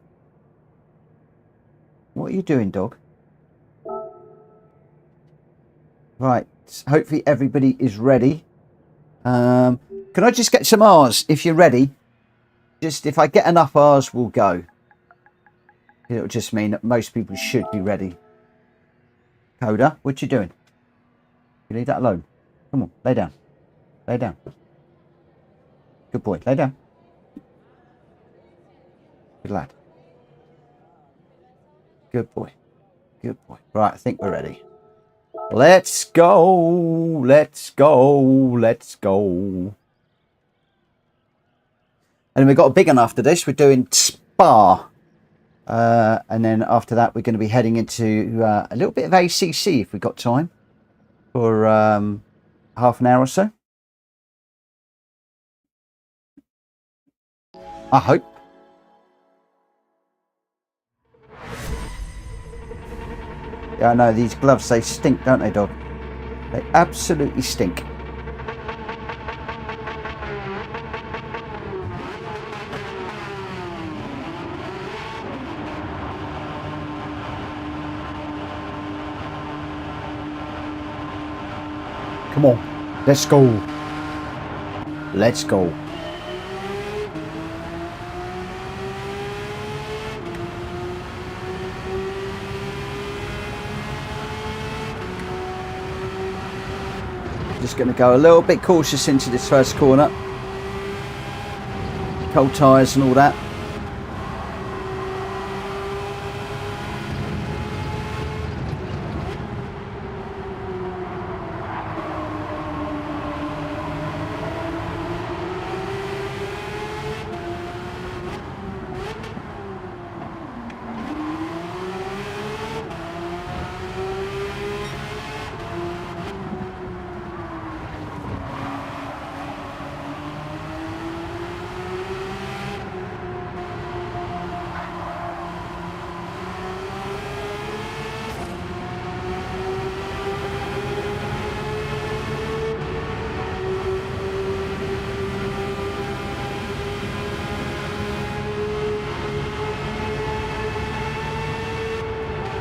are you doing, dog? Right, hopefully everybody is ready. Can I just get some R's if you're ready? Just if I get enough R's, we'll go. It'll just mean that most people should be ready. Coda, what you doing? You leave that alone. Come on, lay down. Lay down. Good boy, lay down. Good lad. Good boy. Good boy. Right, I think we're ready. Let's go. Let's go. Let's go. And then we've got a big one after this. We're doing Spa. And then after that, we're going to be heading into a little bit of ACC if we've got time for half an hour or so. I hope. Yeah, I know these gloves, they stink, don't they, dog? They absolutely stink. Come on, let's go. Let's go. Just going to go a little bit cautious into this first corner. Cold tyres and all that.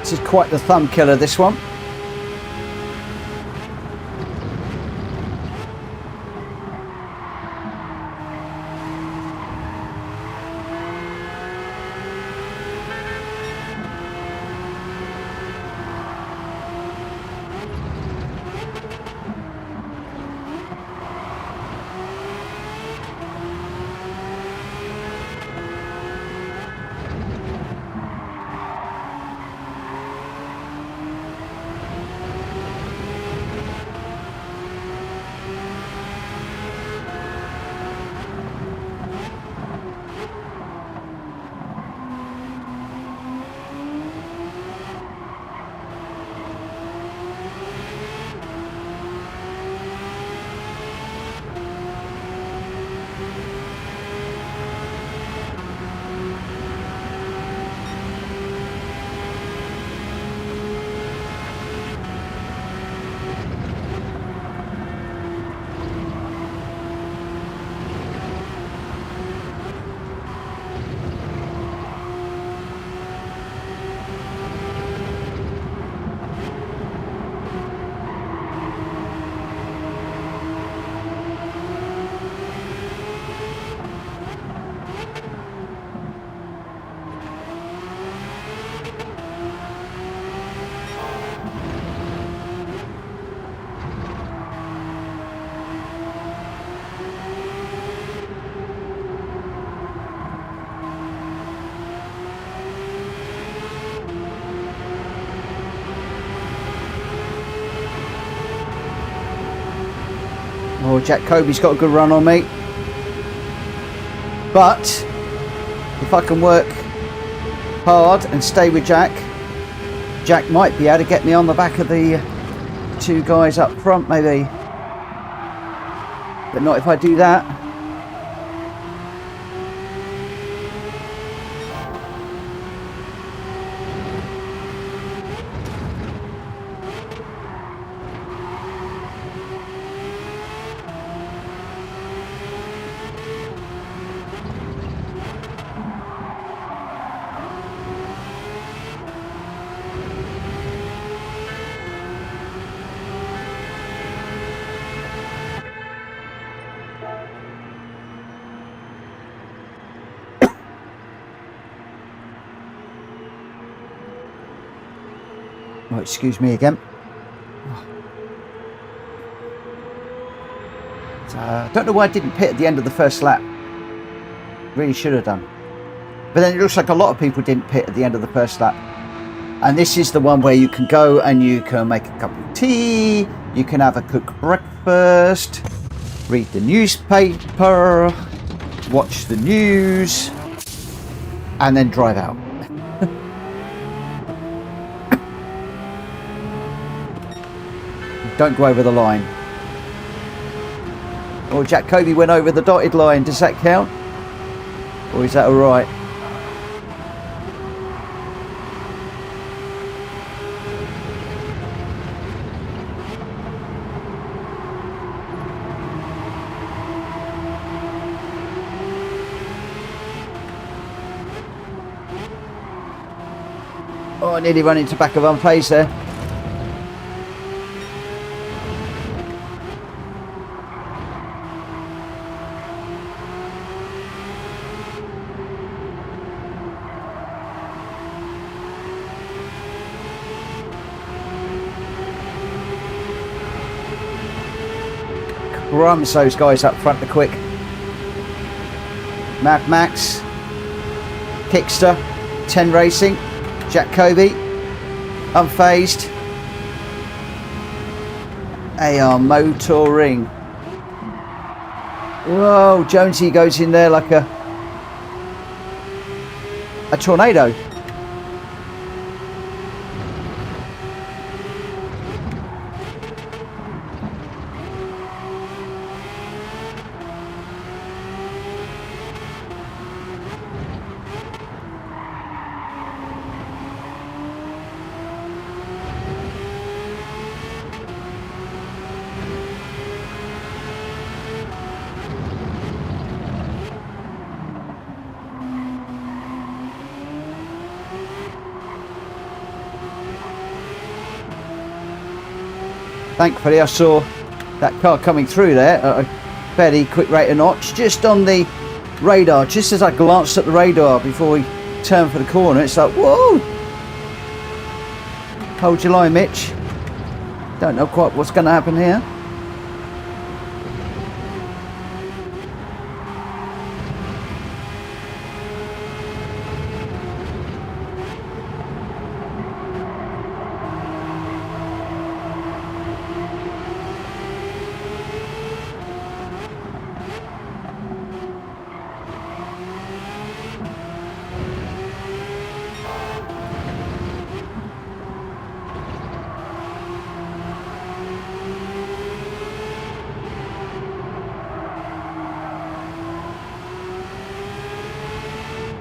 This is quite the thumb killer, this one. Oh, Jack Kobe's got a good run on me. But if I can work hard and stay with Jack, Jack might be able to get me on the back of the two guys up front, maybe. But not if I do that. Oh, excuse me again. Don't know why I didn't pit at the end of the first lap. Really should have done. But then it looks like a lot of people didn't pit at the end of the first lap. And this is the one where you can go and you can make a cup of tea, you can have a cooked breakfast, read the newspaper, watch the news, and then drive out. Don't go over the line. Oh, Jack Kobe went over the dotted line. Does that count? Or is that all right? Oh, I nearly run into back of unfazed there. Crumbs those guys up front are quick. Mad Max, Kickster, 10 Racing, Jack Kobe, Unfazed, AR Motoring. Whoa, Jonesy goes in there like a tornado. Thankfully I saw that car coming through there at a fairly quick rate of knots, just on the radar, just as I glanced at the radar before we turned for the corner. It's like, whoa! Hold your line, Mitch. Don't know quite what's going to happen here.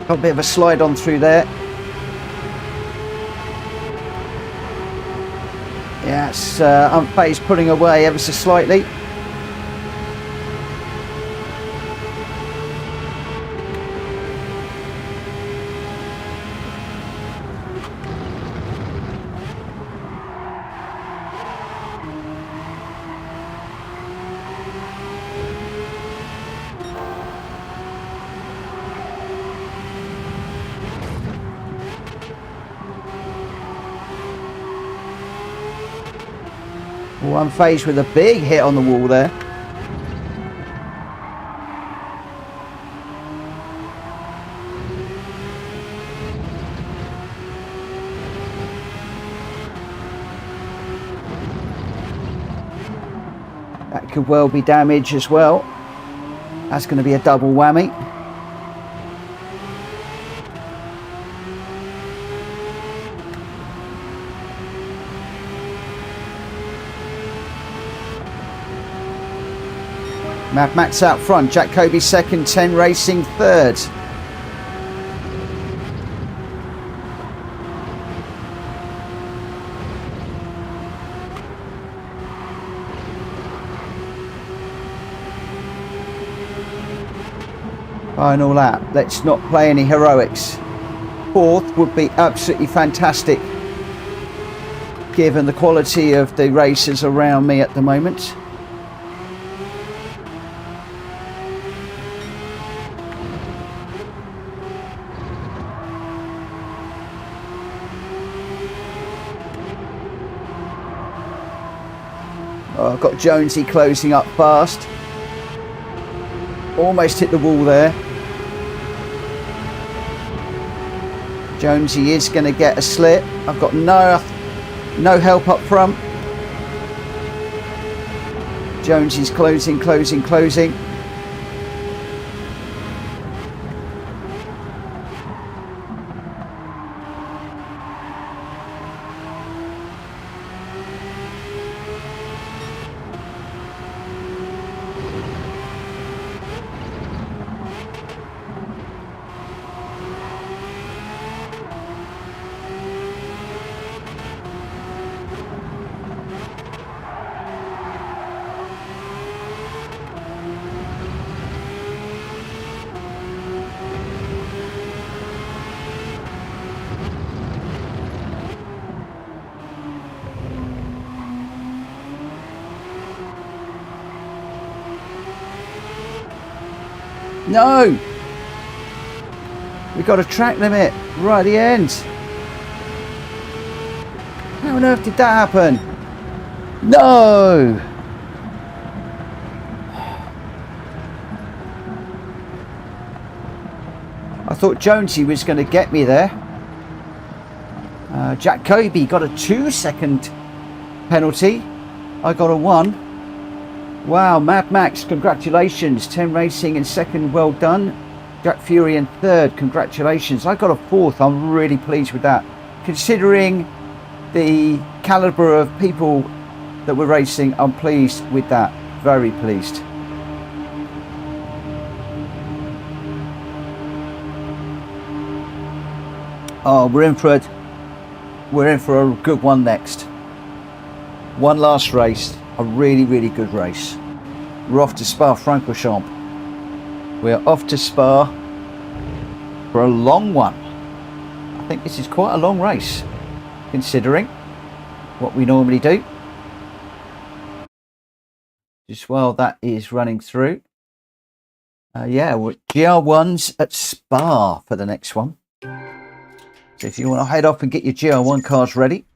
Got a bit of a slide on through there. Yeah, it's Unfazed pulling away ever so slightly. Unfazed with a big hit on the wall there. That could well be damage as well. That's going to be a double whammy. Mad Max out front, Jack Kobe second, 10 Racing third. Final lap, let's not play any heroics. Fourth would be absolutely fantastic, given the quality of the racers around me at the moment. I've got Jonesy closing up fast. Almost hit the wall there. Jonesy is going to get a slip. I've got no help up front. Jonesy's closing. No! We've got a track limit right at the end. How on earth did that happen? No! I thought Jonesy was going to get me there. Jack Kobe got a 2-second penalty. I got a 1. Wow, Mad Max, congratulations. 10 Racing in second, well done. Jack Fury in third, congratulations. I got a 4th, I'm really pleased with that. Considering the calibre of people that were racing, I'm pleased with that. Very pleased. Oh, we're in for a good one next. One last race. A really good race. We're off to Spa-Francorchamps. We're off to Spa for a long one. I think this is quite a long race, considering what we normally do. Just while that is running through. Yeah, we're GR1s at Spa for the next one. So if you want to head off and get your GR1 cars ready,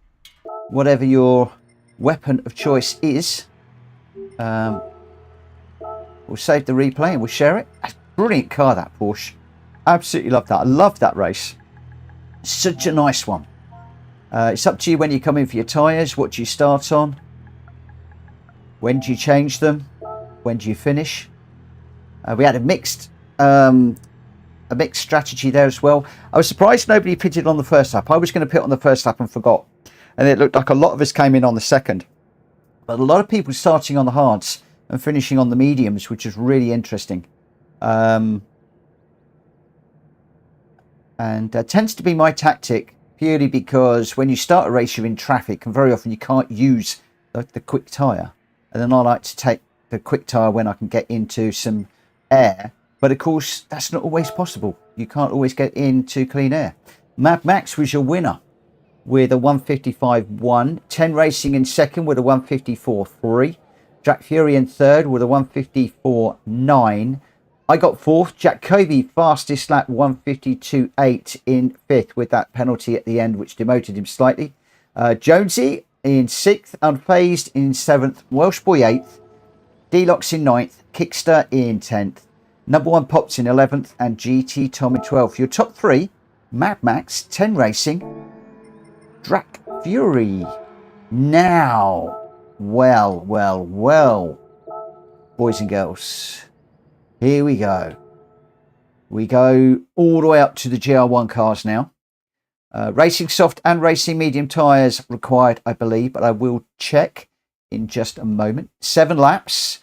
whatever your weapon of choice is, we'll save the replay and we'll share it. That's a brilliant car, that Porsche. Absolutely love that. I love that race. Such a nice one. It's up to you when you come in for your tyres, what do you start on, when do you change them, when do you finish. We had a mixed strategy there as well. I was surprised nobody pitted on the first lap. I was going to pit on the first lap and forgot. And it looked like a lot of us came in on the second. But a lot of people starting on the hards and finishing on the mediums, which is really interesting. And tends to be my tactic, purely because when you start a race, you're in traffic, and very often you can't use the quick tyre. And then I like to take the quick tyre when I can get into some air. But of course, that's not always possible. You can't always get into clean air. Mad Max was your winner with a 155.1. 10 Racing in second with a 154.3. Jack Fury in third with a 154.9. I got fourth. Jack Kobe, fastest lap, 152.8 in fifth with that penalty at the end, which demoted him slightly. Jonesy in sixth. Unfazed in seventh. Welsh Boy eighth. Deluxe in ninth. Kickster in 10th. Number one Pops in 11th. And GT Tom in 12th. Your top three: Mad Max, 10 Racing, Jack Fury. Now, well, boys and girls, here we go. We go all the way up to the GR1 cars now. Racing soft and racing medium tyres required, I believe, but I will check in just a moment. 7 laps,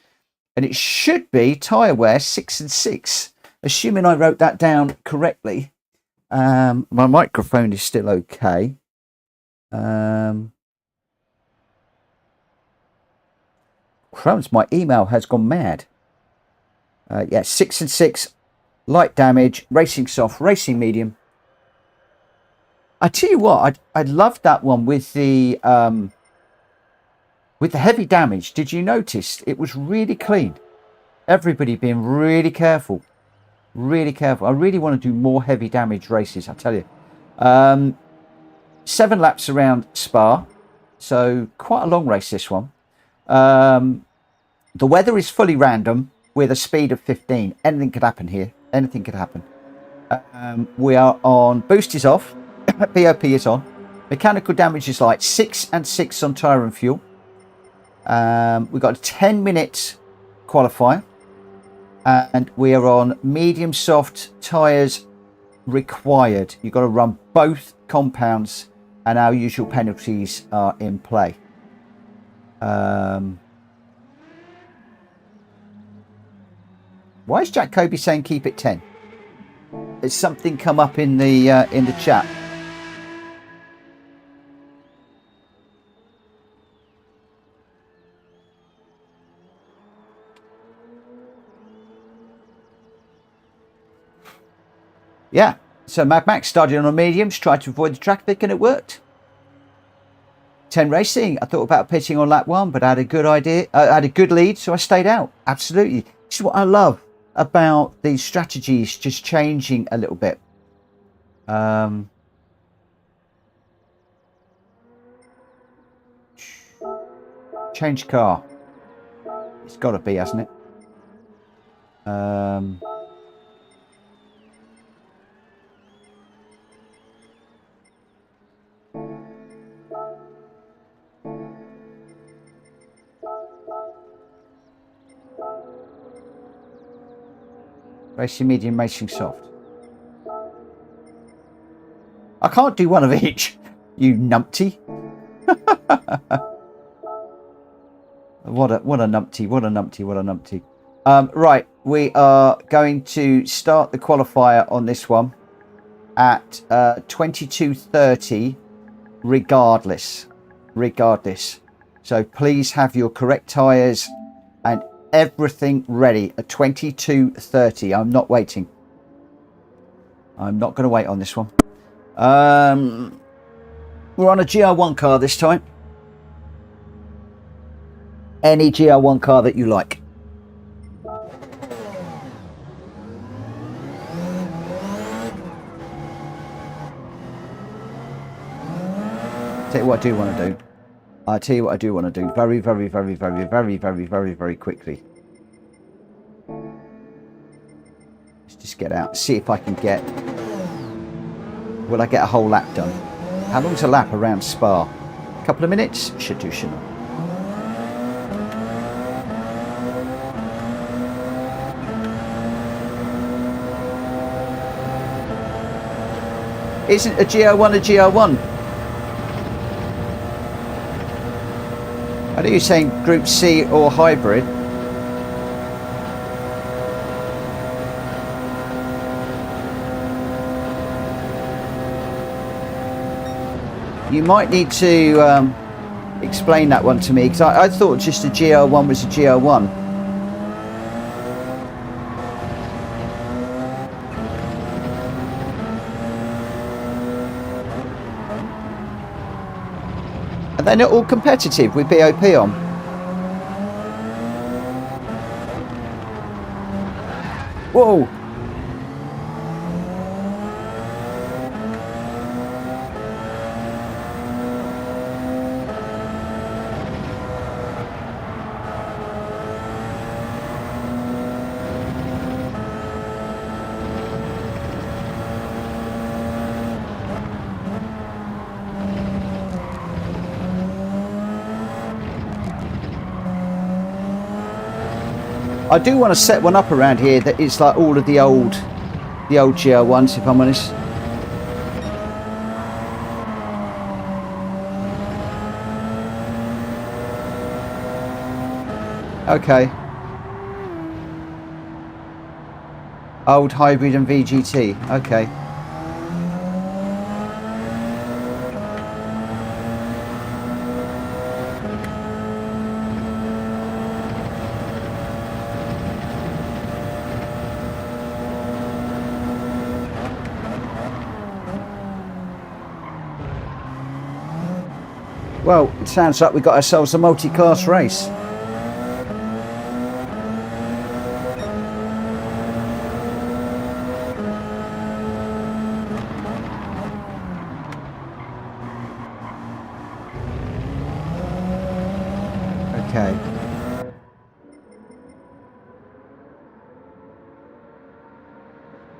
and it should be tyre wear 6 and 6, assuming I wrote that down correctly. My microphone is still okay. Crumbs, my email has gone mad. Yeah, 6 and 6, light damage, racing soft, racing medium. I tell you what, I loved that one with the heavy damage. Did you notice it was really clean? Everybody being really careful. Really careful. I really want to do more heavy damage races, I tell you. 7 laps around Spa, so quite a long race this one. The weather is fully random with a speed of 15. Anything could happen here. Anything could happen. We are on. Boost is off. BOP is on. Mechanical damage is light. 6 and 6 on tyre and fuel. We've got a 10-minute qualifier. And we are on medium soft tyres required. You've got to run both compounds, and our usual penalties are in play. Why is Jack Kobe saying keep it 10? There's something come up in the chat. Yeah, so Mad Max started on mediums, tried to avoid the traffic, and it worked. 10 racing. I thought about pitting on lap 1, but I had a good idea. I had a good lead, so I stayed out. Absolutely. This is what I love about these strategies, just changing a little bit. Change car. It's got to be, hasn't it? Racing medium, racing soft. I can't do one of each, you numpty. What a numpty, what a numpty, what a numpty. Right, we are going to start the qualifier on this one at 22:30 regardless. So please have your correct tyres and everything ready at 22:30. I'm not waiting. I'm not going to wait on this one. We're on a GR1 car this time. Any GR1 car that you like. Tell you what I do want to do. I'll tell you what I do want to do very, very, very, very, very, very, very, very quickly. Let's just get out, see if I can get... Will I get a whole lap done? How long's a lap around Spa? A couple of minutes? Should do, shouldn't I? Isn't a GR1 a GR1? I know you're saying Group C or hybrid. You might need to explain that one to me, because I thought just a GR1 was a GR1. And they're not all competitive with BOP on. Whoa! I do want to set one up around here that is like all of the old GR1s, if I'm honest. Okay. Old hybrid and VGT. Okay. Well, it sounds like we got ourselves a multi-class race. Okay.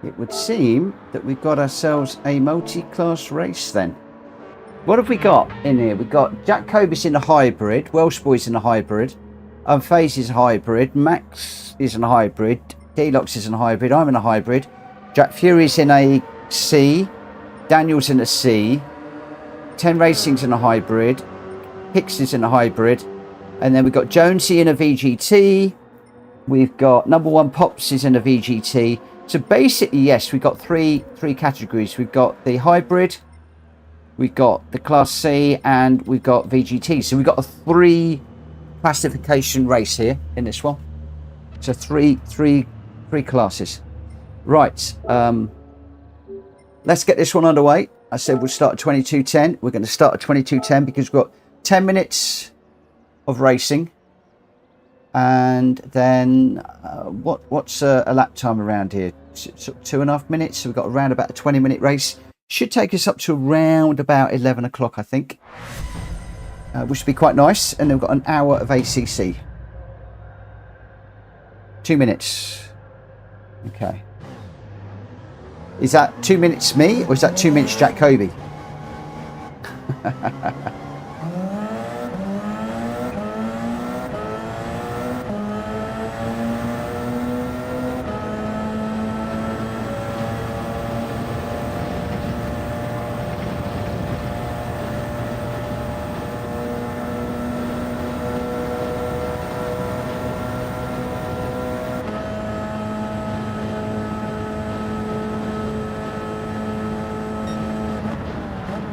it would seem that we've got ourselves a multi-class race then. What have we got in here? We've got Jack Cobus in a hybrid, Welsh Boys in a hybrid, FaZe is a hybrid, Max is in a hybrid, Deluxe is in a hybrid, I'm in a hybrid, Jack Fury's in a C, Daniel's in a C, 10 Racing's in a hybrid, Hicks is in a hybrid, and then we've got Jonesy in a VGT, we've got number one Pops is in a VGT. So basically, yes, we've got three categories. We've got the hybrid, we've got the Class C, and we've got VGT. So we've got a 3 classification race here in this one. So three classes. Right. Let's get this one underway. I said we'll start at 22:10. We're going to start at 22:10 because we've got 10 minutes of racing. And then what's a lap time around here? Sort of 2.5 minutes. So we've got around about a 20-minute race. Should take us up to around about 11 o'clock, I think. Which would be quite nice. And then we've got an hour of ACC. 2 minutes. Okay. Is that 2 minutes me or is that 2 minutes Jack Kobe?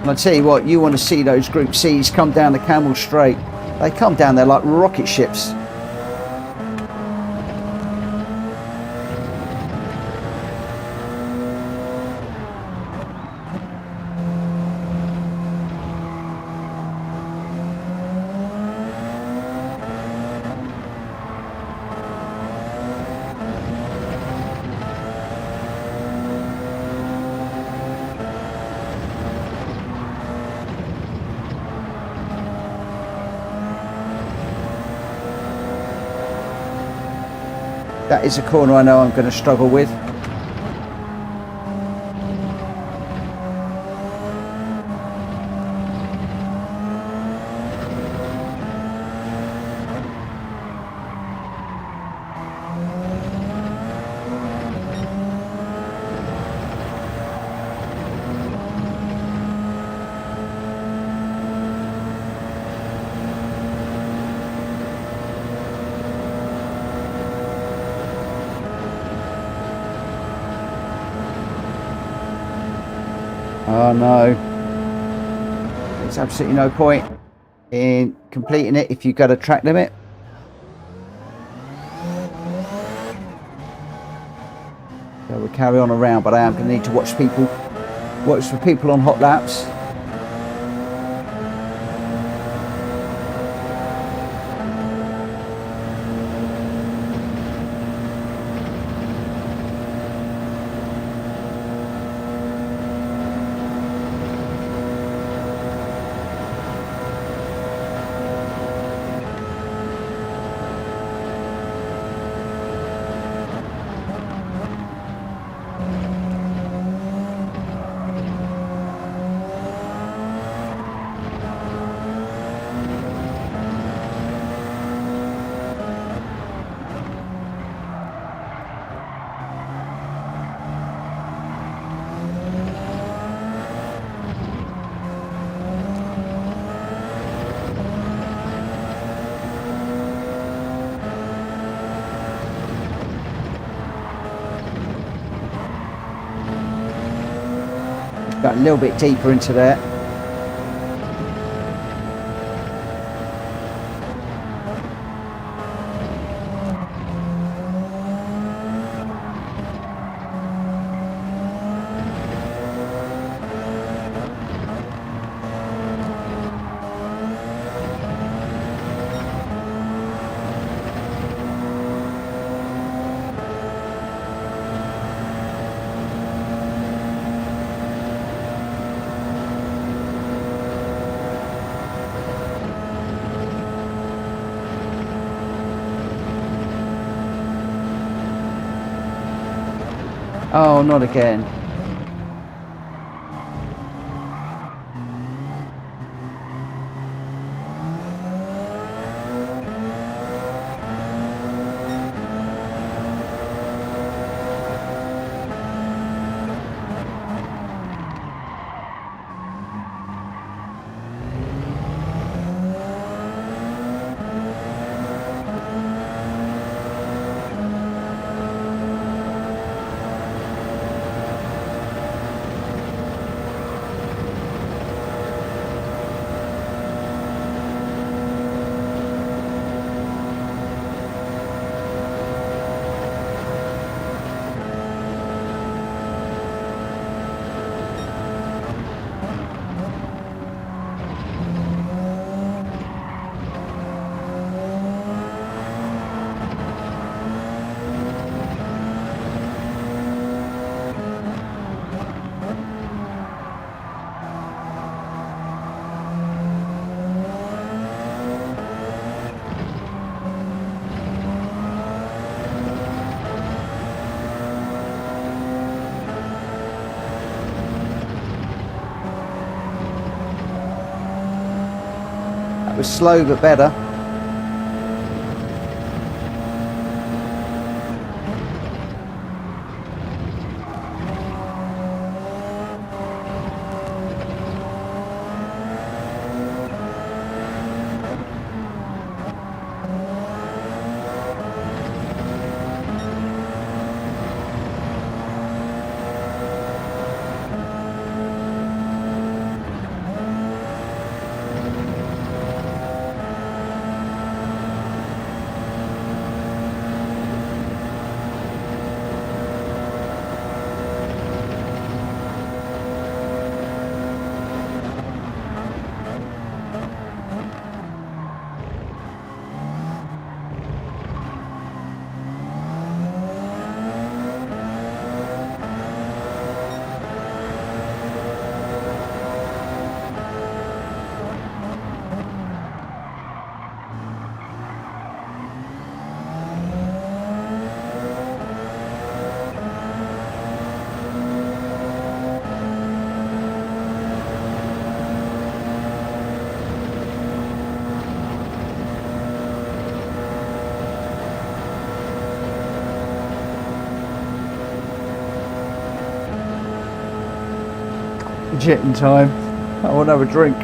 And I tell you what, you want to see those Group C's come down the Camel Straight. They come down there like rocket ships. That is a corner I know I'm going to struggle with. Oh no, there's absolutely no point in completing it if you've got a track limit. So we'll carry on around, but I am going to need to watch for people on hot laps. Got a little bit deeper into there. Oh, not again. That was slow but better. Jetting time. I want to have a drink.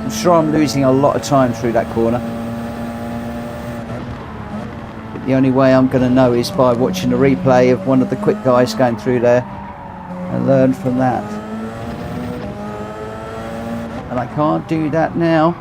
I'm sure I'm losing a lot of time through that corner. But the only way I'm going to know is by watching the replay of one of the quick guys going through there and learn from that. And I can't do that now.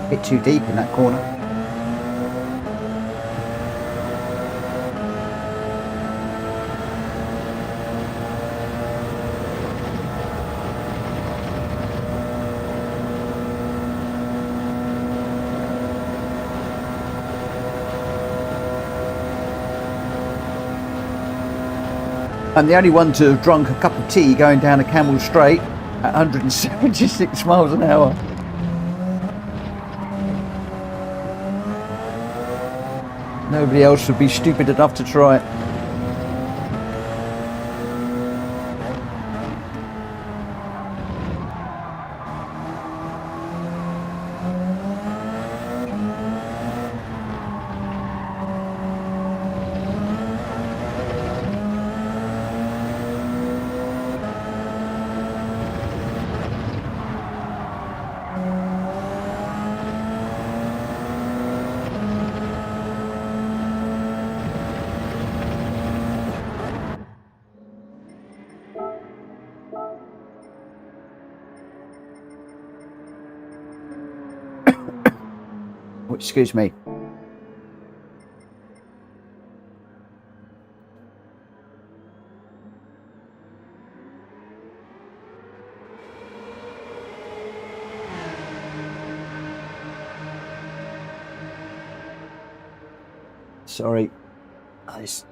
Bit too deep in that corner. I'm the only one to have drunk a cup of tea going down a Camel Straight at 176 miles an hour. Nobody else would be stupid enough to try it. Excuse me. Sorry. This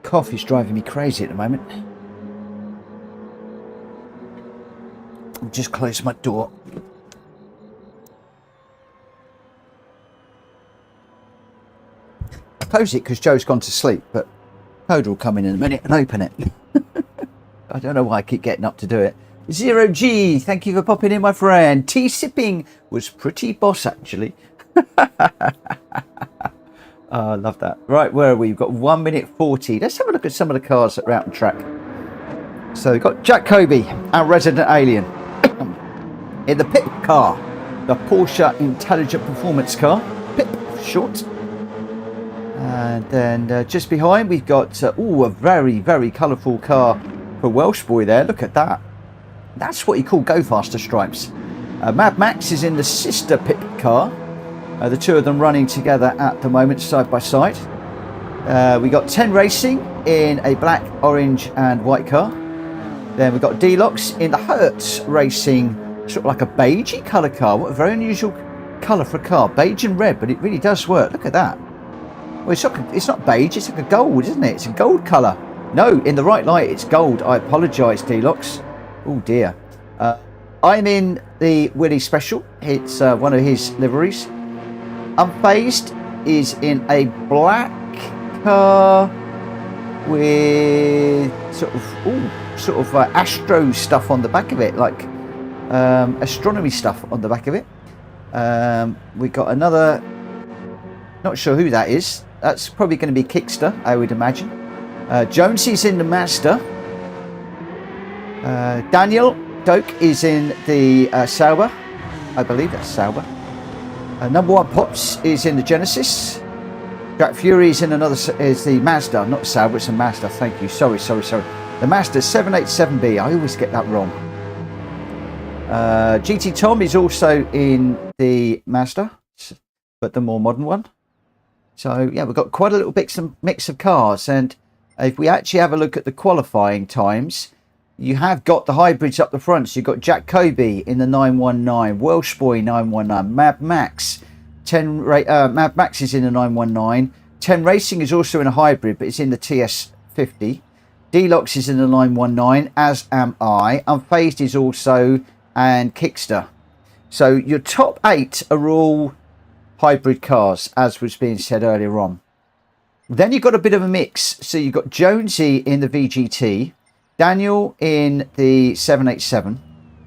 coffee's driving me crazy at the moment. I'll just close my door. Close it because Joe's gone to sleep, but Code will come in a minute and open it. I don't know why I keep getting up to do it. 0G, thank you for popping in, my friend. Tea sipping was pretty boss, actually. Oh, I love that. Right, where are we? We've got 1 minute 40. Let's have a look at some of the cars that are out on track. So we've got Jack Kobe, our resident alien. In the pit car, the Porsche Intelligent Performance car. PIP, short. And then just behind we've got a very, very colourful car for Welsh boy there. Look at that. That's what you call go faster stripes. Mad Max is in the sister pit car. The two of them running together at the moment, side by side. We got 10 Racing in a black, orange and white car. Then we've got Deluxe in the Hertz Racing, sort of like a beigey colour car. What a very unusual colour for a car. Beige and red, but it really does work. Look at that. Well, it's not beige, it's like a gold, isn't it? It's a gold colour. No, in the right light, it's gold. I apologise, Deluxe. Oh, dear. I'm in the Willie Special. It's one of his liveries. Unfazed is in a black car with sort of astro stuff on the back of it, like astronomy stuff on the back of it. We got another, not sure who that is. That's probably going to be Kickster, I would imagine. Jonesy's in the Mazda. Daniel Doak is in the Sauber. I believe that's Sauber. Number one Pops is in the Genesis. Jack Fury is in is the Mazda, not Sauber, it's a Mazda. Thank you. Sorry. The Mazda 787B. I always get that wrong. GT Tom is also in the Mazda, but the more modern one. So yeah, we've got quite a little mix of cars, and if we actually have a look at the qualifying times, you have got the hybrids up the front. So you've got Jack Kobe in the 919, Welsh Boy 919, Mad Max. Mad Max is in the 919. 10 Racing is also in a hybrid, but it's in the TS50. Deluxe is in the 919, as am I. Unfazed is also, and Kickster. So your top 8 are all hybrid cars, as was being said earlier on. Then you've got a bit of a mix. So you've got Jonesy in the VGT, Daniel in the 787,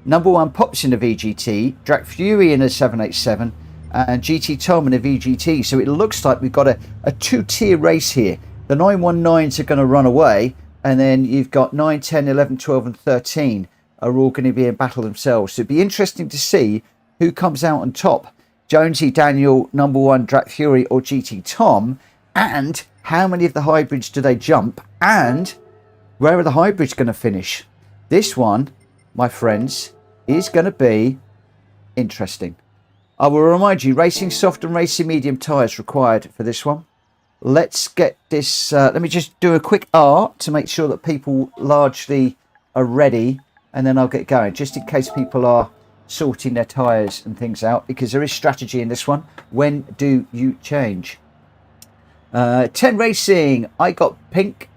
number one Pops in the VGT, Drac Fury in the 787, and GT Tom in the VGT. So it looks like we've got a two-tier race here. The 919s are going to run away, and then you've got 9, 10, 11, 12 and 13 are all going to be in battle themselves. So it'd be interesting to see who comes out on top. Jonesy, Daniel, number one Drac Fury or GT Tom, and how many of the hybrids do they jump, and where are the hybrids going to finish? This one, my friends, is going to be interesting. I will remind you, racing soft and racing medium tyres required for this one. Let's get this, let me just do a quick R to make sure that people largely are ready, and then I'll get going, just in case people are sorting their tyres and things out, because there is strategy in this one. When do you change? 10 Racing, I got pink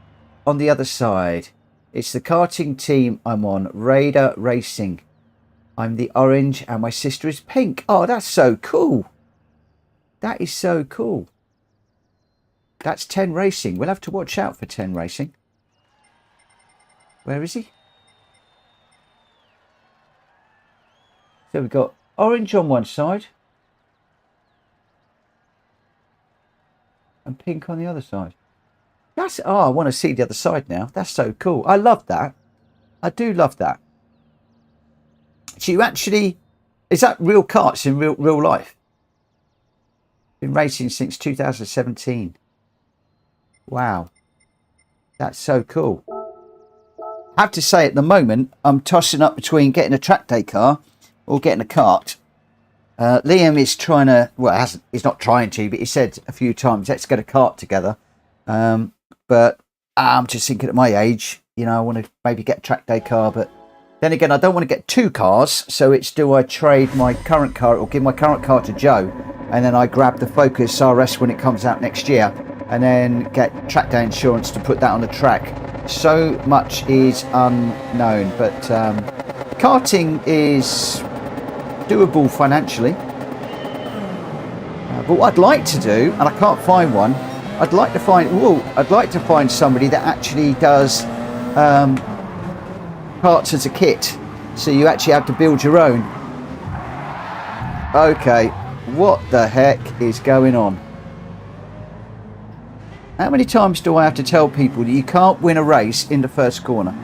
on the other side. It's the karting team I'm on, Raider Racing. I'm the orange and my sister is pink. Oh, that's so cool. That is so cool. That's 10 Racing. We'll have to watch out for 10 Racing. Where is he? So we've got orange on one side and pink on the other side. That's, oh, I want to see the other side now. That's so cool. I love that. I do love that. So you actually, is that real karts in real life? Been racing since 2017. Wow. That's so cool. I have to say, at the moment, I'm tossing up between getting a track day car or getting a kart. Liam is trying to, well, he's not trying to, but he said a few times, let's get a kart together. But I'm just thinking at my age, you know, I want to maybe get a track day car, but then again, I don't want to get two cars. So it's, do I trade my current car or give my current car to Joe, and then I grab the Focus RS when it comes out next year, and then get track day insurance to put that on the track. So much is unknown, but karting is doable financially. But what I'd like to do, and I can't find one, I'd like to find somebody that actually does parts as a kit, so you actually have to build your own. Okay, what the heck is going on? How many times do I have to tell people that you can't win a race in the first corner?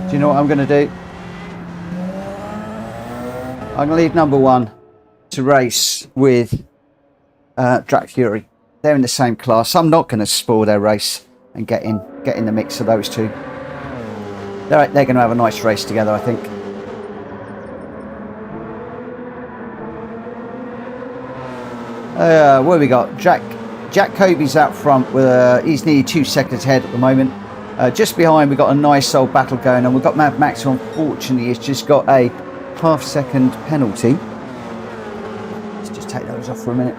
Do you know what I'm going to do? I'm going to leave number one to race with Drac Fury. They're in the same class. I'm not going to spoil their race and get in the mix of those two. They're going to have a nice race together, I think. What have we got? Jack Kobe's out front with he's nearly 2 seconds ahead at the moment. Just behind, we've got a nice old battle going on. We've got Mad Max, who unfortunately has just got a half-second penalty. Let's just take those off for a minute.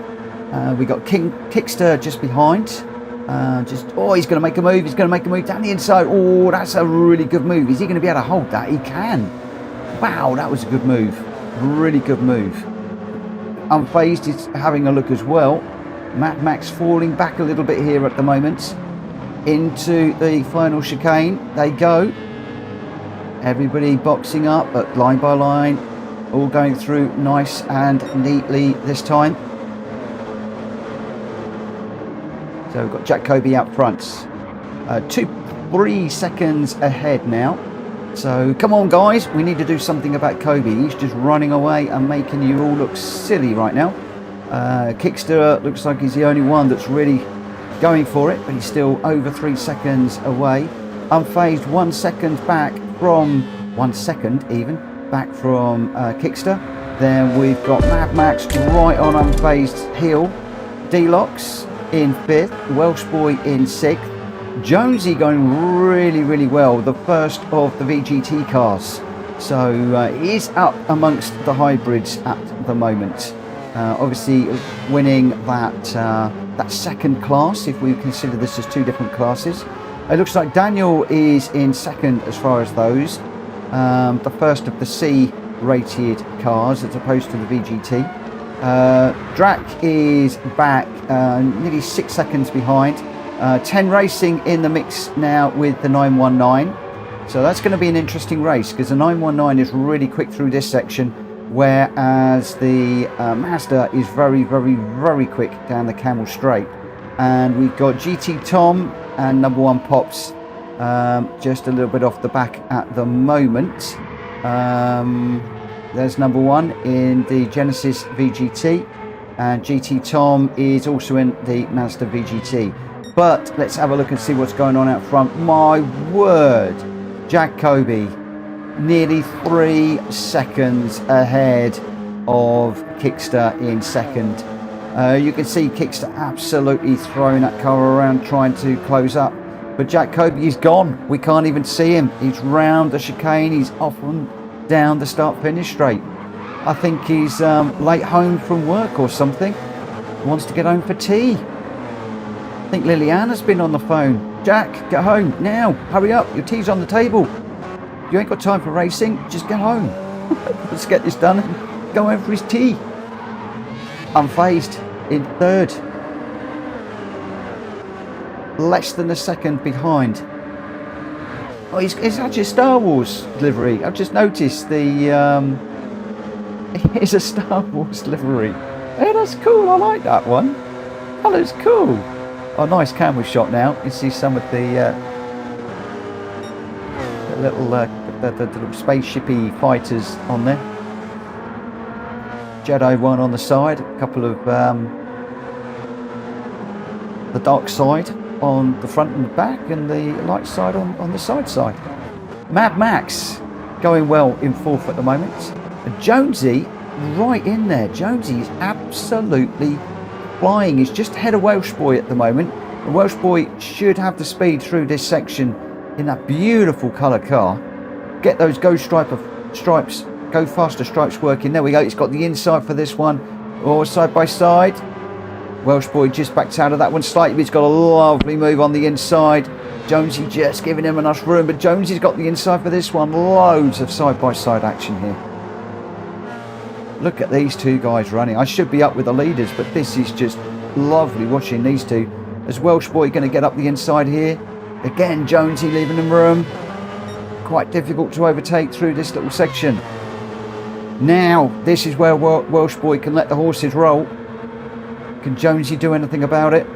We've got Kickster just behind. He's going to make a move. He's going to make a move down the inside. Oh, that's a really good move. Is he going to be able to hold that? He can. Wow, that was a good move. Really good move. Unfazed is having a look as well. Mad Max falling back a little bit here at the moment. Into the final chicane they go. Everybody boxing up, but line by line, all going through nice and neatly this time. So we've got Jack Kobe out front, 3 seconds ahead now. So come on guys, we need to do something about Kobe. He's just running away and making you all look silly right now. Kickster looks like he's the only one that's really going for it, but he's still over 3 seconds away. Unfazed 1 second back from 1 second even back from Kickster. Then we've got Mad Max right on Unfazed's heel. D-Locks in 5th, Welsh Boy in 6th. Jonesy going really well, the first of the VGT cars. So he's up amongst the hybrids at the moment. Obviously winning that second class, if we consider this as two different classes. It looks like Daniel is in second as far as those. The first of the C-rated cars as opposed to the VGT. Drac is back nearly 6 seconds behind. 10 Racing in the mix now with the 919. So that's going to be an interesting race because the 919 is really quick through this section, whereas the Mazda is very quick down the Camel Straight. And we've got GT Tom and number one Pops just a little bit off the back at the moment. There's number one in the Genesis VGT, and GT Tom is also in the Mazda VGT. But let's have a look and see what's going on out front. My word, Jacoby nearly 3 seconds ahead of Kickster in second. You can see Kickster absolutely throwing that car around trying to close up, but Jacoby is gone. We can't even see him. He's round the chicane. He's off and down the start finish straight. I think he's late home from work or something. He wants to get home for tea. I think Liliana's been on the phone. Jack, get home now. Hurry up. Your tea's on the table. You ain't got time for racing. Just get home. Let's get this done and go home for his tea. Unfazed in third. Less than a second behind. Oh, it's actually a Star Wars livery. I've just noticed the... it's a Star Wars livery. Oh, that's cool. I like that one. Colour's cool. Oh, nice camera shot now. You can see some of the little spaceshipy fighters on there. Jedi one on the side, a couple of the dark side on the front and the back, and the light side on the side. Mad Max going well in fourth at the moment. Jonesy right in there. Jonesy is absolutely flying. He's just ahead of Welsh Boy at the moment. The Welsh Boy should have the speed through this section in that beautiful colour car. Get those go faster stripes working. There we go. It's got the inside for this one. Oh, side by side. Welsh Boy just backed out of that one slightly, but he's got a lovely move on the inside. Jonesy just giving him enough room, but Jonesy's got the inside for this one. Loads of side by side action here. Look at these two guys running. I should be up with the leaders, but this is just lovely watching these two. Is Welsh Boy going to get up the inside here? Again, Jonesy leaving him room. Quite difficult to overtake through this little section. Now, this is where Welsh Boy can let the horses roll. Can Jonesy do anything about it?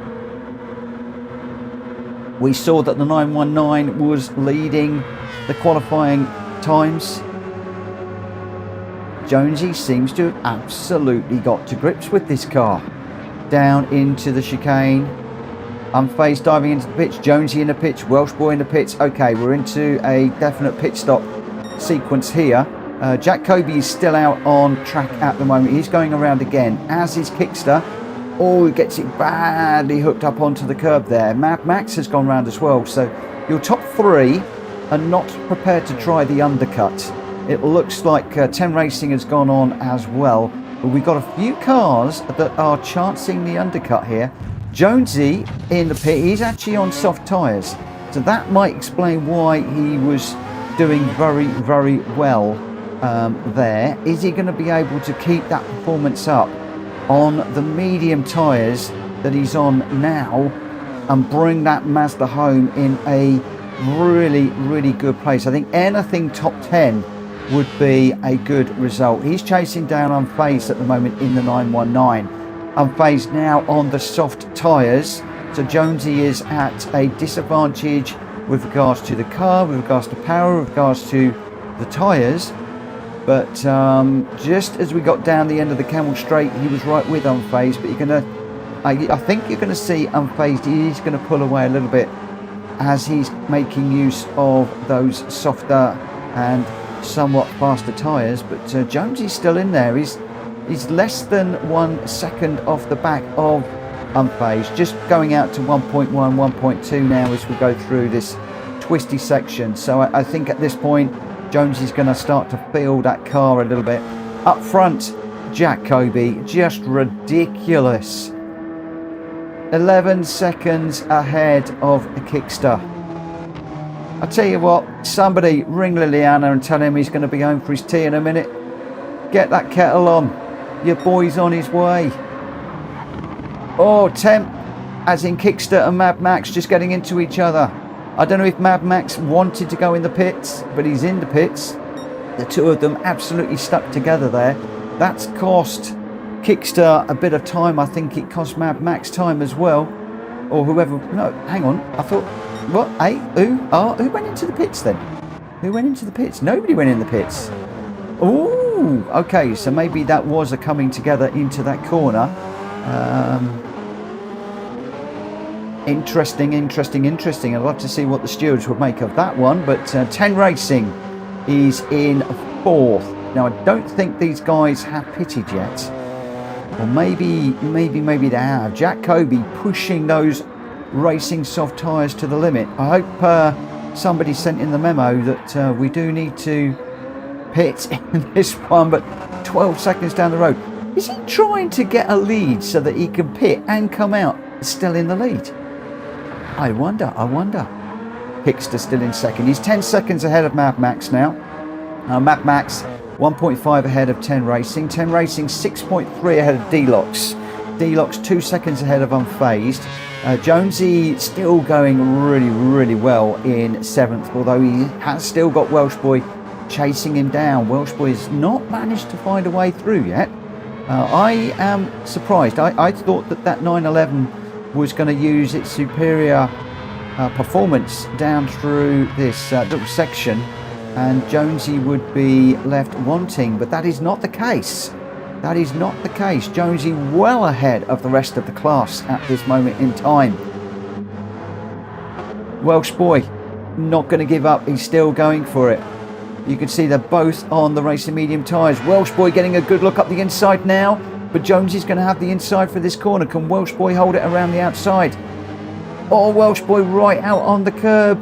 We saw that the 919 was leading the qualifying times. Jonesy seems to have absolutely got to grips with this car. Down into the chicane. Unfazed diving into the pits. Jonesy in the pits. Welsh Boy in the pits. Okay, we're into a definite pit stop sequence here. Jacoby is still out on track at the moment. He's going around again, as is Kickster. Oh, he gets it badly hooked up onto the curb there. Mad Max has gone round as well. So your top three are not prepared to try the undercut. It looks like 10 Racing has gone on as well. But we've got a few cars that are chancing the undercut here. Jonesy in the pit, he's actually on soft tyres. So that might explain why he was doing very, very well there. Is he going to be able to keep that performance up on the medium tyres that he's on now and bring that Mazda home in a really, really good place? I think anything top 10 would be a good result. He's chasing down Unfazed at the moment in the 919. Unfazed now on the soft tyres, so Jonesy is at a disadvantage with regards to the car, with regards to power, with regards to the tyres. But just as we got down the end of the Camel Straight, he was right with Unfazed. But I think you're gonna see Unfazed. He's gonna pull away a little bit as he's making use of those softer and somewhat faster tyres. But Jonesy's still in there. He's less than 1 second off the back of Unfazed, just going out to 1.1, 1.2 now as we go through this twisty section. So I think at this point, Jonesy's going to start to feel that car a little bit. Up front, Jacoby, just ridiculous. 11 seconds ahead of the Kickster. I'll tell you what, somebody ring Liliana and tell him he's going to be home for his tea in a minute. Get that kettle on. Your boy's on his way. Oh, Temp, as in Kickster and Mad Max, just getting into each other. I don't know if Mad Max wanted to go in the pits, but he's in the pits. The two of them absolutely stuck together there. That's cost Kickster a bit of time. I think it cost Mad Max time as well. Or whoever. No, hang on. I thought, what? Hey, who went into the pits then? Who went into the pits? Nobody went in the pits. Oh, okay. So maybe that was a coming together into that corner. Interesting. I'd love to see what the stewards would make of that one. But 10 Racing is in 4th. Now, I don't think these guys have pitted yet. Or maybe they have. Jack Kobe pushing those racing soft tyres to the limit. I hope somebody sent in the memo that we do need to pit in this one, but 12 seconds down the road. Is he trying to get a lead so that he can pit and come out still in the lead? I wonder. Hickster still in second. He's 10 seconds ahead of Mad Max now. Mad Max 1.5 ahead of 10 Racing. 10 Racing 6.3 ahead of Delox. Delox 2 seconds ahead of Unfazed. Jonesy still going really well in 7th, although he has still got Welsh Boy chasing him down. Welsh Boy has not managed to find a way through yet. I am surprised. I thought that 911 was going to use its superior performance down through this little section, and Jonesy would be left wanting, but that is not the case. That is not the case. Jonesy well ahead of the rest of the class at this moment in time. Welsh Boy not going to give up. He's still going for it. You can see they're both on the racing medium tyres. Welsh Boy getting a good look up the inside now, but Jonesy's going to have the inside for this corner. Can Welsh Boy hold it around the outside? Oh, Welsh Boy right out on the curb.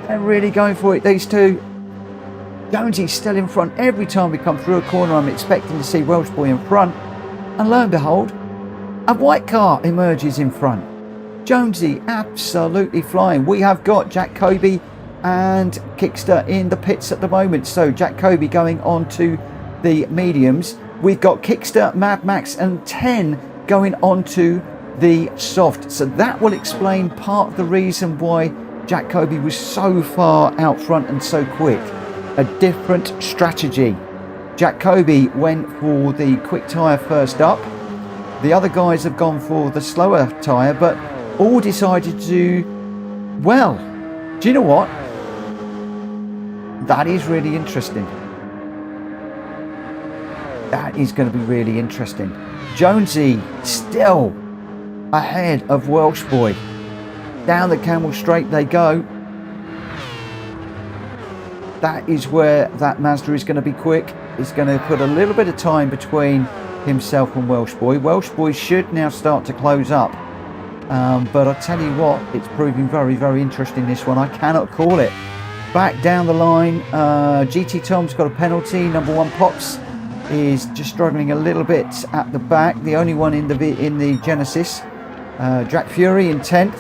They're really going for it, these two. Jonesy's still in front. Every time we come through a corner, I'm expecting to see Welsh Boy in front. And lo and behold, a white car emerges in front. Jonesy absolutely flying. We have got Jack Kobe and Kickster in the pits at the moment. So Jack Kobe going on to the mediums. We've got Kickster, Mad Max and 10 going on to the soft. So that will explain part of the reason why Jack Kobe was so far out front and so quick. A different strategy. Jack Kobe went for the quick tyre first up. The other guys have gone for the slower tyre, but all decided to do well. Do you know what? That is really interesting. That is going to be really interesting. Jonesy still ahead of Welsh Boy. Down the Camel Straight they go. That is where that Mazda is going to be quick. It's going to put a little bit of time between himself and Welsh Boy. Welsh Boy should now start to close up. But I tell you what, it's proving very interesting, this one. I cannot call it. Back down the line, GT Tom's got a penalty. Number 1 Pops is just struggling a little bit at the back. The only one in the Genesis. Drac Fury in 10th.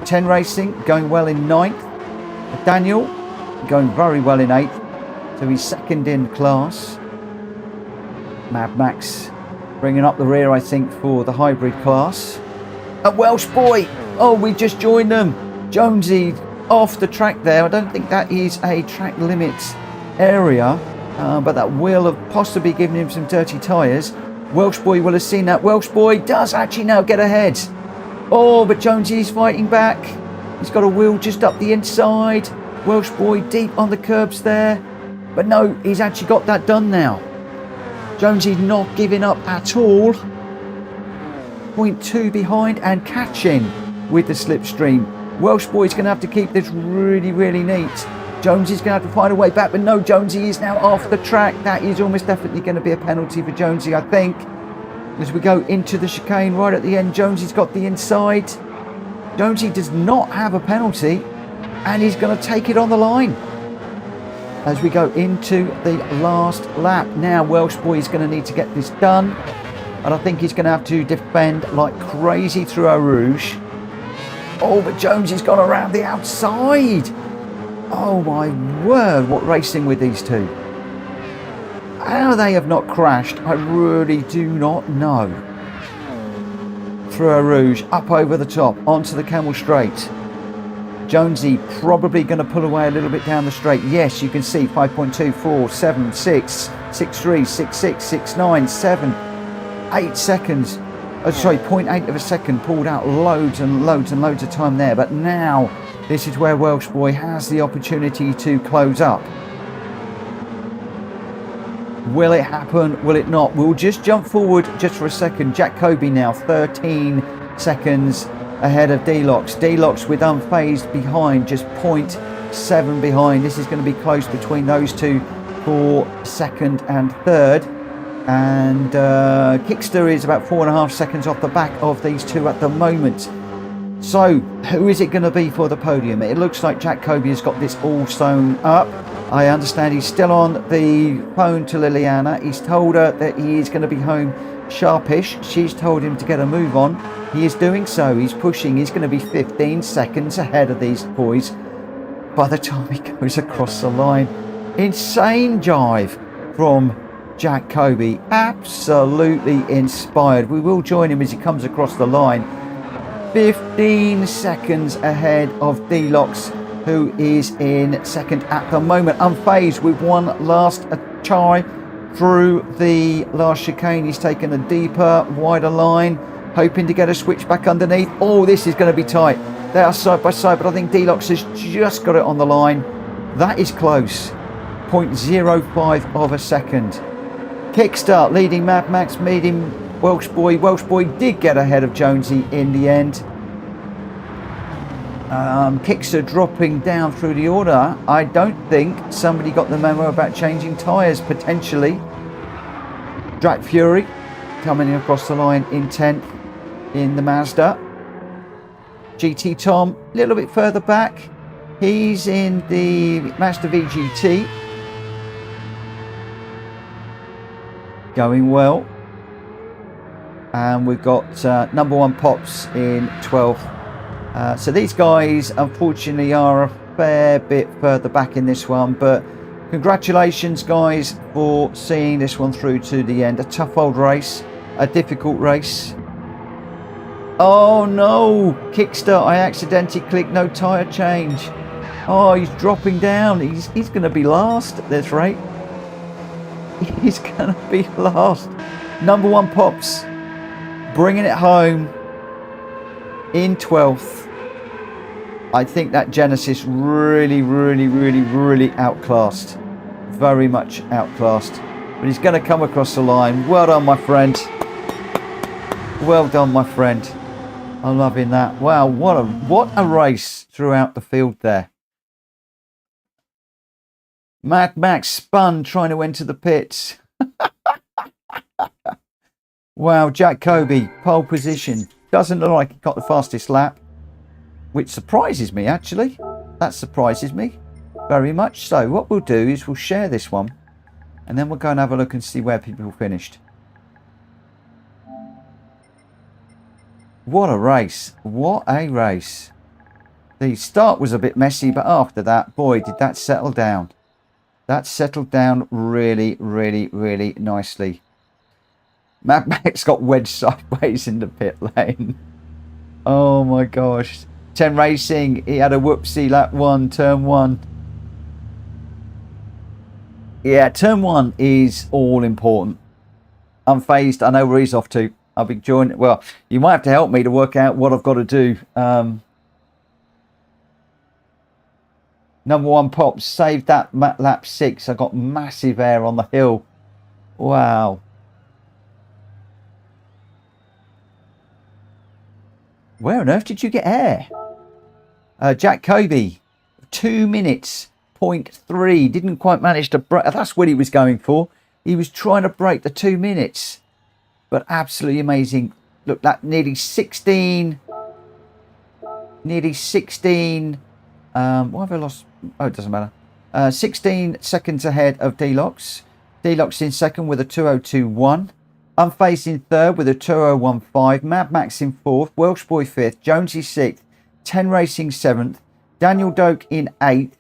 10 Racing going well in 9th. Daniel going very well in 8th. So he's second in class. Mad Max bringing up the rear, I think, for the hybrid class. A Welsh Boy. Oh, we just joined them. Jonesy off the track there. I don't think that is a track limits area, but that will have possibly given him some dirty tyres. Welsh Boy will have seen that. Welsh Boy does actually now get ahead. Oh, but Jonesy's fighting back. He's got a wheel just up the inside. Welsh Boy deep on the curbs there. But no, he's actually got that done now. Jonesy's not giving up at all. 0.2 behind and catching with the slipstream. Welsh Boy's going to have to keep this really neat. Jonesy's going to have to find a way back, but no, Jonesy is now off the track. That is almost definitely going to be a penalty for Jonesy, I think. As we go into the chicane right at the end, Jonesy's got the inside. Jonesy does not have a penalty, and he's going to take it on the line. As we go into the last lap. Now Welsh Boy is going to need to get this done, and I think he's going to have to defend like crazy through Eau Rouge. Oh, but Jonesy's gone around the outside. Oh my word, what racing with these two. How they have not crashed, I really do not know. Through Eau Rouge, up over the top, onto the Camel Straight. Jonesy probably going to pull away a little bit down the straight. Yes, you can see 5.2, 4, 7, 6, 6.3, 6.6, 6.9, 7, 8 seconds. Oh, sorry, 0.8 of a second, pulled out loads and loads of time there. But now, this is where Welsh Boy has the opportunity to close up. Will it happen? Will it not? We'll just jump forward just for a second. Jack Kobe now 13 seconds ahead of D-Lox. D-Lox with Unfazed behind, just 0.7 behind. This is going to be close between those two for second and third. And Kickster is about 4.5 seconds off the back of these two at the moment. So who is it going to be for the podium? It looks like Jack Kobe has got this all sewn up. I understand he's still on the phone to Liliana. He's told her that he is going to be home sharpish. She's told him to get a move on. He is doing so. He's pushing. He's going to be 15 seconds ahead of these boys by the time he goes across the line. Insane jive from Jack Kobe. Absolutely inspired. We will join him as he comes across the line. 15 seconds ahead of D-Lox, who is in second at the moment. Unfazed with one last try through the last chicane. He's taken a deeper, wider line, hoping to get a switch back underneath. Oh, this is going to be tight. They are side by side, but I think D-Lox has just got it on the line. That is close. 0.05 of a second. Kickstart leading Mad Max, leading Welsh Boy. Welsh Boy did get ahead of Jonesy in the end. Kickster dropping down through the order. I don't think somebody got the memo about changing tyres, potentially. Drag Fury coming across the line in 10th in the Mazda. GT Tom a little bit further back. He's in the Mazda VGT. Going well. And we've got number one Pops in 12th. So these guys unfortunately are a fair bit further back in this one, but congratulations guys for seeing this one through to the end. A tough old race, a difficult race. Oh no, Kickstart, I accidentally clicked no tyre change. Oh, he's dropping down. He's going to be last at this rate. He's going to be last. Number one Pops bringing it home in 12th. I think that Genesis really outclassed. Very much outclassed. But he's going to come across the line. Well done, my friend. Well done, my friend. I'm loving that. Wow, what a race throughout the field there. Mad Max spun trying to enter the pits. Wow, Jack Kobe, pole position. Doesn't look like he got the fastest lap, which surprises me, actually. That surprises me very much. So what we'll do is we'll share this one, and then we'll go and have a look and see where people finished. What a race. What a race. The start was a bit messy, but after that, boy, did that settle down. That settled down really nicely. Mad Max got wedged sideways in the pit lane. Oh my gosh. 10 Racing, he had a whoopsie lap 1, turn 1. Yeah, turn 1 is all important. Unfazed, I know where he's off to. I'll be joining. Well, you might have to help me to work out what I've got to do. Number one Pops saved that lap 6. I got massive air on the hill. Wow. Where on earth did you get air? Jack Kobe, 2 minutes, 0.3. Didn't quite manage to break. That's what he was going for. He was trying to break the 2 minutes. But absolutely amazing. Look, that nearly 16. Nearly 16. Why have I lost? Oh, it doesn't matter. 16 seconds ahead of D-Lox. D-Lox in second with a 2:02.1. Unfazed in third with a 2:01.5. Mad Max in fourth. Welsh Boy fifth. Jonesy sixth. 10 Racing seventh. Daniel Doak in eighth.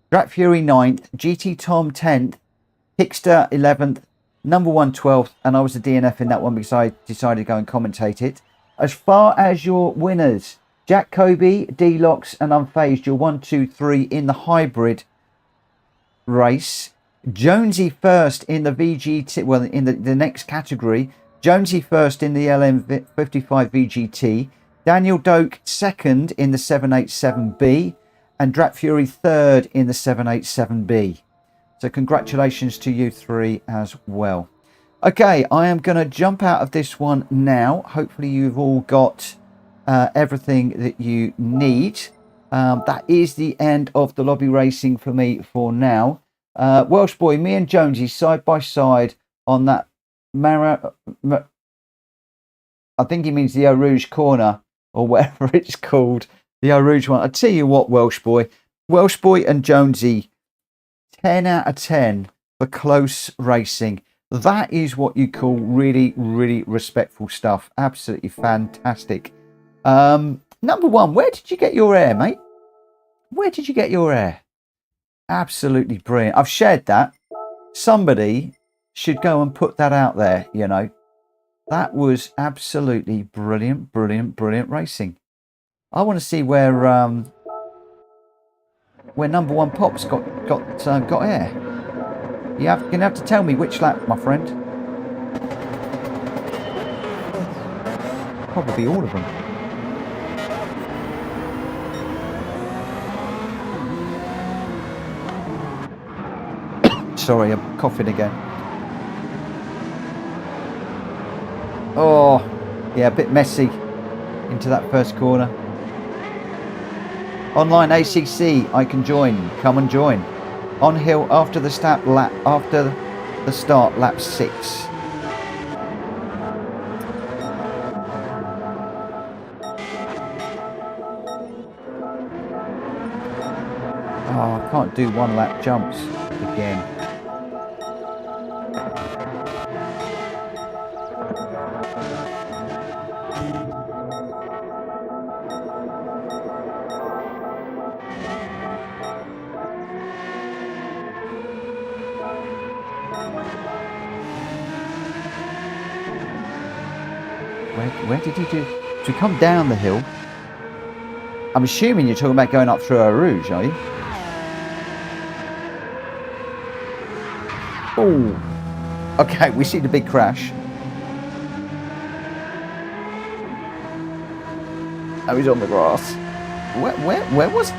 Drat Fury ninth. GT Tom 10th. Hickster 11th. Number one 12th. And I was a DNF in that one because I decided to go and commentate it. As far as your winners, Jack Kobe, D-Lox and Unfazed, you're 1, 2, 3 in the hybrid race. Jonesy first in the VGT, well, in the next category. Jonesy first in the LM55 VGT. Daniel Doak second in the 787B. And Drat Fury third in the 787B. So congratulations to you three as well. Okay, I am going to jump out of this one now. Hopefully you've all got everything that you need. That is the end of the lobby racing for me for now. Welsh boy, me and Jonesy side by side on that I think he means the Eau Rouge corner or whatever it's called. The Eau Rouge one. I tell you what, Welsh boy and Jonesy, 10 out of 10 for close racing. That is what you call really, really respectful stuff. Absolutely fantastic. Number one, where did you get your air, mate? Where did you get your air? Absolutely brilliant. I've shared that. Somebody should go and put that out there, you know. That was absolutely brilliant, brilliant, brilliant racing. I want to see where number one Pops got air. You're going to have to tell me which lap, my friend. Probably all of them. Sorry, I'm coughing again. Oh, yeah, a bit messy into that first corner. Online ACC, I can join. Come and join. On hill after the start, lap 6. Oh, I can't do 1 lap jumps again. Where did he do? To come down the hill? I'm assuming you're talking about going up through Eau Rouge, are you? Oh, okay. We see the big crash. Oh, he's on the grass. Where was it?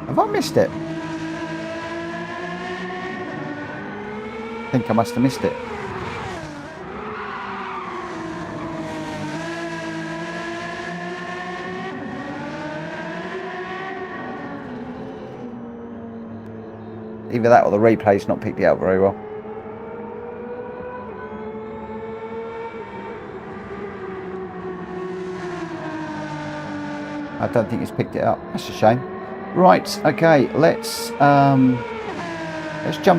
Have I missed it? I think I must have missed it. Either that or the replay's not picked it out very well. I don't think it's picked it up. That's a shame. Right, okay, let's jump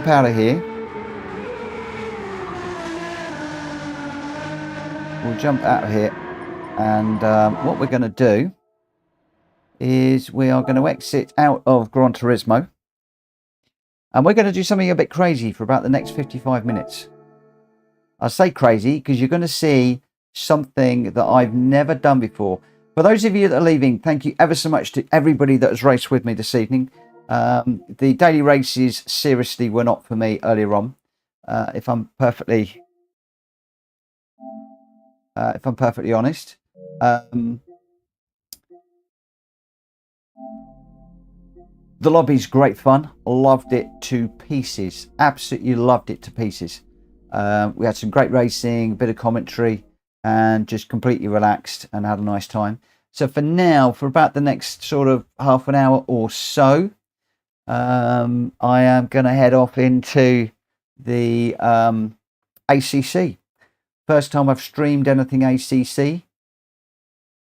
out of here. We'll jump out of here, and what we're going to do is we are going to exit out of Gran Turismo, and we're going to do something a bit crazy for about the next 55 minutes. I say crazy because you're going to see something that I've never done before. For those of you that are leaving, thank you ever so much to everybody that has raced with me this evening. The daily races seriously were not for me earlier on. If I'm perfectly honest. The lobby's great fun. Loved it to pieces. Absolutely loved it to pieces. We had some great racing, a bit of commentary, and just completely relaxed and had a nice time. So for now, for about the next sort of half an hour or so, I am going to head off into the ACC. First time I've streamed anything ACC.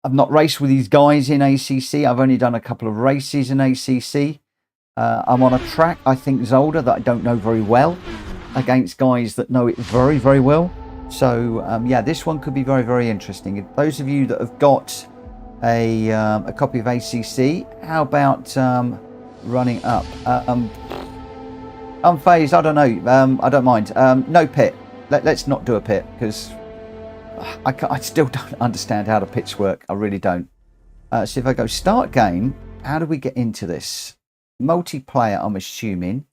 I've not raced with these guys in ACC. I've only done a couple of races in ACC. I'm on a track, I think, Zolder, that I don't know very well, against guys that know it very, very well. So yeah, this one could be very, very interesting. Those of you that have got a copy of ACC, how about running up? Unfazed, I don't know. I don't mind. No pit. Let's not do a pit because I still don't understand how the pits work. I really don't. So if I go start game, how do we get into this? multiplayer, I'm assuming.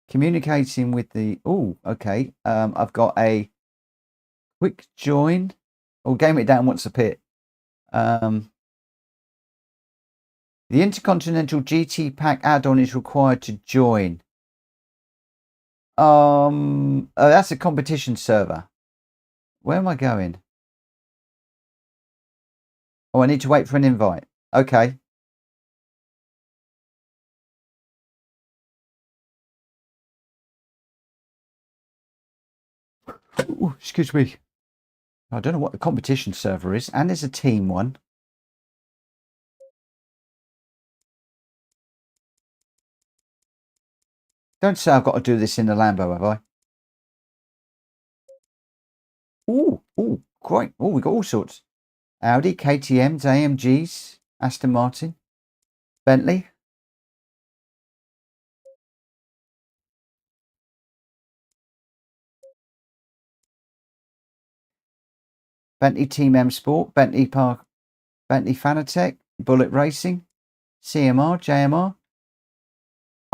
Communicating with the... Oh, okay. I've got a quick join. Or game it down once a pit. The Intercontinental GT Pack add-on is required to join. That's a competition server. Where am I going? Oh, I need to wait for an invite. Okay. Ooh, excuse me. I don't know what the competition server is, and there's a team one. Don't say I've got to do this in the Lambo, have I? Ooh, quite. Oh, we got all sorts. Audi, KTMs, AMGs, Aston Martin, Bentley. Bentley Team M Sport, Bentley Park, Bentley Fanatec, Bullet Racing, CMR, JMR.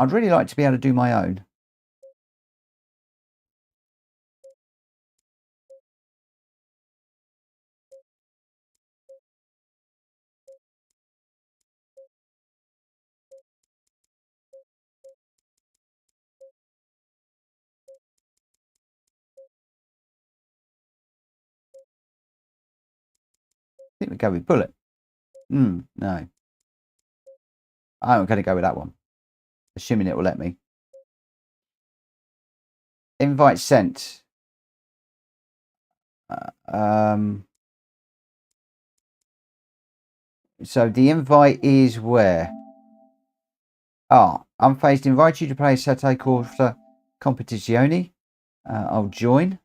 I'd really like to be able to do my own. I think we go with Bullet. No. I'm going to go with that one, assuming it will let me. Invite sent. So the invite is where? Unfazed invite you to play Sette Corsa Competizione. I'll join.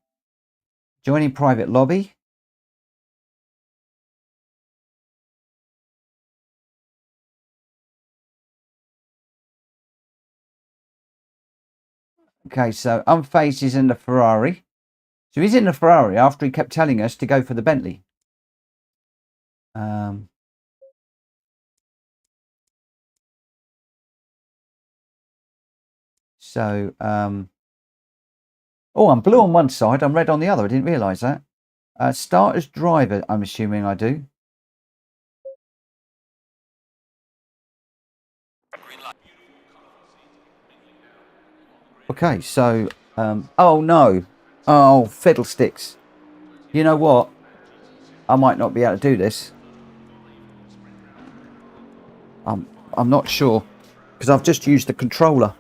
Joining private lobby. Okay, so Unfazed is in the Ferrari. So he's in the Ferrari after he kept telling us to go for the Bentley. Oh, I'm blue on one side. I'm red on the other. I didn't realise that. Start as driver, I'm assuming I do. Okay, so... oh, no. Oh, fiddlesticks. You know what? I might not be able to do this. I'm not sure. Because I've just used the controller.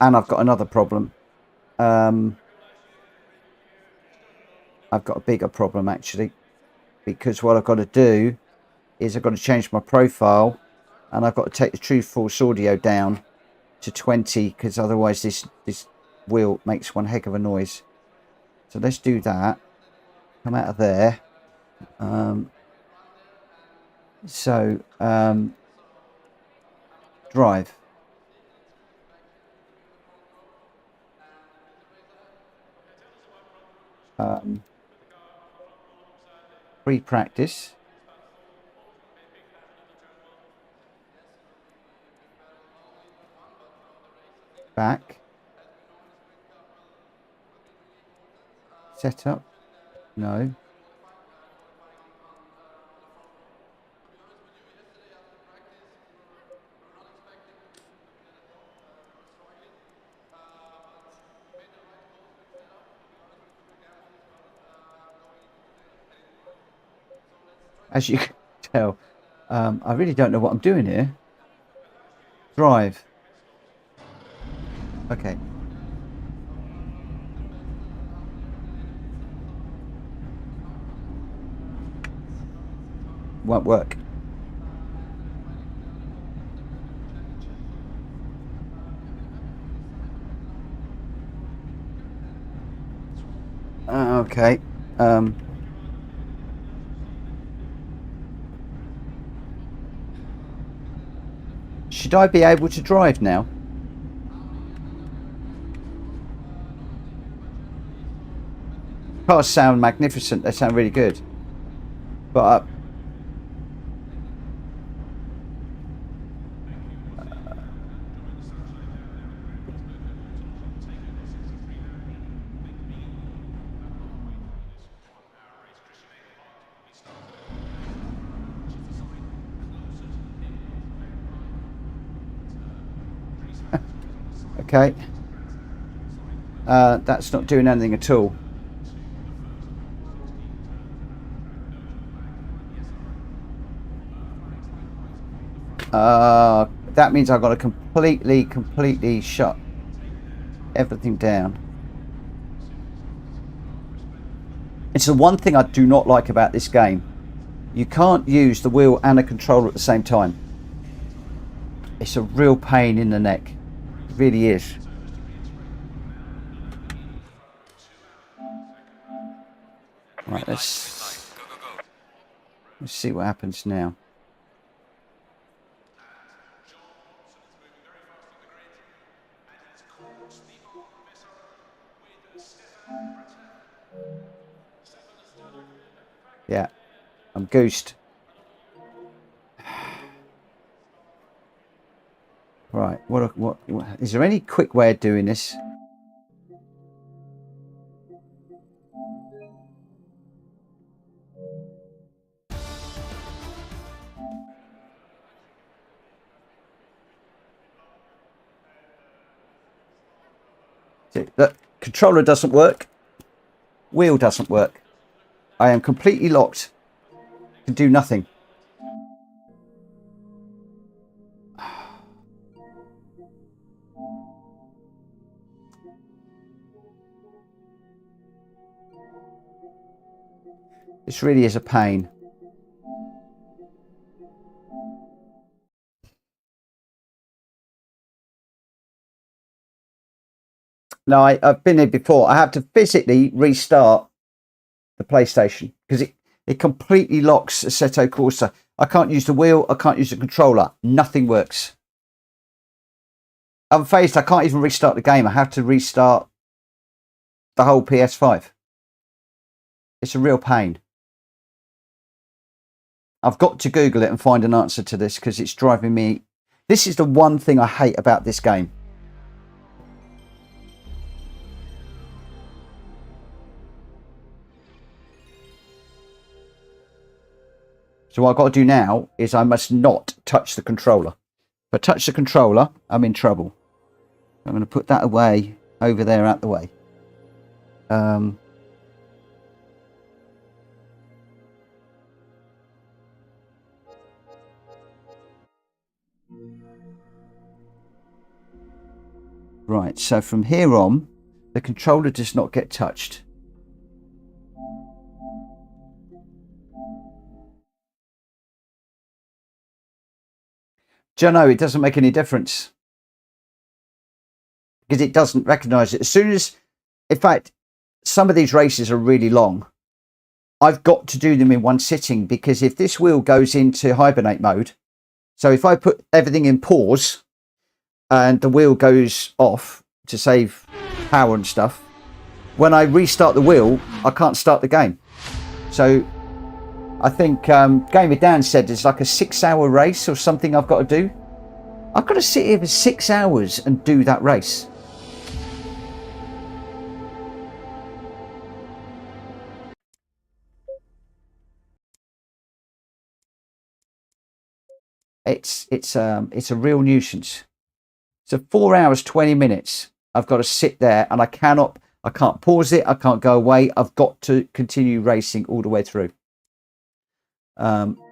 And I've got another problem. I've got a bigger problem, actually. Because what I've got to do is I've got to change my profile. And I've got to take the true false audio down to 20. Because otherwise this wheel makes one heck of a noise. So let's do that. Come out of there. Drive. Pre-practice. Back. Setup. No. As you can tell, I really don't know what I'm doing here. Drive. Okay. Won't work. Okay. Should I be able to drive now? cars sound magnificent. They sound really good. But okay. That's not doing anything at all. That means I've got to completely shut everything down. It's the one thing I do not like about this game. You can't use the wheel and a controller at the same time. It's a real pain in the neck. It really is. Right, let's see what happens now. Yeah, I'm goosed. Right, what is there any quick way of doing this? The controller doesn't work. Wheel doesn't work. I am completely locked. Can do nothing. This really is a pain. No, I've been here before. I have to physically restart the PlayStation because it completely locks Assetto Corsa. I can't use the wheel. I can't use the controller. Nothing works. I'm phased. I can't even restart the game. I have to restart the whole PS5. It's a real pain. I've got to Google it and find an answer to this because it's driving me. This is the one thing I hate about this game. So what I've got to do now is I must not touch the controller. If I touch the controller, I'm in trouble. I'm going to put that away over there out the way. Right, so from here on, the controller does not get touched. Do you know, it doesn't make any difference. Because it doesn't recognise it. As soon as, in fact, some of these races are really long. I've got to do them in one sitting because if this wheel goes into hibernate mode, so if I put everything in pause and the wheel goes off to save power and stuff, when I restart the wheel, I can't start the game. So I think Gamer Dan said it's like a 6-hour race or something I've got to do. I've got to sit here for 6 hours and do that race. It's a real nuisance. So 4 hours 20 minutes I've got to sit there and I can't pause it, I can't go away, I've got to continue racing all the way through.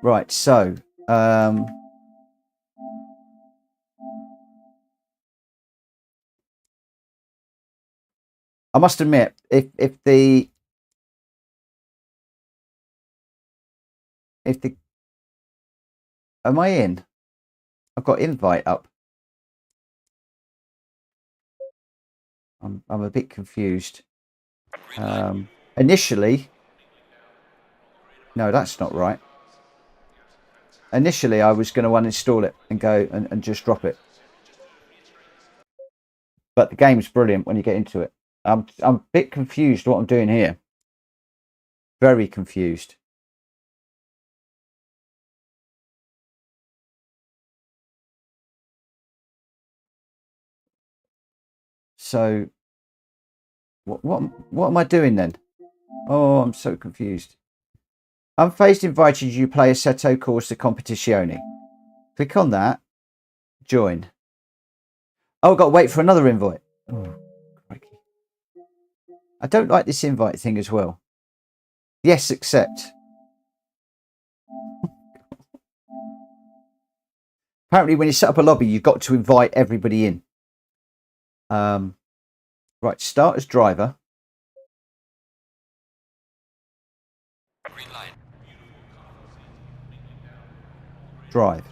Right, so I must admit, if the am I in? I've got invite up. I'm a bit confused. Initially, no, that's not right. Initially, I was going to uninstall it and go and just drop it. But the game's brilliant when you get into it. I'm a bit confused what I'm doing here. Very confused. So what am I doing then? Oh, I'm so confused. Unfazed invited you to play Assetto Corsa Competizione. Click on that. Join. Oh, I've got to wait for another invite. Oh, crikey. I don't like this invite thing as well. Yes, accept. Apparently, when you set up a lobby, you've got to invite everybody in. Right, start as driver. Green light. Drive.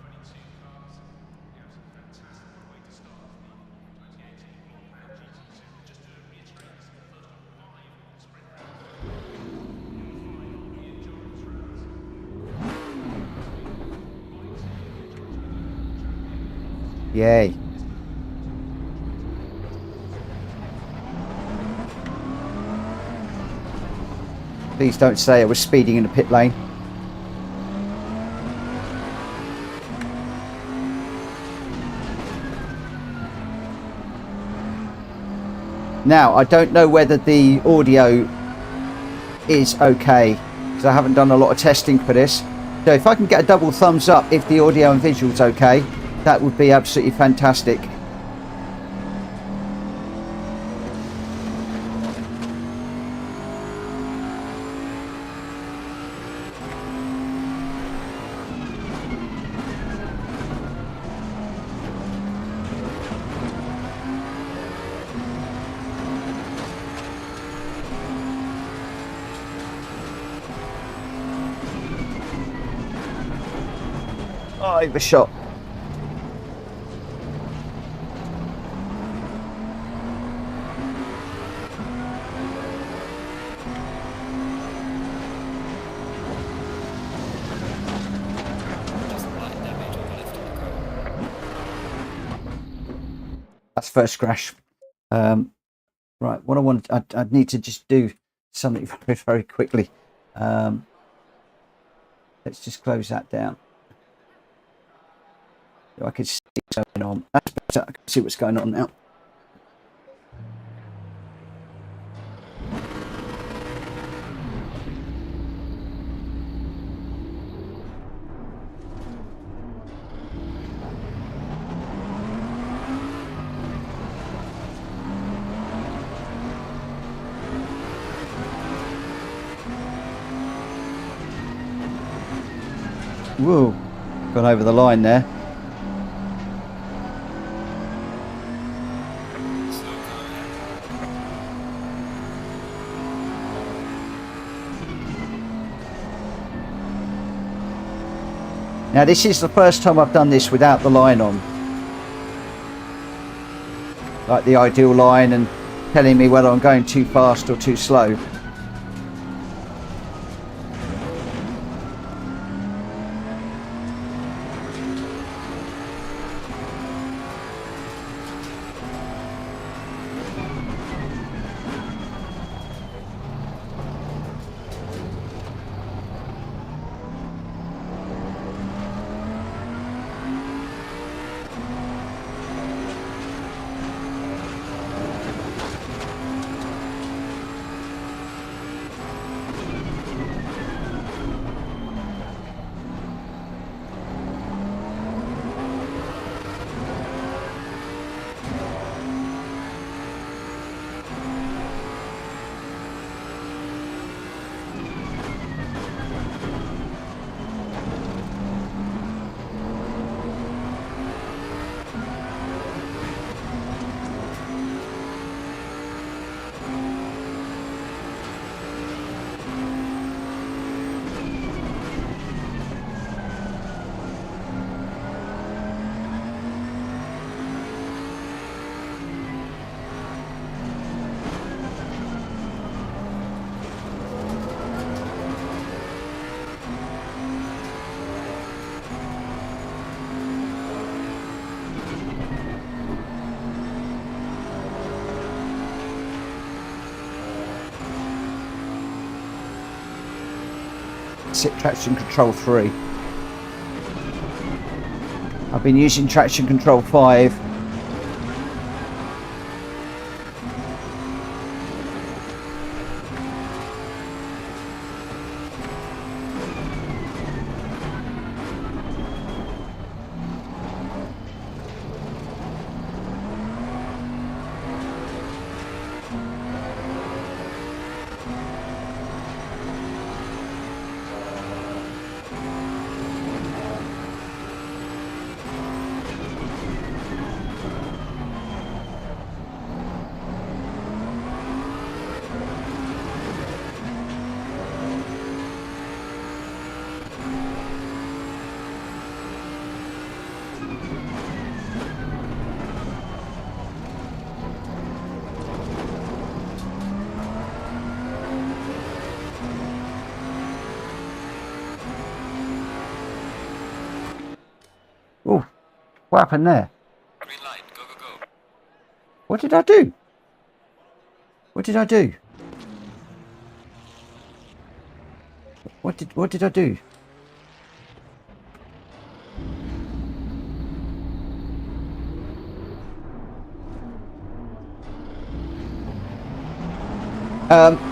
Yay. Please don't say I was speeding in the pit lane. Now, I don't know whether the audio is okay, because I haven't done a lot of testing for this. So if I can get a double thumbs up if the audio and visual's okay, that would be absolutely fantastic. Oh, overshot. That's first crash. Right, what I want, I'd need to just do something very, very quickly. Let's just close that down. So I can see what's going on. That's better. I can see what's going on now. Whoa, gone over the line there. Now this is the first time I've done this without the line on. Like the ideal line and telling me whether I'm going too fast or too slow. traction control 3. I've been using traction control 5. Oh, what happened there? Green light. Go, go, go. What did I do? What did I do? What did I do?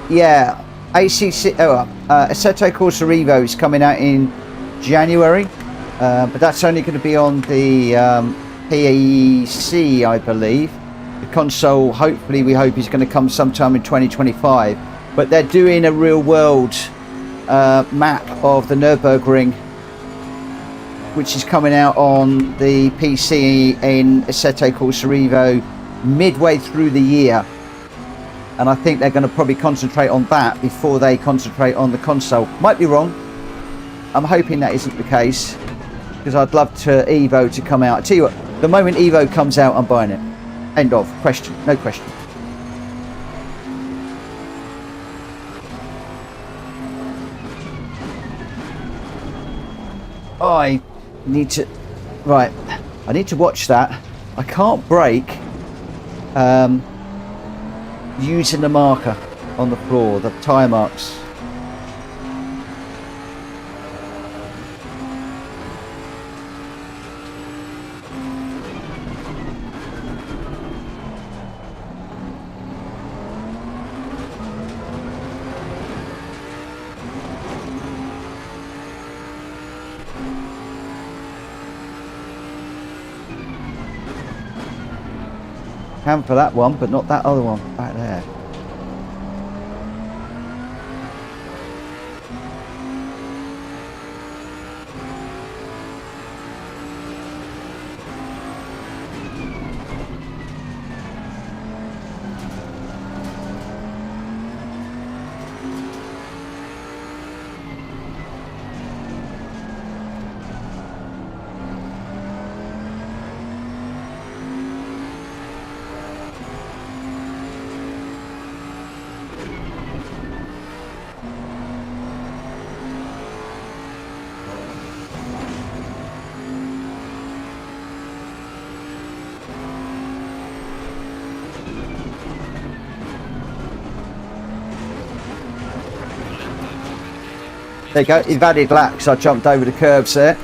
Yeah, ACC. Assetto Corsa Evo is coming out in January, but that's only going to be on the PEC, I believe. The console, hopefully, we hope is going to come sometime in 2025. But they're doing a real world map of the Nürburgring, which is coming out on the PC in Assetto Corsa Evo midway through the year. And I think they're going to probably concentrate on that before they concentrate on the console. Might be wrong. I'm hoping that isn't the case, because I'd love to Evo to come out. I tell you what, the moment Evo comes out, I'm buying it. End of. Question. No question. I need to... Right. I need to watch that. I can't brake using the marker on the floor, the tyre marks. Can for that one, but not that other one back there. There you go, you've added laps. I jumped over the curbs there.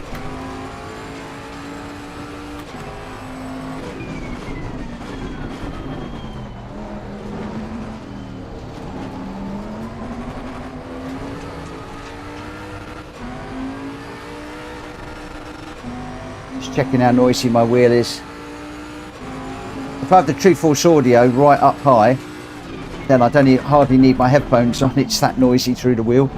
Just checking how noisy my wheel is. If I have the True Force audio right up high, then I don't hardly need my headphones on. It's that noisy through the wheel.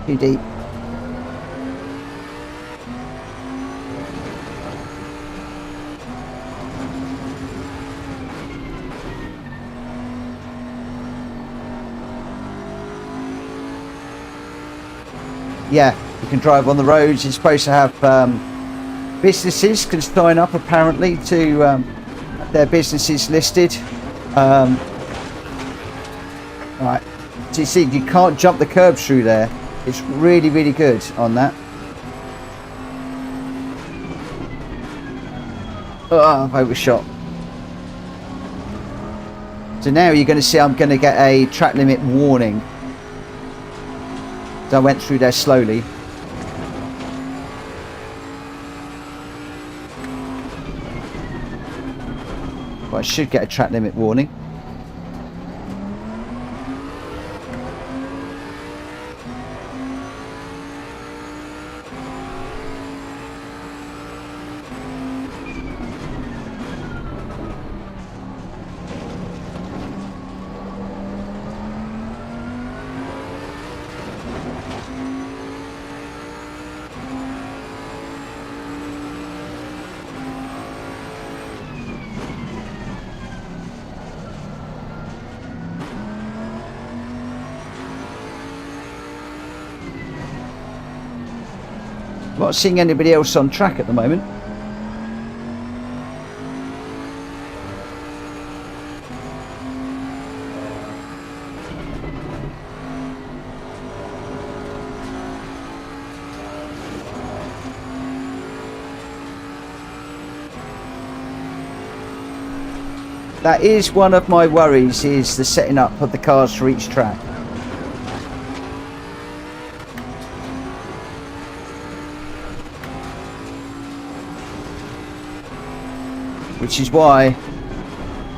Too deep. yeah, you can drive on the roads. It's supposed to have businesses can sign up apparently to their businesses listed. Right, so you see, you can't jump the curbs through there. It's really, really good on that. Oh, I've overshot. So now you're going to see I'm going to get a track limit warning. So I went through there slowly. Well, I should get a track limit warning. I'm not seeing anybody else on track at the moment. That is one of my worries, is the setting up of the cars for each track. Which is why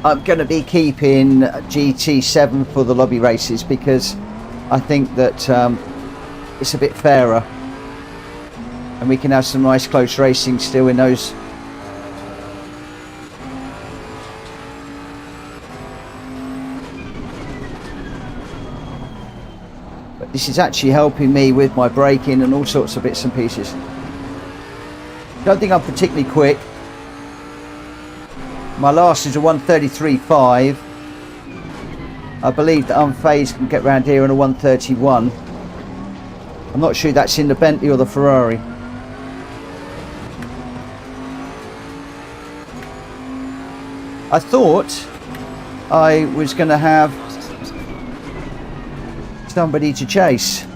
I'm going to be keeping GT7 for the lobby races, because I think that it's a bit fairer and we can have some nice close racing still in those. But this is actually helping me with my braking and all sorts of bits and pieces. Don't think I'm particularly quick. My last is a 133.5. I believe that Unfazed can get round here in a 131. I'm not sure that's in the Bentley or the Ferrari. I thought I was going to have somebody to chase.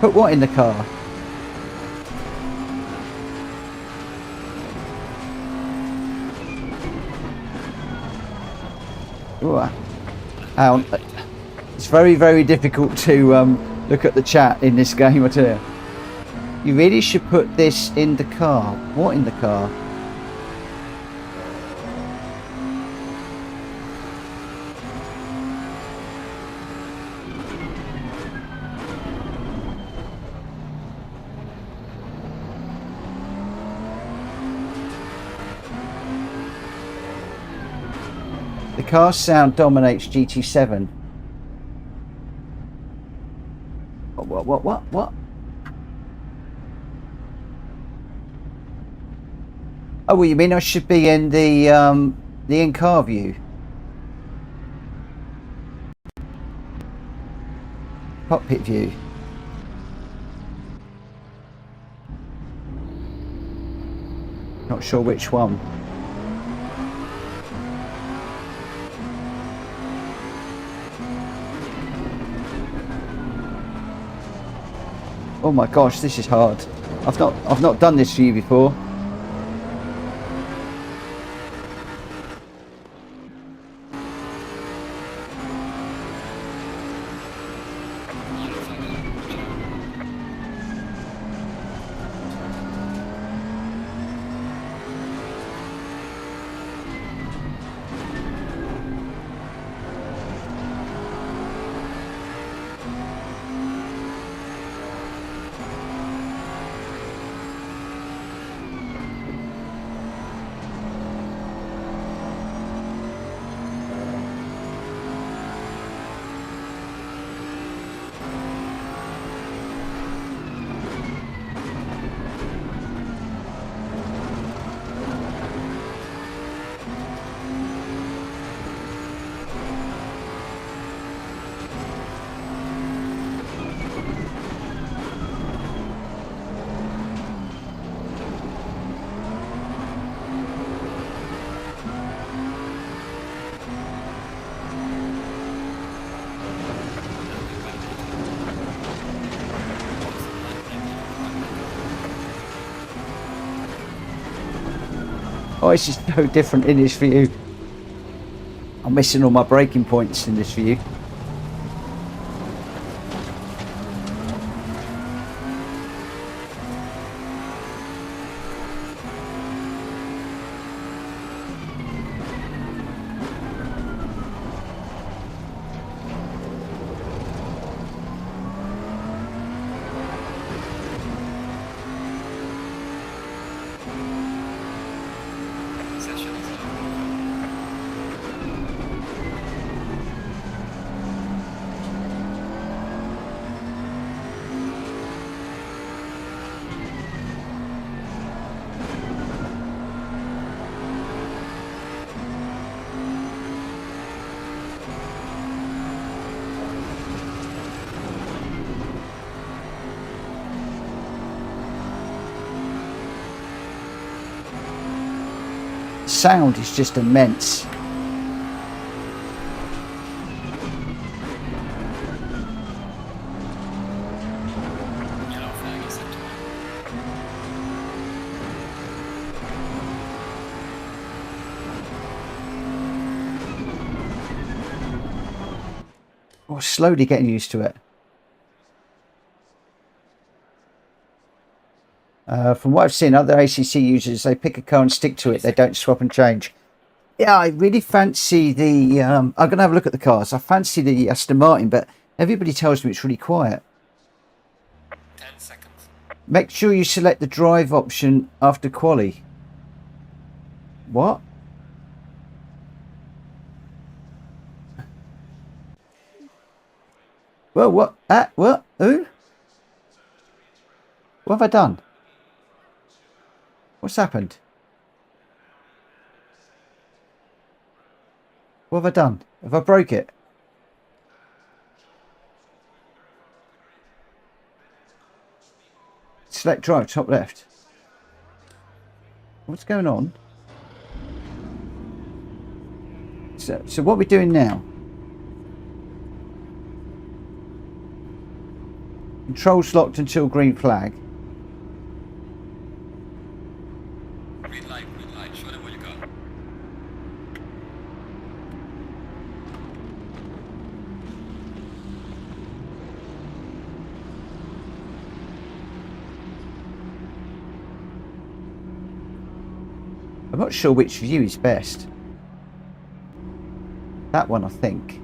Put what in the car? Ooh, it's very, very difficult to look at the chat in this game, I tell you. You really should put this in the car. What in the car? The car sound dominates GT7. What? Oh, well, you mean I should be in the in-car view? Cockpit view. Not sure which one. Oh my gosh, this is hard. I've not done this for you before. Oh, it's just so different in this view. I'm missing all my braking points in this view. Session is over. Sound is just immense. Yellow flag is set to 1. Oh, slowly getting used to it. From what I've seen, other ACC users, they pick a car and stick to it. They don't swap and change. Yeah, I really fancy the... I'm going to have a look at the cars. I fancy the Aston Martin, but everybody tells me it's really quiet. 10 seconds. Make sure you select the drive option after quali. What? Well, what? What? Who? What have I done? What's happened? What have I done? Have I broke it? Select drive, top left. What's going on? So what are we doing now? Controls locked until green flag. Green light, show them what you got. I'm not sure which view is best. That one, I think.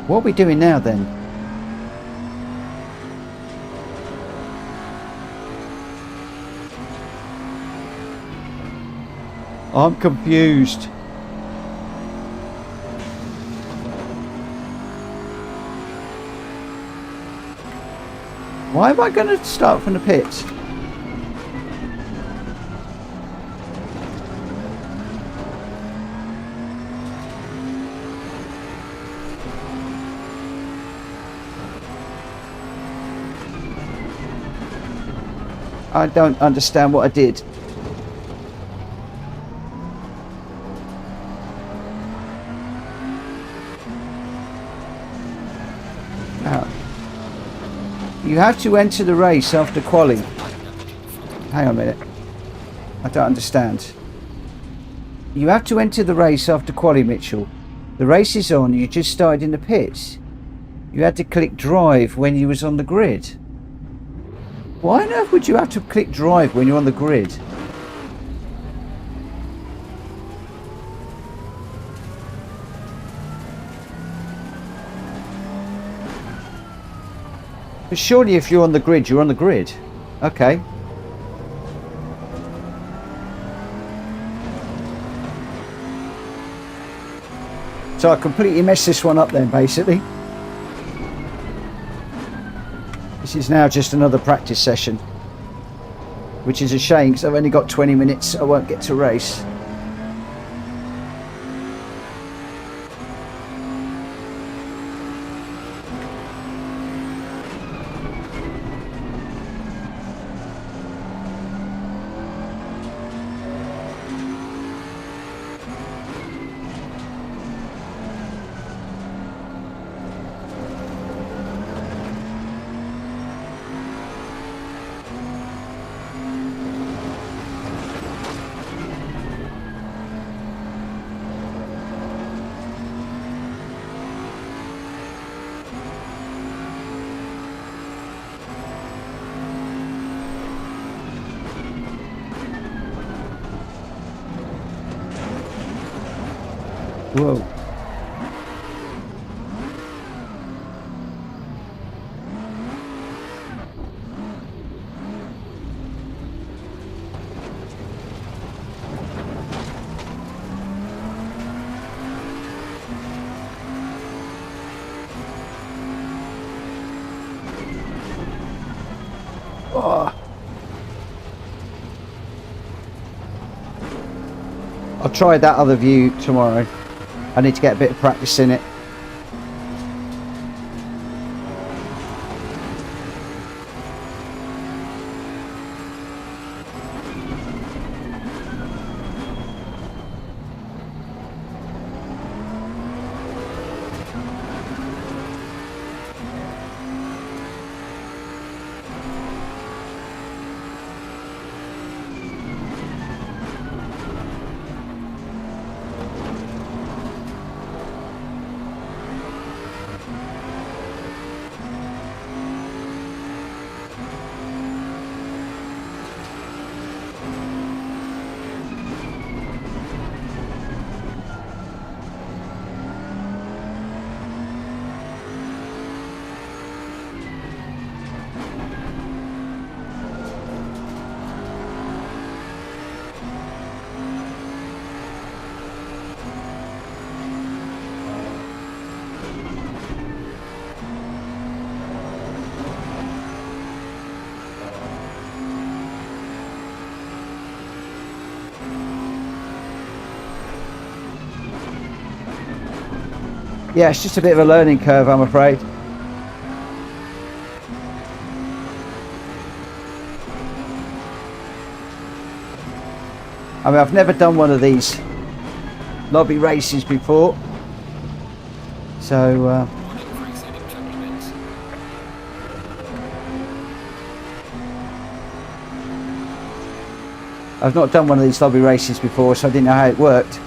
What are we doing now then? I'm confused. Why am I going to start from the pits? I don't understand what I did. Now, you have to enter the race after quali. Hang on a minute. I don't understand. You have to enter the race after quali, Mitchell. The race is on, you just started in the pits. You had to click drive when you was on the grid. Why on earth would you have to click drive when you're on the grid? But surely if you're on the grid, you're on the grid. Okay. So I completely messed this one up then, basically. This is now just another practice session, which is a shame because I've only got 20 minutes. I won't get to race. Whoa. Oh. I'll try that other view tomorrow. I need to get a bit of practice in it. Yeah, it's just a bit of a learning curve, I'm afraid. I mean, I've never done one of these lobby races before, so I've not done one of these lobby races before, so I didn't know how it worked.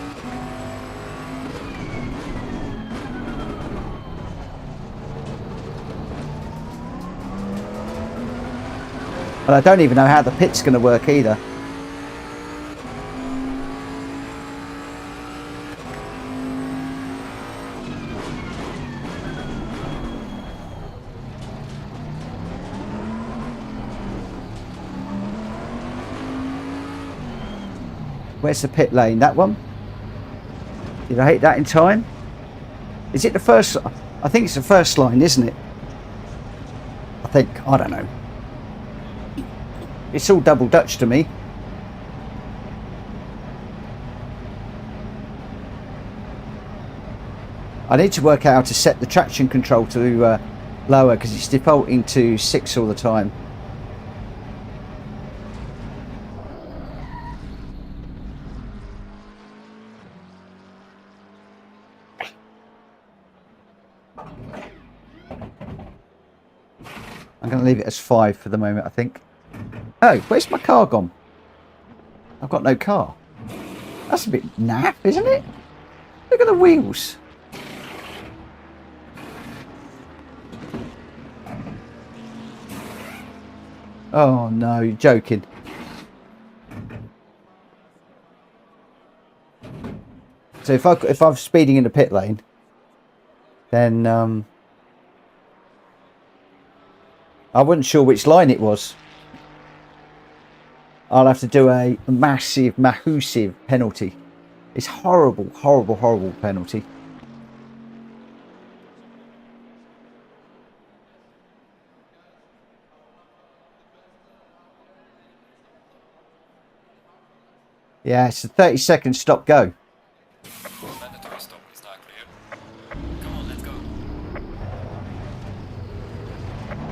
And I don't even know how the pit's going to work either. Where's the pit lane? That one? Did I hit that in time? Is it the first? I think it's the first line, isn't it? I think. I don't know. It's all double Dutch to me. I need to work out how to set the traction control to lower, because it's defaulting to 6 all the time. I'm going to leave it as 5 for the moment, I think. Oh, where's my car gone? I've got no car. That's a bit naff, isn't it? Look at the wheels. Oh no, you're joking. So if I'm speeding in the pit lane, then I wasn't sure which line it was. I'll have to do a massive penalty. It's horrible, horrible, horrible penalty. Yeah, it's a 30-second stop go. Mandatory stop is not clear. Come on, let's go.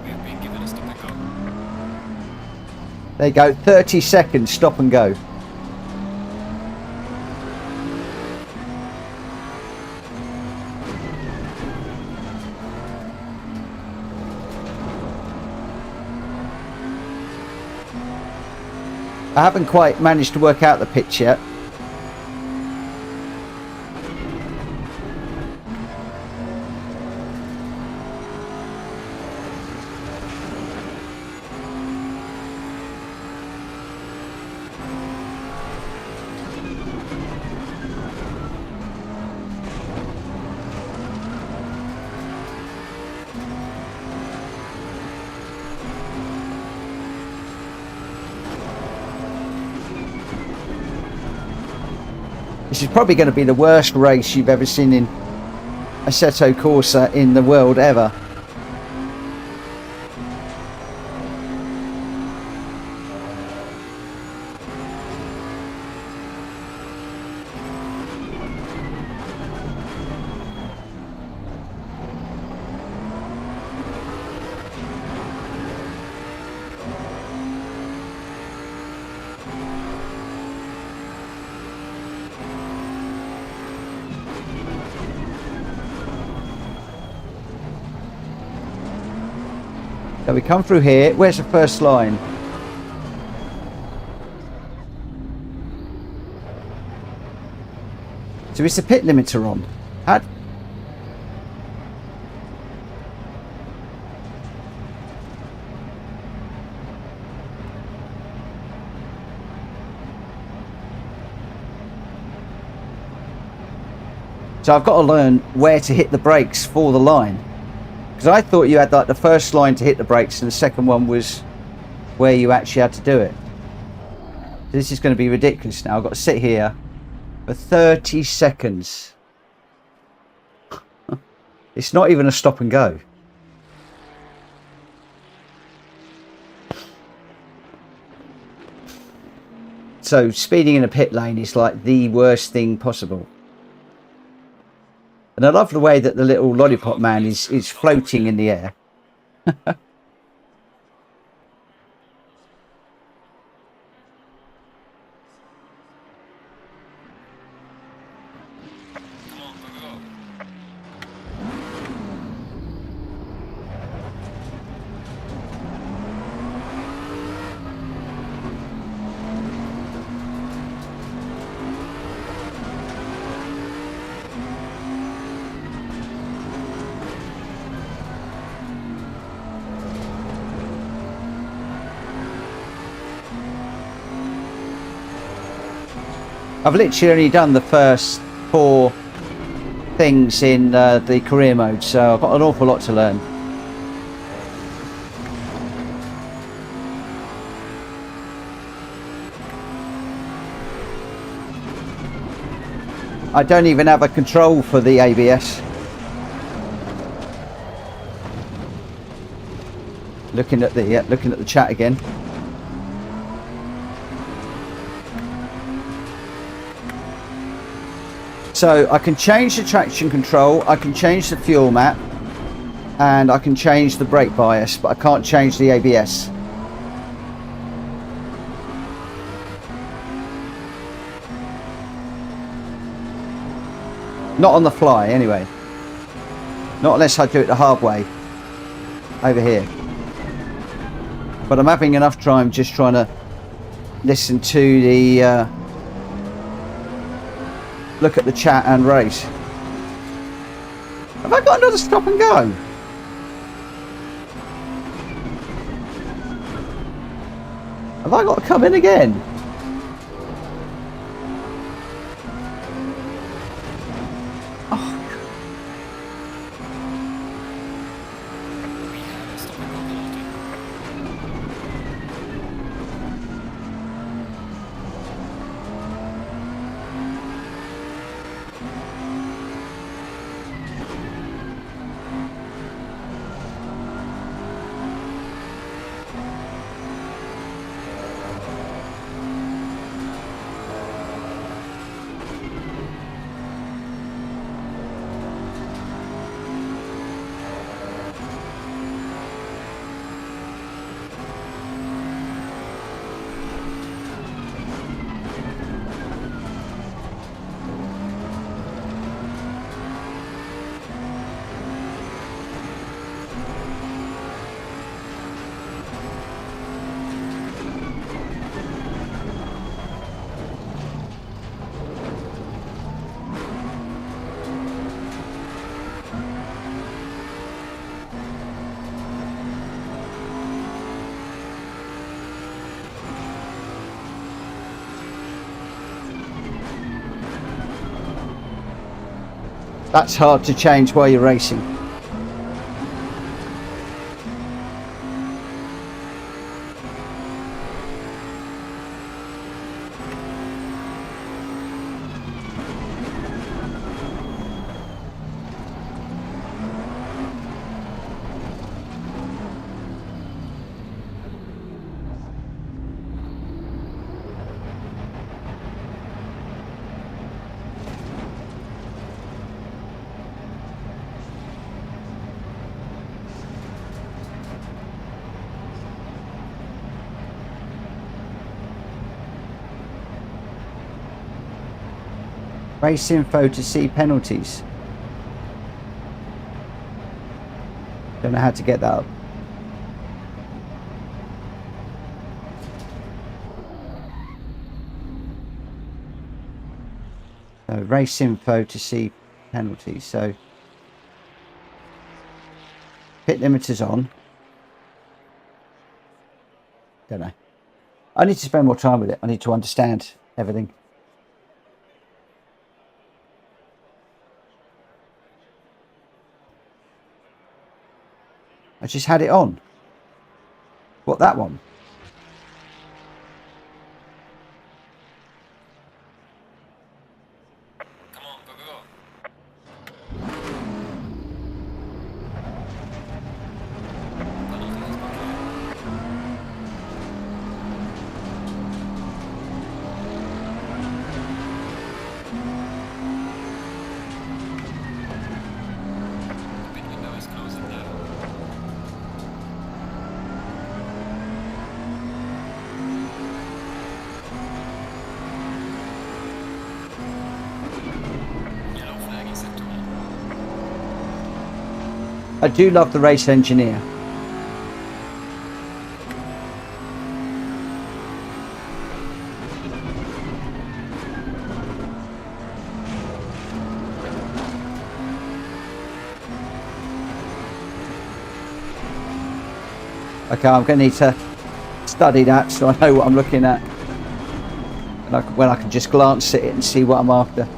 We have been given a stop and go. There you go, 30 seconds stop and go. I haven't quite managed to work out the pitch yet. This is probably going to be the worst race you've ever seen in Assetto Corsa in the world ever. So we come through here. Where's the first line? So is the pit limiter on? So I've got to learn where to hit the brakes for the line. Because I thought you had like the first line to hit the brakes and the second one was where you actually had to do it. This is going to be ridiculous now. I've got to sit here for 30 seconds. It's not even a stop and go. So speeding in a pit lane is like the worst thing possible. And I love the way that the little lollipop man is floating in the air. I've literally only done the first 4 things in the career mode, so I've got an awful lot to learn. I don't even have a control for the ABS. Looking at the chat again. So I can change the traction control, I can change the fuel map, and I can change the brake bias, but I can't change the ABS. Not on the fly, anyway. Not unless I do it the hard way. Over here. But I'm having enough time just trying to listen to the... look at the chat and race. Have I got another stop and go? Have I got to come in again? That's hard to change while you're racing. Race info to see penalties. Don't know how to get that up. So race info to see penalties. So pit limiters on. Don't know. I need to spend more time with it. I need to understand everything. I just had it on. What, that one? Come on, go, go, go. Penalty has been cleared. The pit window is closing now. Yellow flag is set to on. I do love the race engineer. Okay, I'm going to need to study that so I know what I'm looking at. And when I can just glance at it and see what I'm after.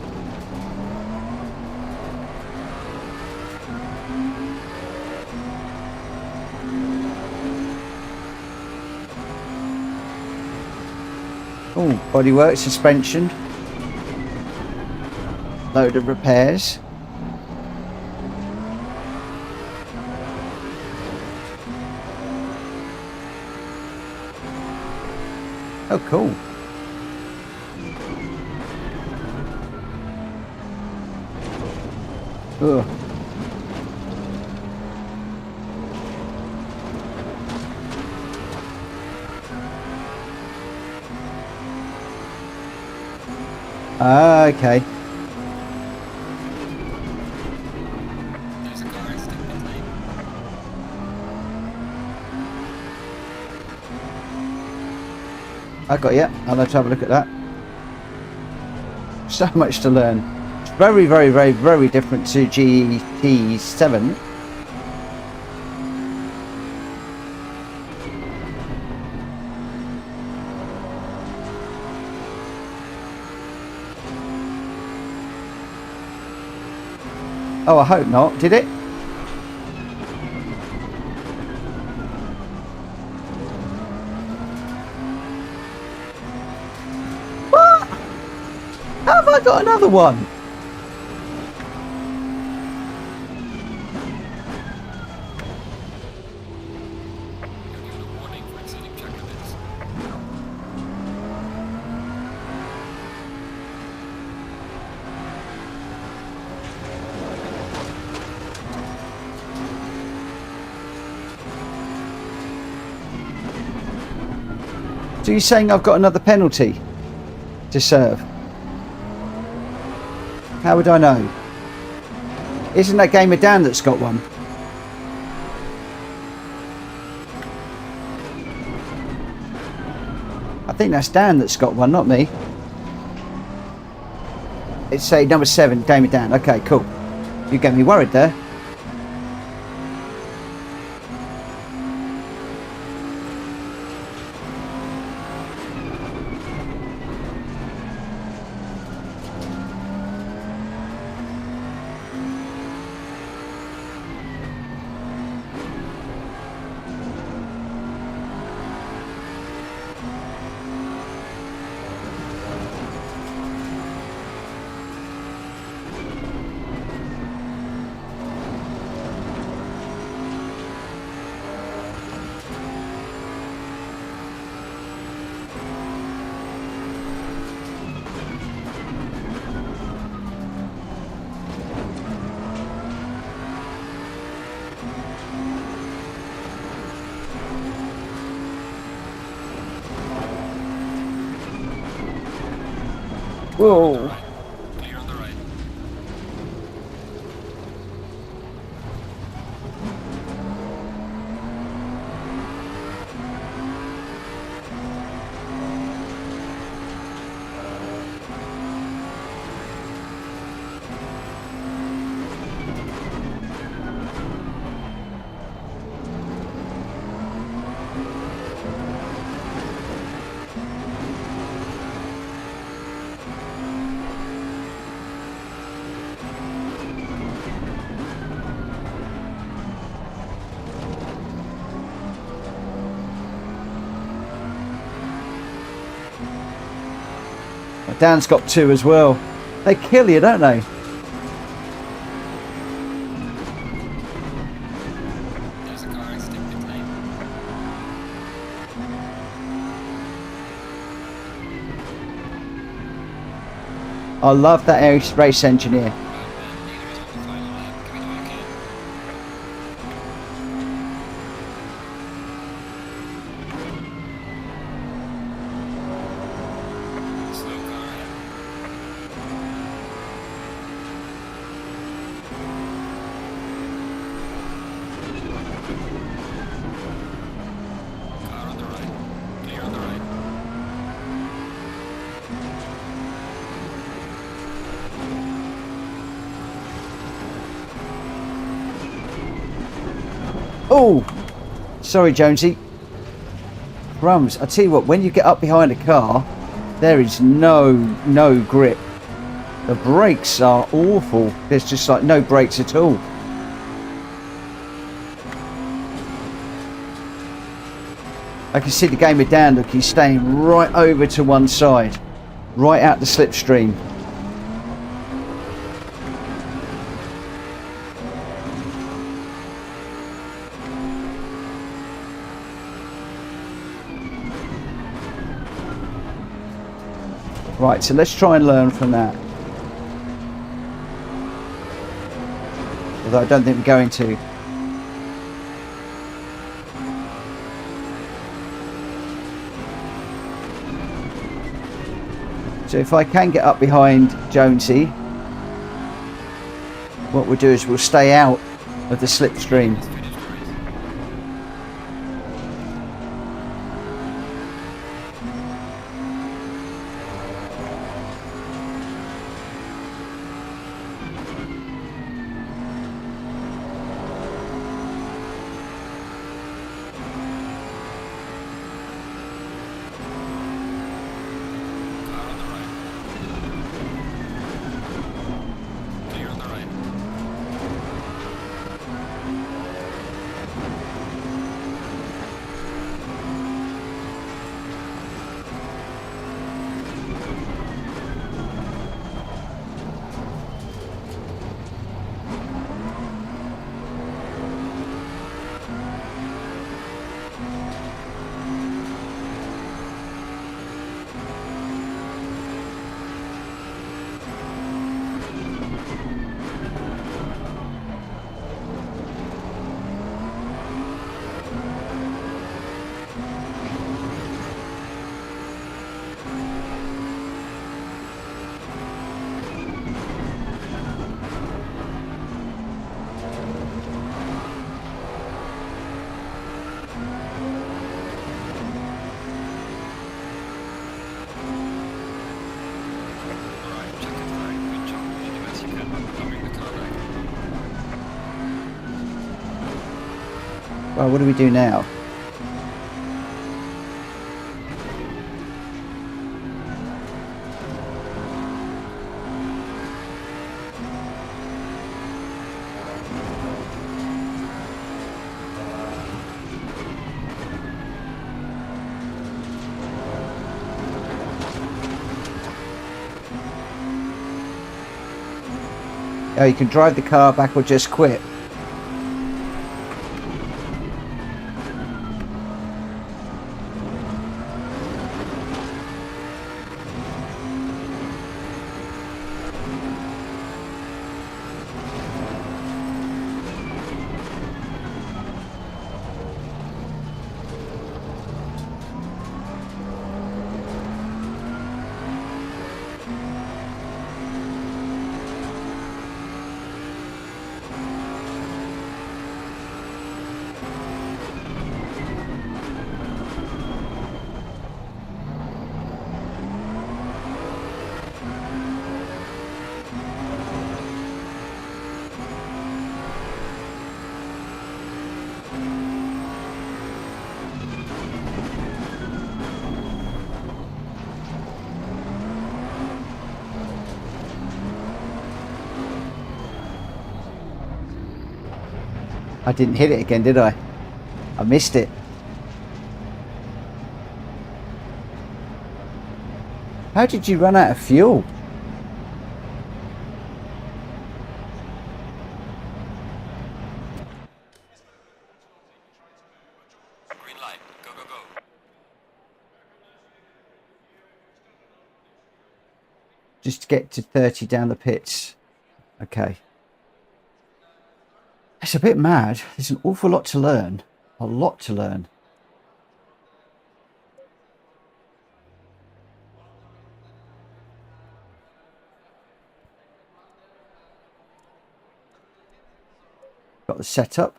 Oh, bodywork, suspension. Load of repairs. Oh, cool. Ugh. Okay. There's a car exiting pit lane. I got you. I'll have to have a look at that. So much to learn. It's very, very, very, very different to GT7. Oh, I hope not. Did it? What? How have I got another one? You're given a warning for exceeding track limits. So you're saying I've got another penalty to serve? How would I know? Isn't that Gamer Dan that's got one? I think that's Dan that's got one, not me. It's say number 7, Gamer Dan. Okay, cool. You get me worried there. Whoa. Clear on the right. Dan's got 2 as well. They kill you, don't they? There's a car exiting pit lane. I love that race engineer. Neither is on the final lap. Can we do it again? Slow car ahead. Car on the right. Clear on the right. Oh, sorry, Jonesy. Crumbs. I tell you what, when you get up behind a car, there is no grip. The brakes are awful. There's just like no brakes at all. I can see the game with Dan. Look, he's staying right over to one side, right out the slipstream. Right, so let's try and learn from that. Although I don't think we're going to. So if I can get up behind Jonesy, what we'll do is we'll stay out of the slipstream. Let's finish the race. Car on the right. Clear on the right. Alright, checkered flag. Good job. You do as you can. I'll bring the car back. Well, what do we do now? Oh, you can drive the car back or just quit. I didn't hit it again, did I? I missed it. How did you run out of fuel? Green light. Go, go, go. Just to get to 30 down the pits. Okay. It's a bit mad. There's an awful lot to learn. A lot to learn. Got the setup.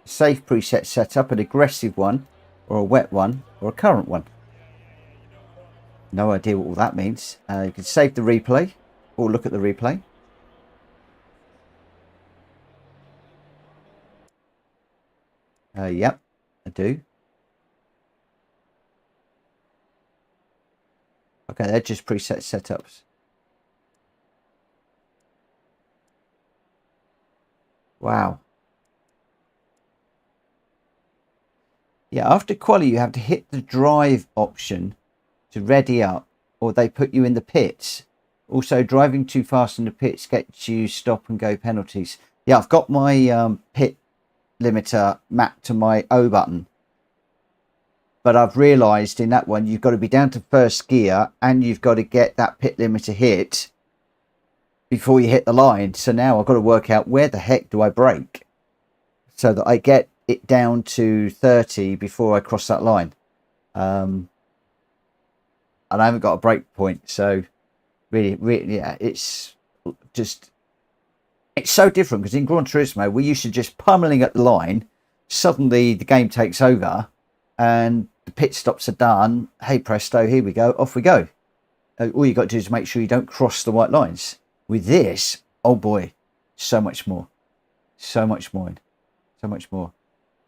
Safe preset setup, an aggressive one, or a wet one, or a current one. No idea what all that means. You can save the replay, or look at the replay. Yep, I do. Okay, they're just preset setups. Wow. Yeah, after quali you have to hit the drive option to ready up, or they put you in the pits. Also, driving too fast in the pits gets you stop and go penalties. Yeah, I've got my pit limiter mapped to my O button. But I've realised in that one, you've got to be down to first gear and you've got to get that pit limiter hit before you hit the line. So now I've got to work out where the heck do I brake so that I get it down to 30 before I cross that line. And I haven't got a brake point. So really, yeah, it's so different, because in Gran Turismo, we used to just pummeling at the line. Suddenly the game takes over and the pit stops are done. Hey presto, here we go, off we go. All you got to do is make sure you don't cross the white lines. With this, oh boy, so much more. So much more. So much more.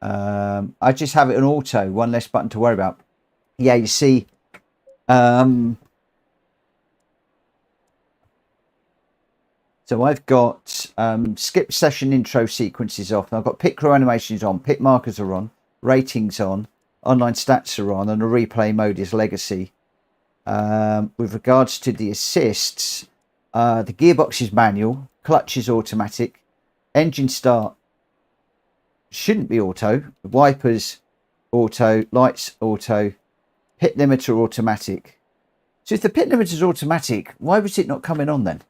I just have it on auto, one less button to worry about. Yeah, you see, so I've got skip session intro sequences off. I've got pit crew animations on, pit markers are on, ratings on, online stats are on, and the replay mode is legacy. With regards to the assists, the gearbox is manual, clutch is automatic, engine start shouldn't be auto, wipers auto, lights auto, pit limiter automatic. So if the pit limiter is automatic, why was it not coming on then?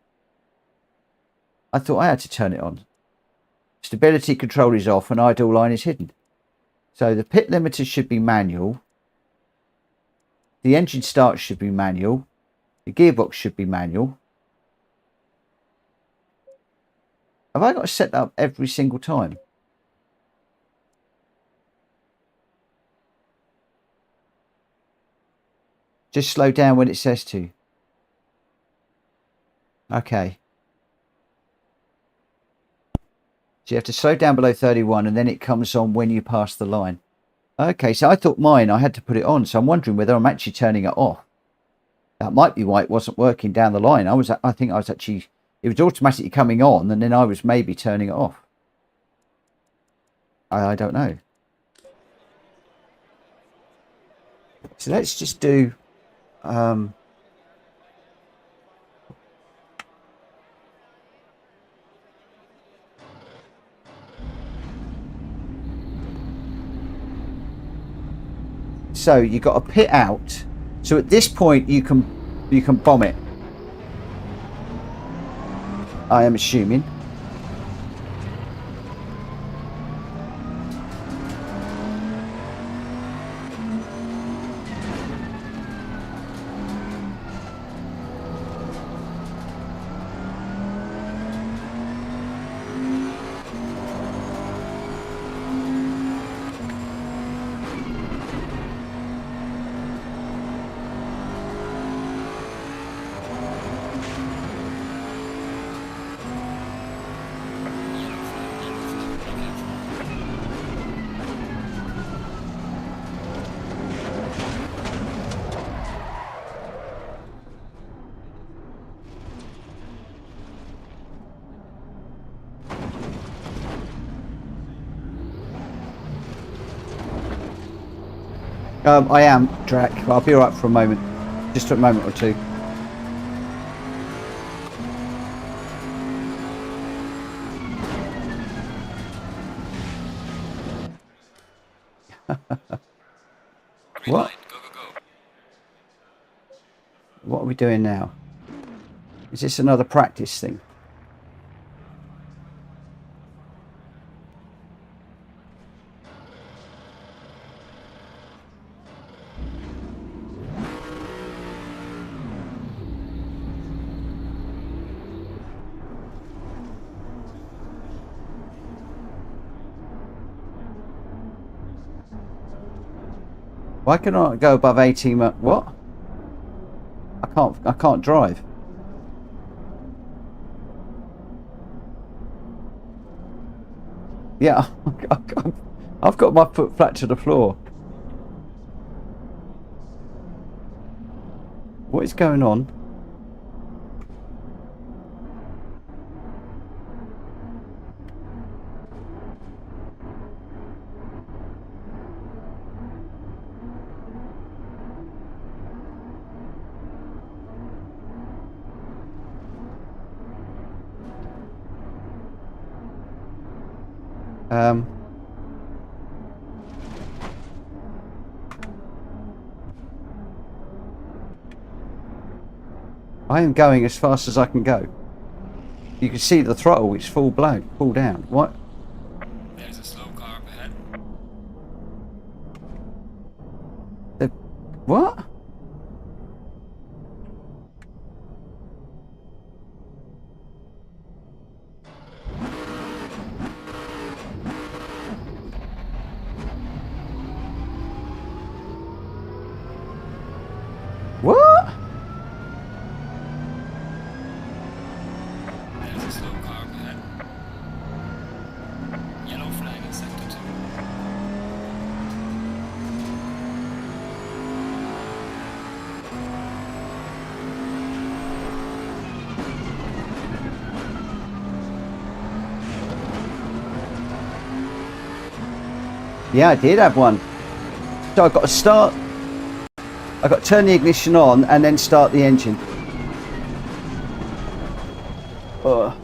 I thought I had to turn it on. Stability control is off and idle line is hidden. So the pit limiter should be manual. The engine start should be manual. The gearbox should be manual. Have I got to set that up every single time? Just slow down when it says to. Okay. So you have to slow down below 31 and then it comes on when you pass the line. Okay, so I thought mine, I had to put it on. So I'm wondering whether I'm actually turning it off. That might be why it wasn't working down the line. I think I was actually, it was automatically coming on and then I was maybe turning it off. I don't know. So let's just do, so you got to pit out. So at this point you can bomb it. I am assuming. I am, Drac. I'll be alright for a moment. Just for a moment or two. Green What? line, go, go, go. What are we doing now? Is this another practice thing? Why can I go above 18? What? I can't drive. Yeah, I've got my foot flat to the floor. What is going on? I am going as fast as I can go. You can see the throttle, it's full blown, full down. What? There's a slow car up ahead. What? What? There's a slow car up ahead. Yellow flag in sector 2. Yeah, I did have one. So I've got to start. I've got to turn the ignition on and then start the engine. Ugh.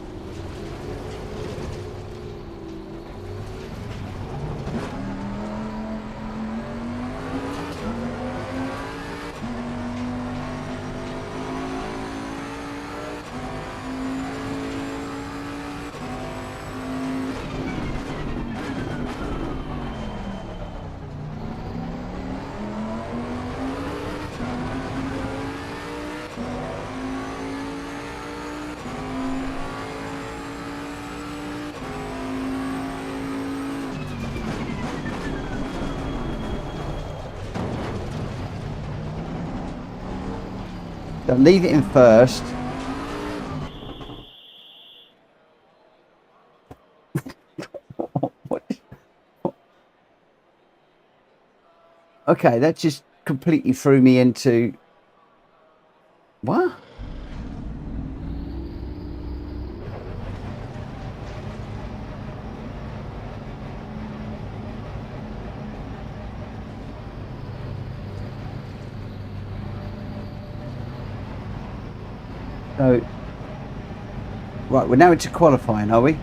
So leave it in first. What? Okay, that just completely threw me into... What? So, right, we're now into qualifying, are we?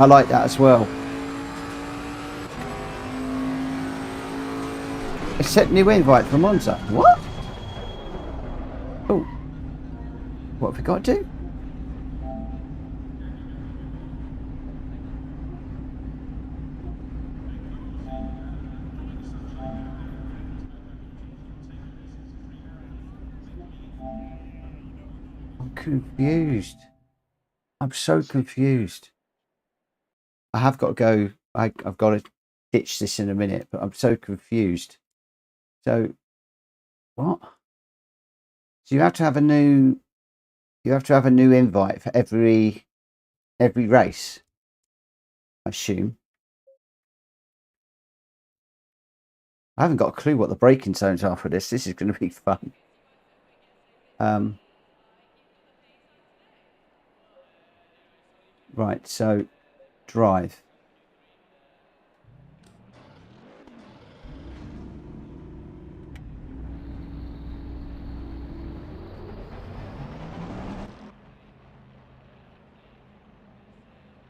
I like that as well. Accept new invite from Monza. What? Oh. What have we got to do? I'm confused. I'm so confused. I have got to go. I've got to ditch this in a minute, but I'm so confused. So, what? So you have to have a new You have to have a new invite for every race, I assume. I haven't got a clue what the braking zones are for this. This is going to be fun. Right, so drive.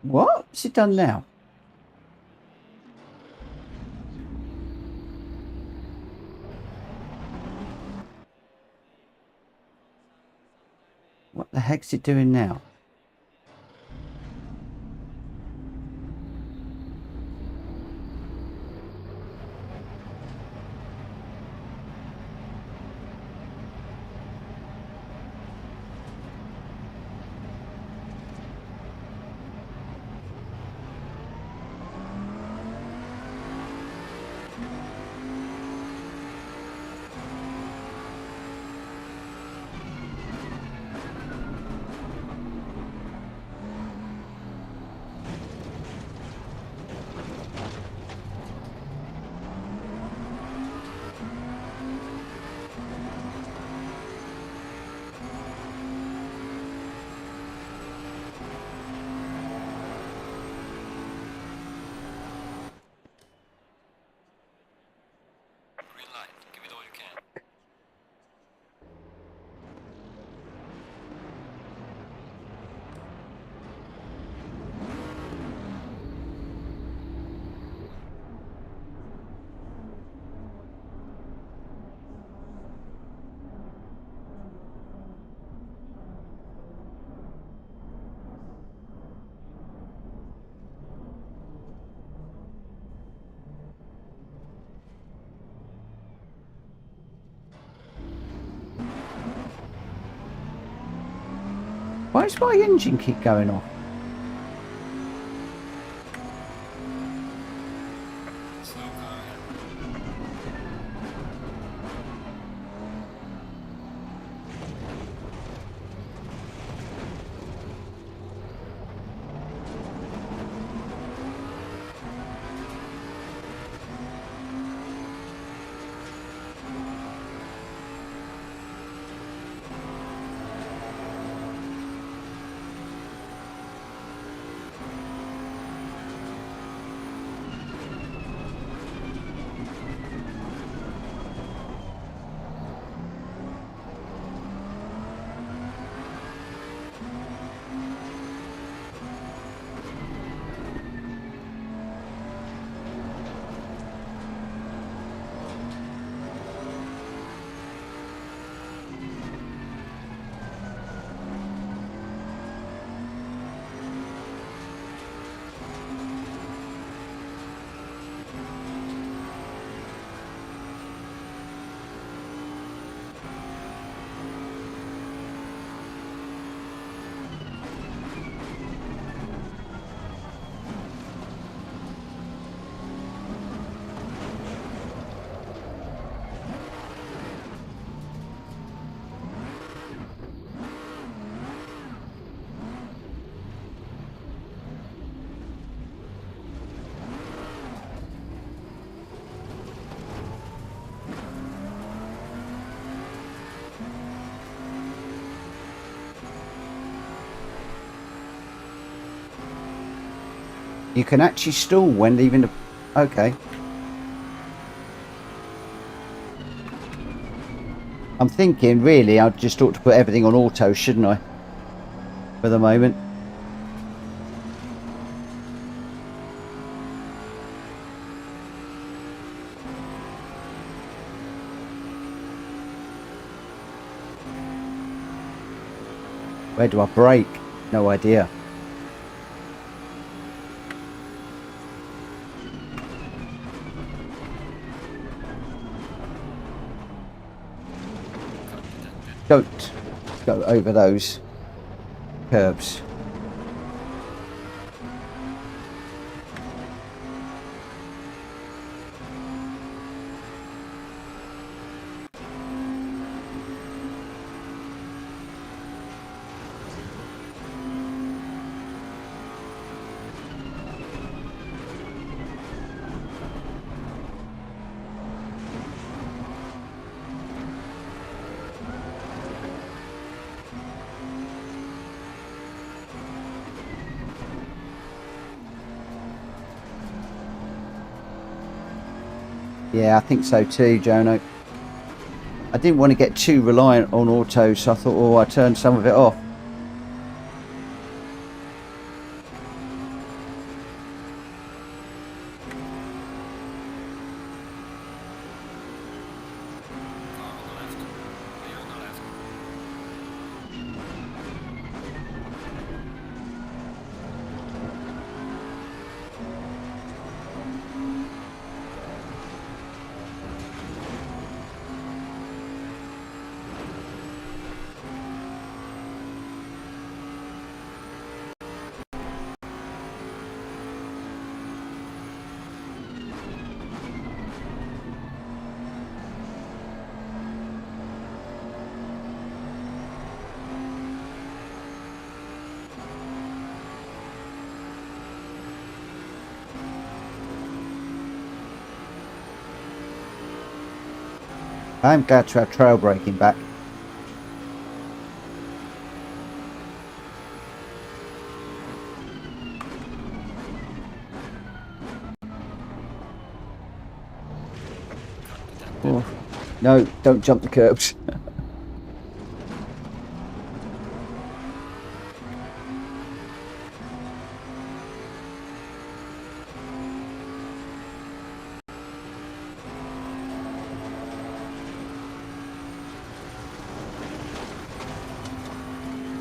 What's it done now? What the heck's it doing now? Green light. Give it all you can. Why does my engine keep going off? Slow car ahead. You can actually stall when leaving the... Okay. I'm thinking, really, I just ought to put everything on auto, shouldn't I? For the moment. Where do I brake? No idea. Don't go over those curves. Yeah, I think so too, Jono. I didn't want to get too reliant on auto, so I thought, oh, I turned some of it off. Car on the left. Clear on the left. I'm glad to have trail braking back. Can't detect it. Oh, no, don't jump the curbs.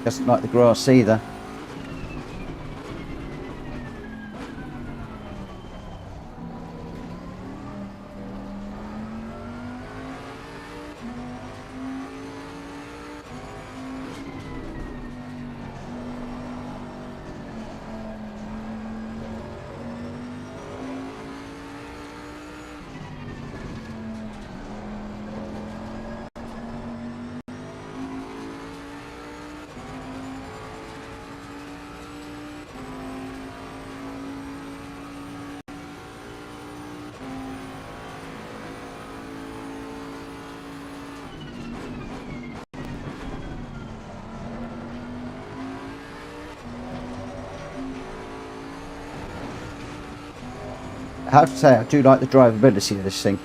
Doesn't like the grass either. I have to say, I do like the drivability of this thing.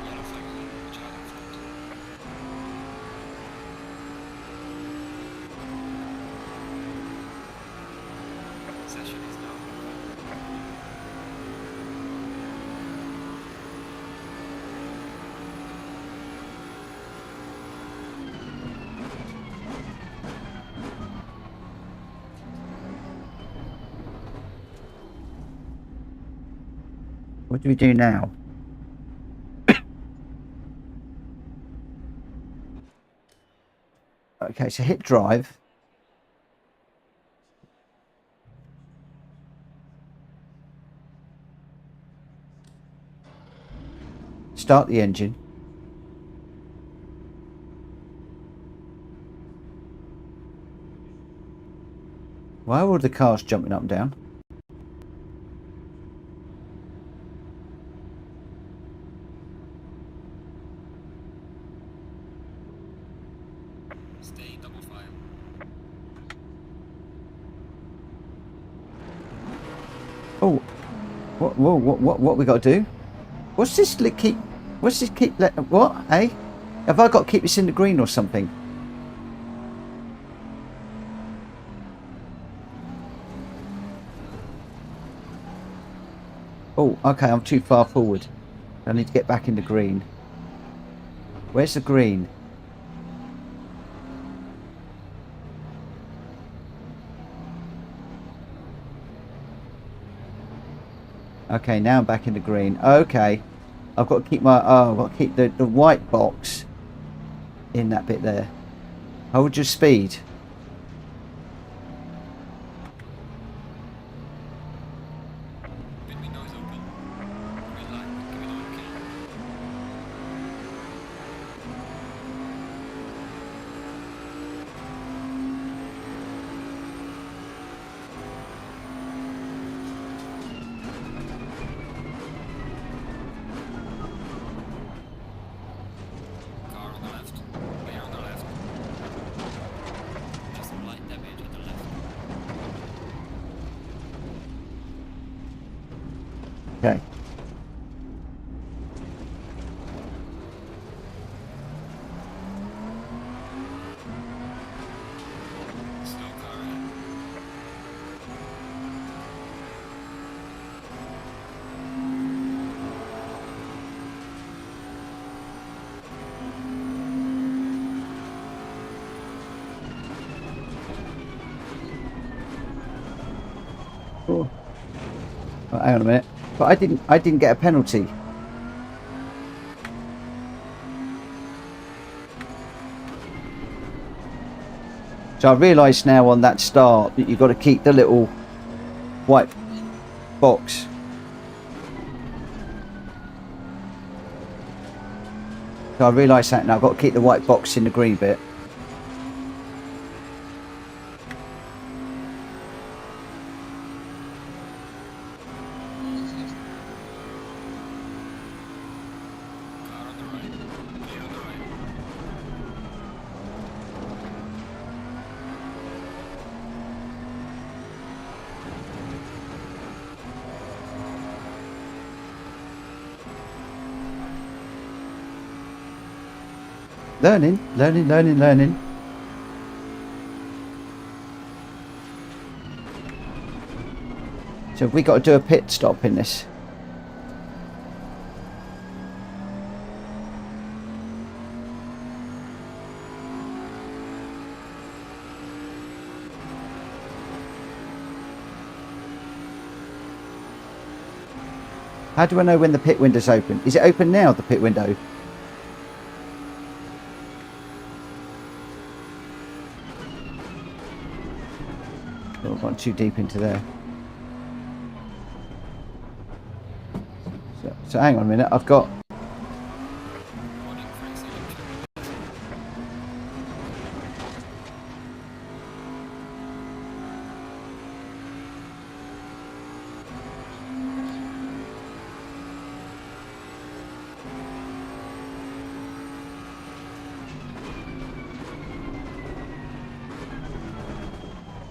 Yellow flag is on. Watch out in front. Session is now over. What do we do now? Okay, so hit drive. Start the engine. Why are all the cars jumping up and down? Stay double file. Oh, what we got to do? What's this keep? What's this keep? What? Eh? Have I got to keep this in the green or something? Oh, okay, I'm too far forward. I need to get back in the green. Where's the green? Okay, now I'm back in the green. Okay. I've got to keep my... Oh, I've got to keep the white box in that bit there. Hold your speed. Pit window is open. Green light. Give it all okay. Oh, hang on a minute. But I didn't get a penalty. So I realise now on that start that you've got to keep the little white box. So I realise that now. I've got to keep the white box in the green bit. Car on the right. Clear on the right. Learning, learning, learning, learning. So we got to do a pit stop in this. How do I know when the pit window's open? Is it open now, the pit window? Oh, I've gone too deep into there. So hang on a minute, I've got... Warning, free selection.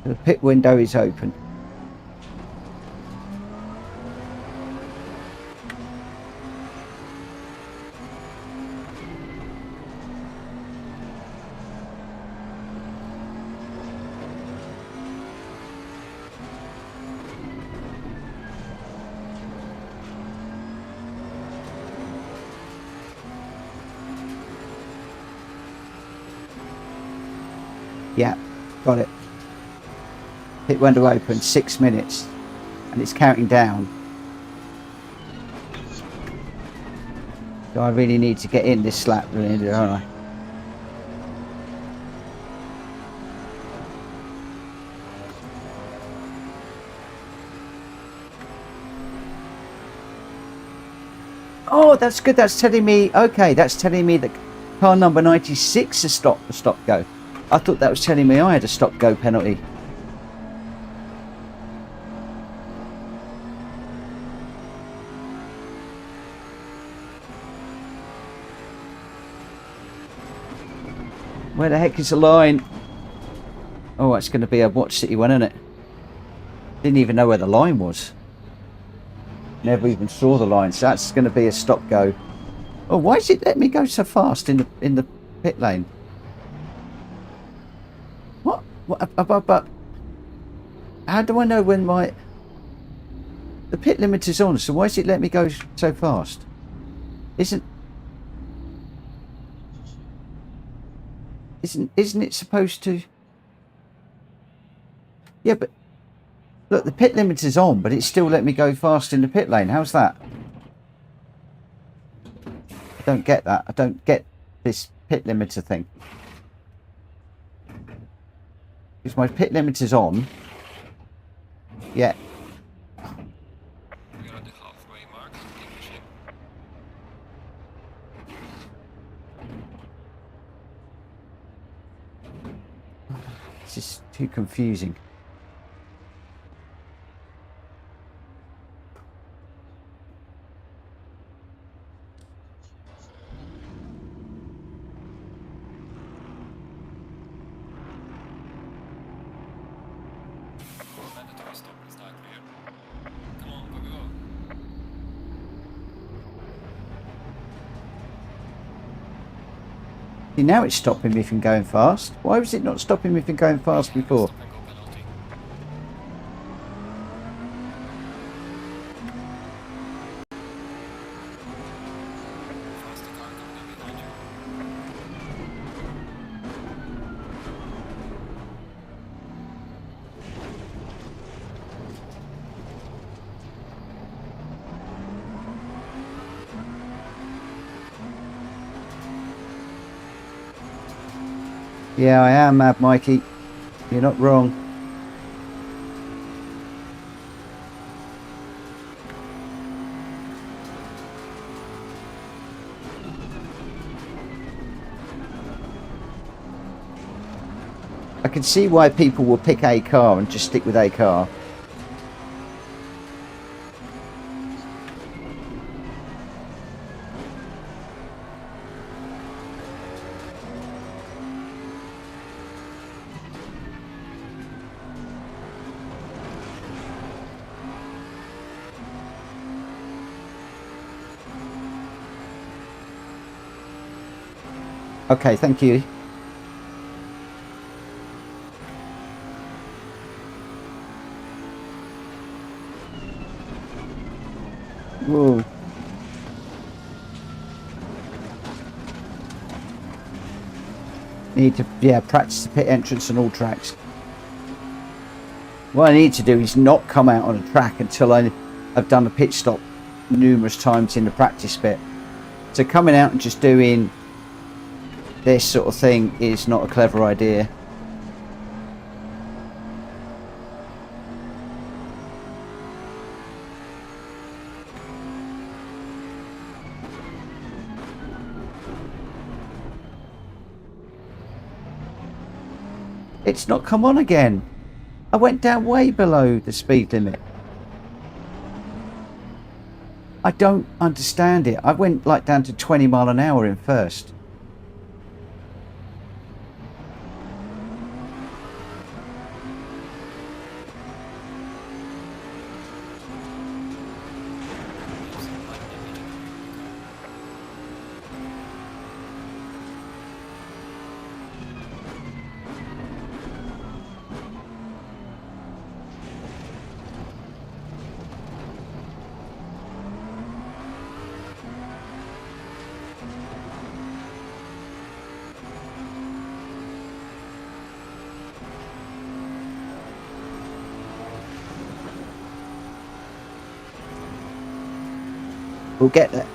The pit window is open. Yeah, got it. Pit window open, 6 minutes, and it's counting down. So I really need to get in this lap, really, don't I? Oh, that's good. That's telling me. Okay, that's telling me that car number 96 has stopped the stop go. I thought that was telling me I had a stop go penalty. Where the heck is the line? Oh, it's going to be a Watch City one, isn't it? Didn't even know where the line was. Never even saw the line, so that's going to be a stop go. Oh, why is it letting me go so fast in the pit lane? What? But how do I know when the pit limit is on? So why is it letting me go so fast? Isn't it supposed to? Yeah, but look, the pit limit is on, but it's still letting me go fast in the pit lane. How's that? I don't get that. I don't get this pit limiter thing. Because my pit limit is on. Yeah. We are at the halfway mark. English in. It's just too confusing. Mandatory stop is not clear. Come on, go, go, go. See, now it's stopping me from going fast. Why was it not stopping me from going fast before? Stop and go penalty. Faster car coming up behind you. Yeah, I am mad, Mikey. You're not wrong. I can see why people will pick a car and just stick with a car. Okay, thank you. Whoa. Need to, yeah, practice the pit entrance on all tracks. What I need to do is not come out on a track until I've done a pit stop numerous times in the practice bit. So coming out and just doing this sort of thing is not a clever idea. It's not come on again. I went down way below the speed limit. I don't understand it. I went like down to 20 mile an hour in first. We'll get there.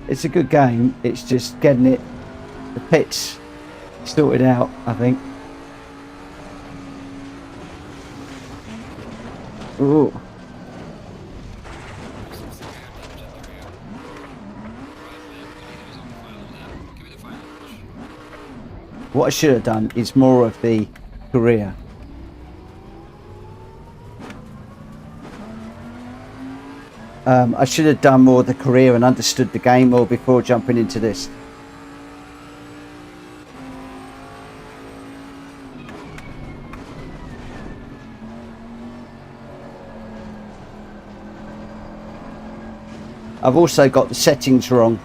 It's a good game. It's just getting the pits sorted out, I think. Ooh. What I should have done is more of the career. I should have done more of the career and understood the game more before jumping into this. I've also got the settings wrong.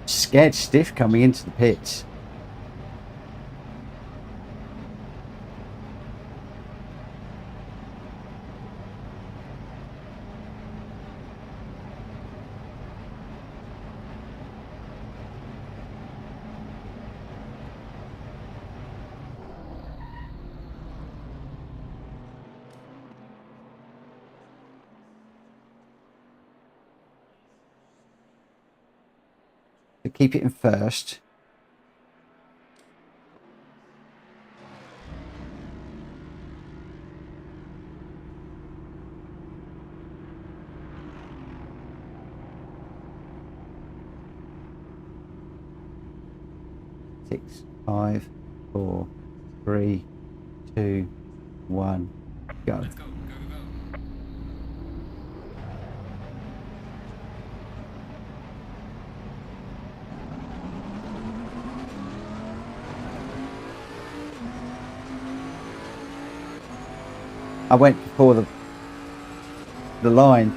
Scared stiff coming into the pits. To keep it in first. Six, 5, 4, 3, 2, 1, go. Let's go, go, go, go. I went before the line.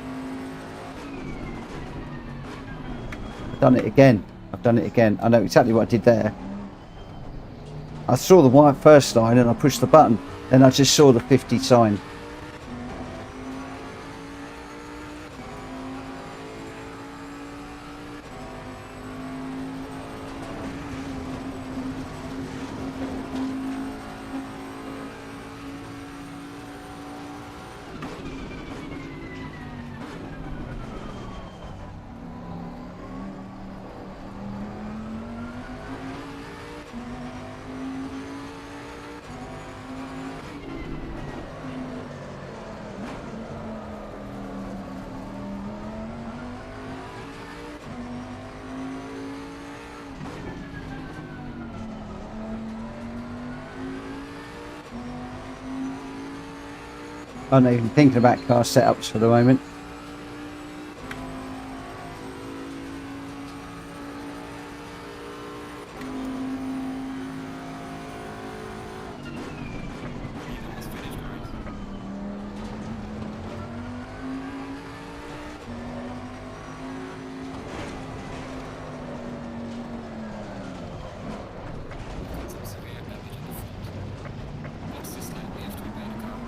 I've done it again. I've done it again. I know exactly what I did there. I saw the white first line and I pushed the button. Then I just saw the 50 sign. I'm not even thinking about car setups for the moment. Ethan has finished, guys. Got some severe damage in the front. Watch this lane, we have to repair the car.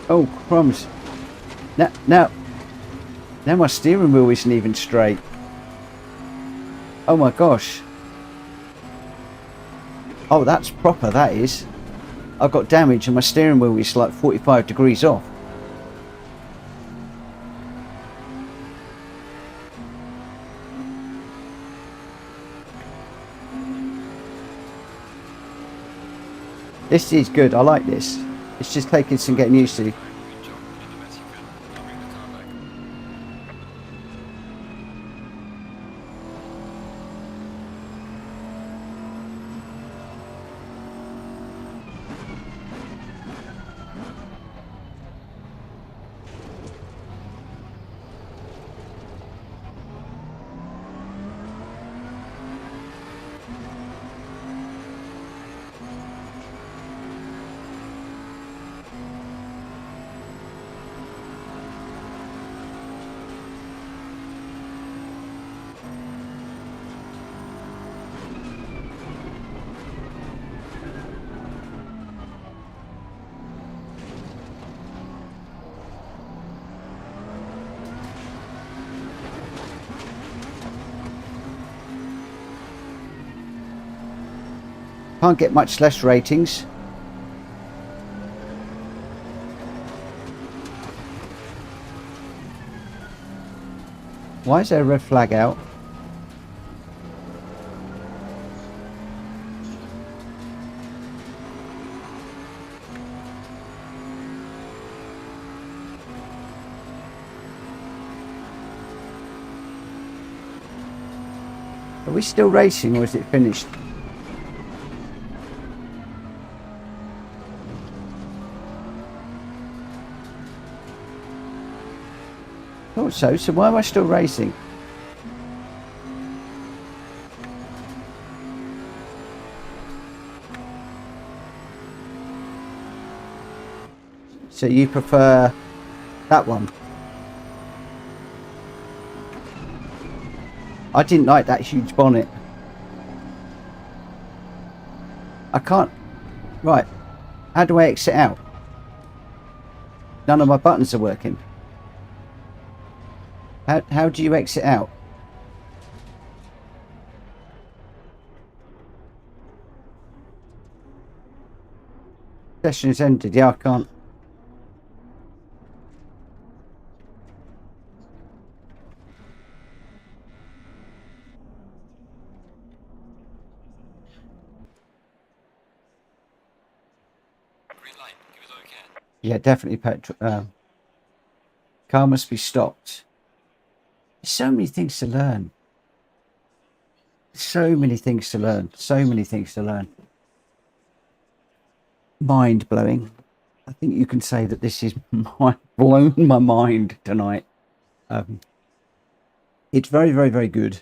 Oh, crumbs. Now my steering wheel isn't even straight. Oh my gosh. Oh, that's proper, that is. I've got damage and my steering wheel is like 45 degrees off. This is good, I like this. It's just taking some getting used to. Good job, you did the best you could. I'll bring the car back. Can't get much less ratings. Why is there a red flag out? Are we still racing or is it finished? Thought so, so why am I still racing? So you prefer that one? I didn't like that huge bonnet. I can't. Right. How do I exit out? None of my buttons are working. How do you exit out? Session is ended. Yeah, I can't. Green light, give it all you can. Yeah, definitely petrol. Car must be stopped. There's so many things to learn. So many things to learn. So many things to learn. mind-blowing. I think you can say that this is blown my mind tonight. It's very, very, very good,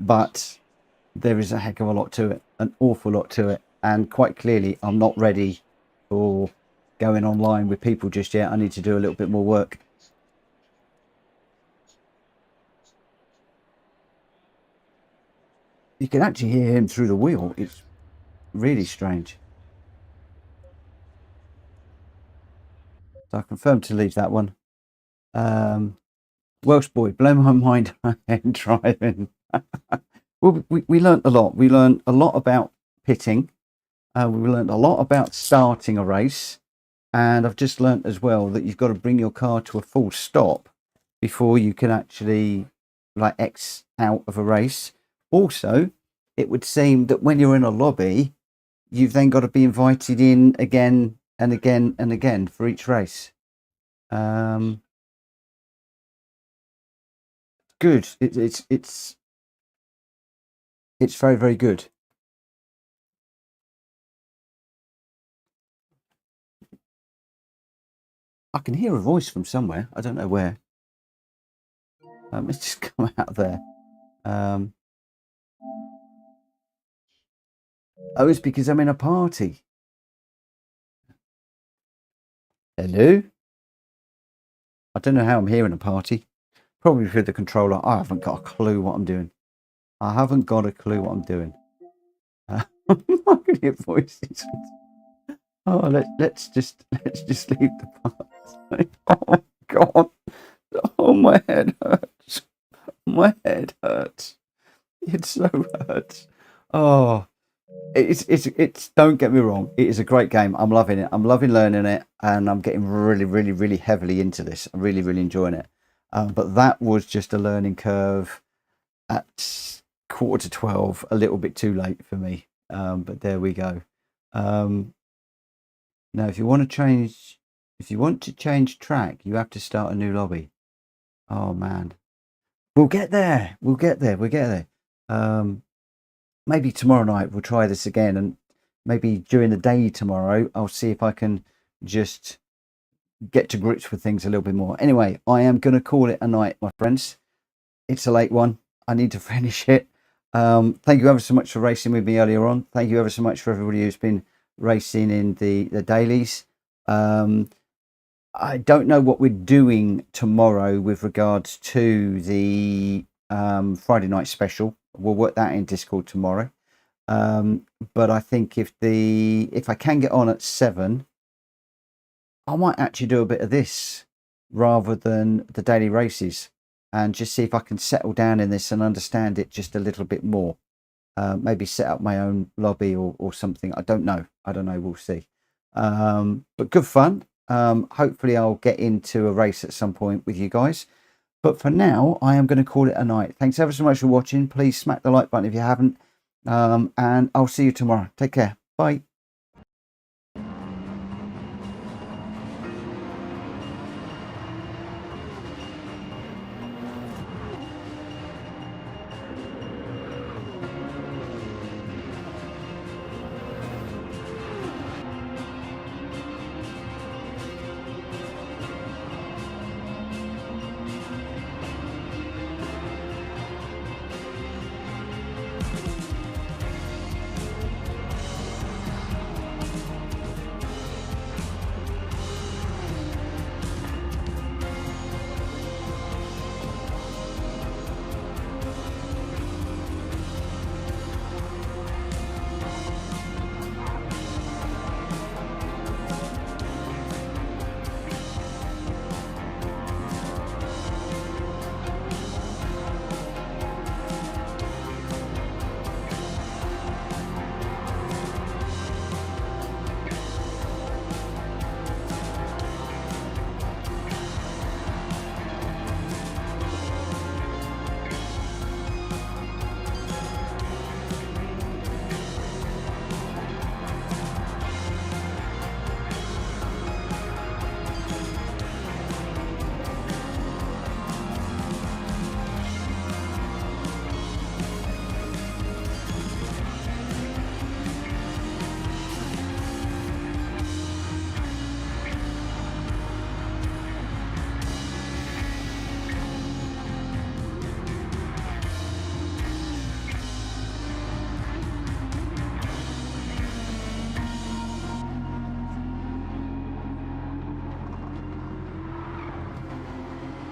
but there is a heck of a lot to it, an awful lot to it, and quite clearly I'm not ready for going online with people just yet. I need to do a little bit more work. You can actually hear him through the wheel. It's really strange. So I confirmed to leave that one. Welsh boy, blow my mind driving. Well, we learned a lot. We learned a lot about pitting. We learned a lot about starting a race. And I've just learned as well that you've got to bring your car to a full stop before you can actually like X out of a race. Also, it would seem that when you're in a lobby, you've then got to be invited in again and again and again for each race. Good. It's very, very good. I can hear a voice from somewhere. I don't know where. Let's just come out there. Oh, it's because I'm in a party. Hello? I don't know how I'm here in a party. Probably through the controller. I haven't got a clue what I'm doing. I haven't got a clue what I'm doing. I can hear voices. Oh, let's just leave the party. Oh my god! Oh, my head hurts. My head hurts. It so hurts. Oh, it's. Don't get me wrong. It is a great game. I'm loving it. I'm loving learning it, and I'm getting really, really, really heavily into this. I'm really, really enjoying it. But that was just a learning curve at 11:45. A little bit too late for me. But there we go. Now, if you want to change track, you have to start a new lobby. Oh man, we'll get there. We'll get there. We'll get there. Maybe tomorrow night we'll try this again, and maybe during the day tomorrow I'll see if I can just get to grips with things a little bit more. Anyway, I am going to call it a night, my friends. It's a late one. I need to finish it. Thank you ever so much for racing with me earlier on. Thank you ever so much for everybody who's been racing in the dailies. I don't know what we're doing tomorrow with regards to the Friday night special. We'll work that in Discord tomorrow. But I think if I can get on at 7, I might actually do a bit of this rather than the daily races, and just see if I can settle down in this and understand it just a little bit more. Maybe set up my own lobby or something. I don't know. We'll see. But good fun. Hopefully I'll get into a race at some point with you guys. But for now, I am going to call it a night. Thanks ever so much for watching. Please smack the like button if you haven't. And I'll see you tomorrow. Take care. Bye.